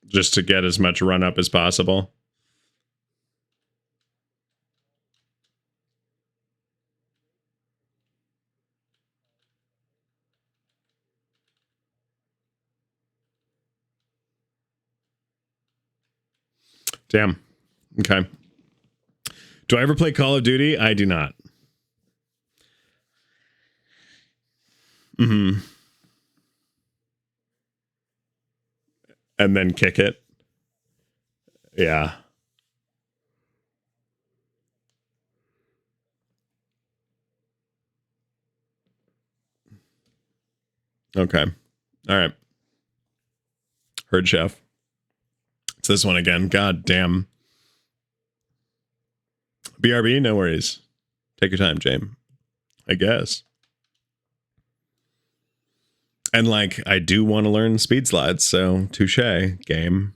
Just to get as much run up as possible. Damn. Okay. Do I ever play Call of Duty? I do not. Mm-hmm. And then kick it. Yeah. Okay. All right. Heard chef. It's this one again. God damn. BRB, no worries. Take your time, James. I guess. And like, I do want to learn speed slides, so touche, game.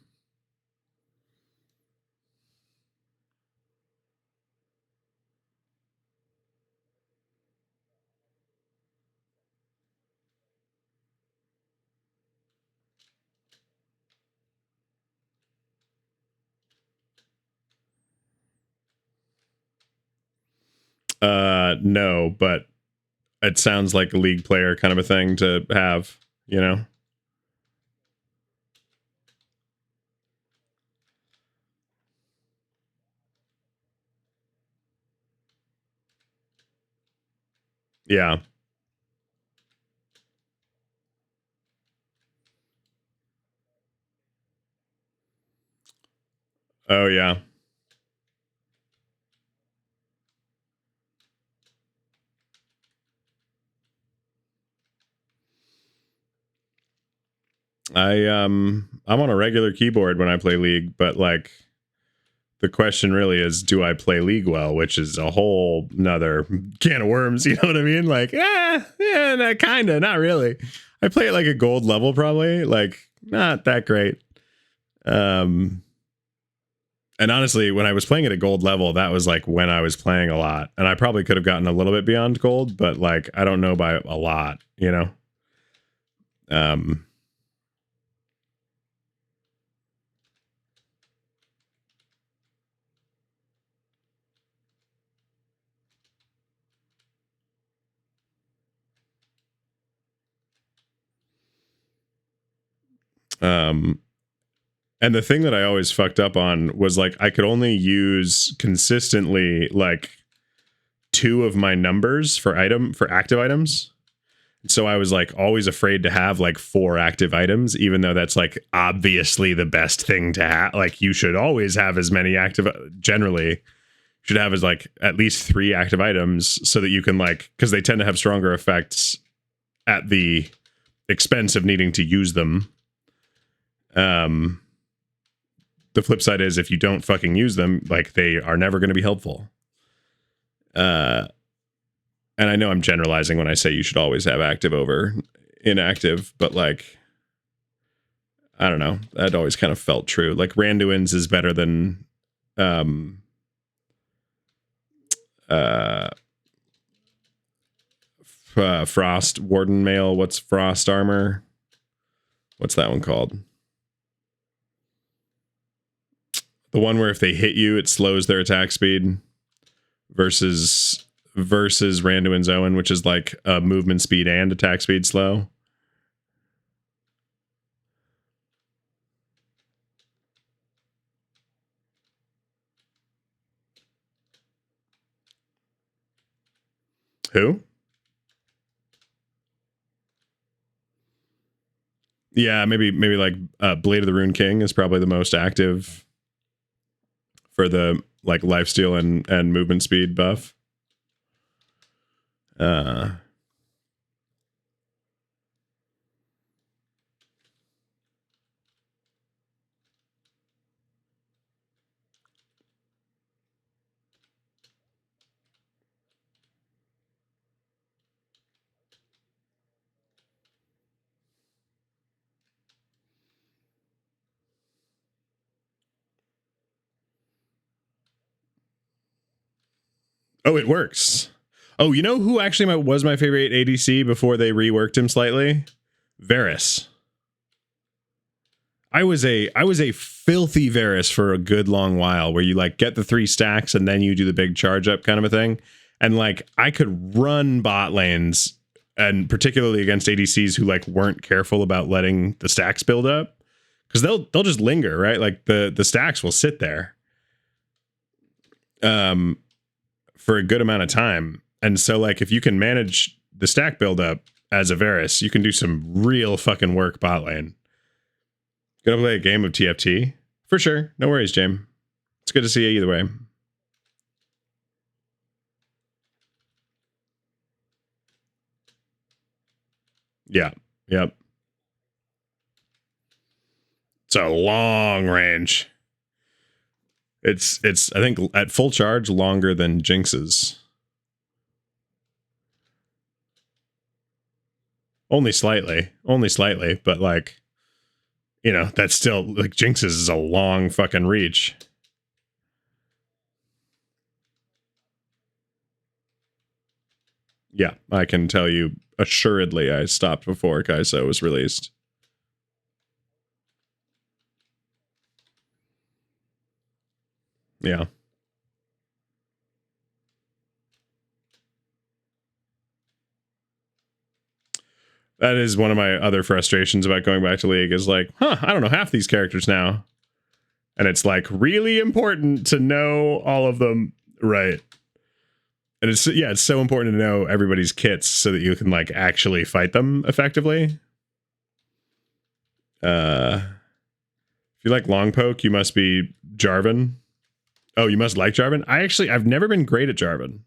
No, but it sounds like a league player kind of a thing to have, you know? Yeah. Oh, yeah. I'm on a regular keyboard when I play League, but like the question really is, do I play League well, which is a whole nother can of worms, you know what I mean? Like, yeah, kinda, not really. I play it like a gold level, probably, like not that great. And honestly, when I was playing at a gold level, that was like when I was playing a lot, and I probably could have gotten a little bit beyond gold, but like I don't know by a lot, you know. Um, and the thing that I always fucked up on was like I could only use consistently like 2 of my numbers for active items. So I was like always afraid to have like 4 active items, even though that's like obviously the best thing to have. Like you should always have as many active, generally should have as like at least 3 active items so that you can like, because they tend to have stronger effects at the expense of needing to use them. The flip side is if you don't fucking use them, like they are never going to be helpful. And I know I'm generalizing when I say you should always have active over inactive, but like, I don't know. That always kind of felt true. Like Randuin's is better than Frost Warden Mail. What's Frost Armor? What's that one called? The one where if they hit you, it slows their attack speed versus Randuin's Owen, which is like a movement speed and attack speed slow. Who? Yeah, maybe like Blade of the Rune King is probably the most active for the like lifesteal and movement speed buff. Oh, it works. Oh, you know who actually was my favorite ADC before they reworked him slightly? Varus. I was a filthy Varus for a good long while, where you like get the 3 stacks and then you do the big charge up kind of a thing. And like I could run bot lanes, and particularly against ADCs who like weren't careful about letting the stacks build up, because they'll just linger, right? Like the stacks will sit there for a good amount of time. And so like if you can manage the stack buildup as a Varus, you can do some real fucking work bot lane. Gonna play a game of TFT? For sure. No worries, James. It's good to see you either way. Yeah. Yep. It's a long range. It's I think at full charge longer than Jinx's. Only slightly, but like, you know, that's still like Jinx's is a long fucking reach. Yeah, I can tell you assuredly I stopped before Kai'Sa was released. Yeah. That is one of my other frustrations about going back to League is like, I don't know half these characters now. And it's like really important to know all of them. Right. And it's so important to know everybody's kits so that you can like actually fight them effectively. If you like long poke, you must be Jarvan. Oh, you must like Jarvan? I've never been great at Jarvan.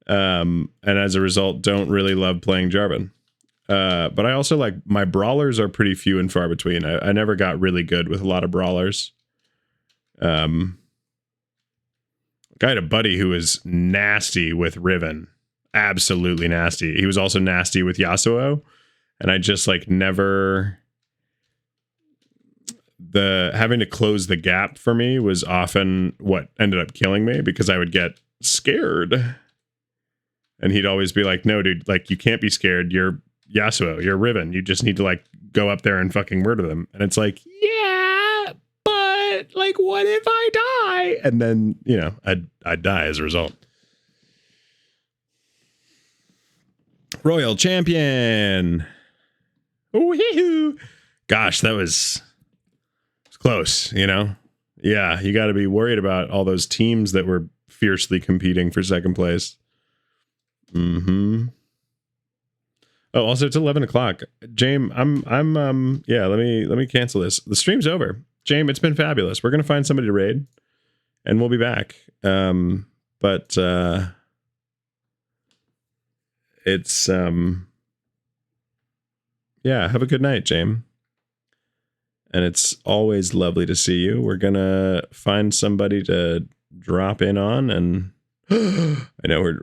And as a result, don't really love playing Jarvan. But I also like my brawlers are pretty few and far between. I never got really good with a lot of brawlers. I had a buddy who was nasty with Riven. Absolutely nasty. He was also nasty with Yasuo. And I just like never... having to close the gap for me was often what ended up killing me because I would get scared. And he'd always be like, no, dude, like you can't be scared. You're Yasuo, you're Riven. You just need to like go up there and fucking murder them. And it's like, yeah, but like, what if I die? And then, you know, I'd die as a result. Royal Champion. Ooh-hee-hoo. Gosh, that was close, you know? Yeah, you got to be worried about all those teams that were fiercely competing for second place. Mm-hmm. Oh, also it's 11 o'clock. James, yeah, let me cancel this. The stream's over. James, it's been fabulous. We're gonna find somebody to raid and we'll be back. But it's yeah, have a good night, James. And it's always lovely to see you. We're gonna find somebody to drop in on, and I know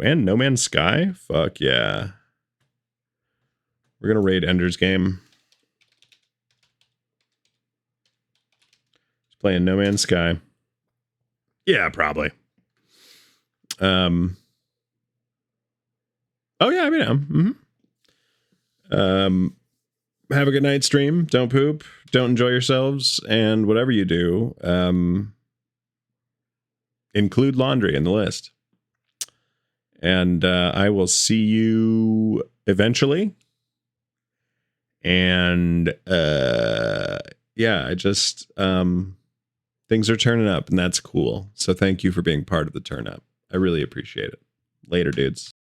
and No Man's Sky. Fuck yeah. We're gonna raid Ender's Game. He's playing No Man's Sky. Yeah, probably. Oh yeah, I mean, have a good night, stream. Don't poop. Don't enjoy yourselves, and whatever you do, include laundry in the list. And I will see you eventually. And yeah, I just things are turning up, and that's cool. So thank you for being part of the turn up. I really appreciate it. Later, dudes.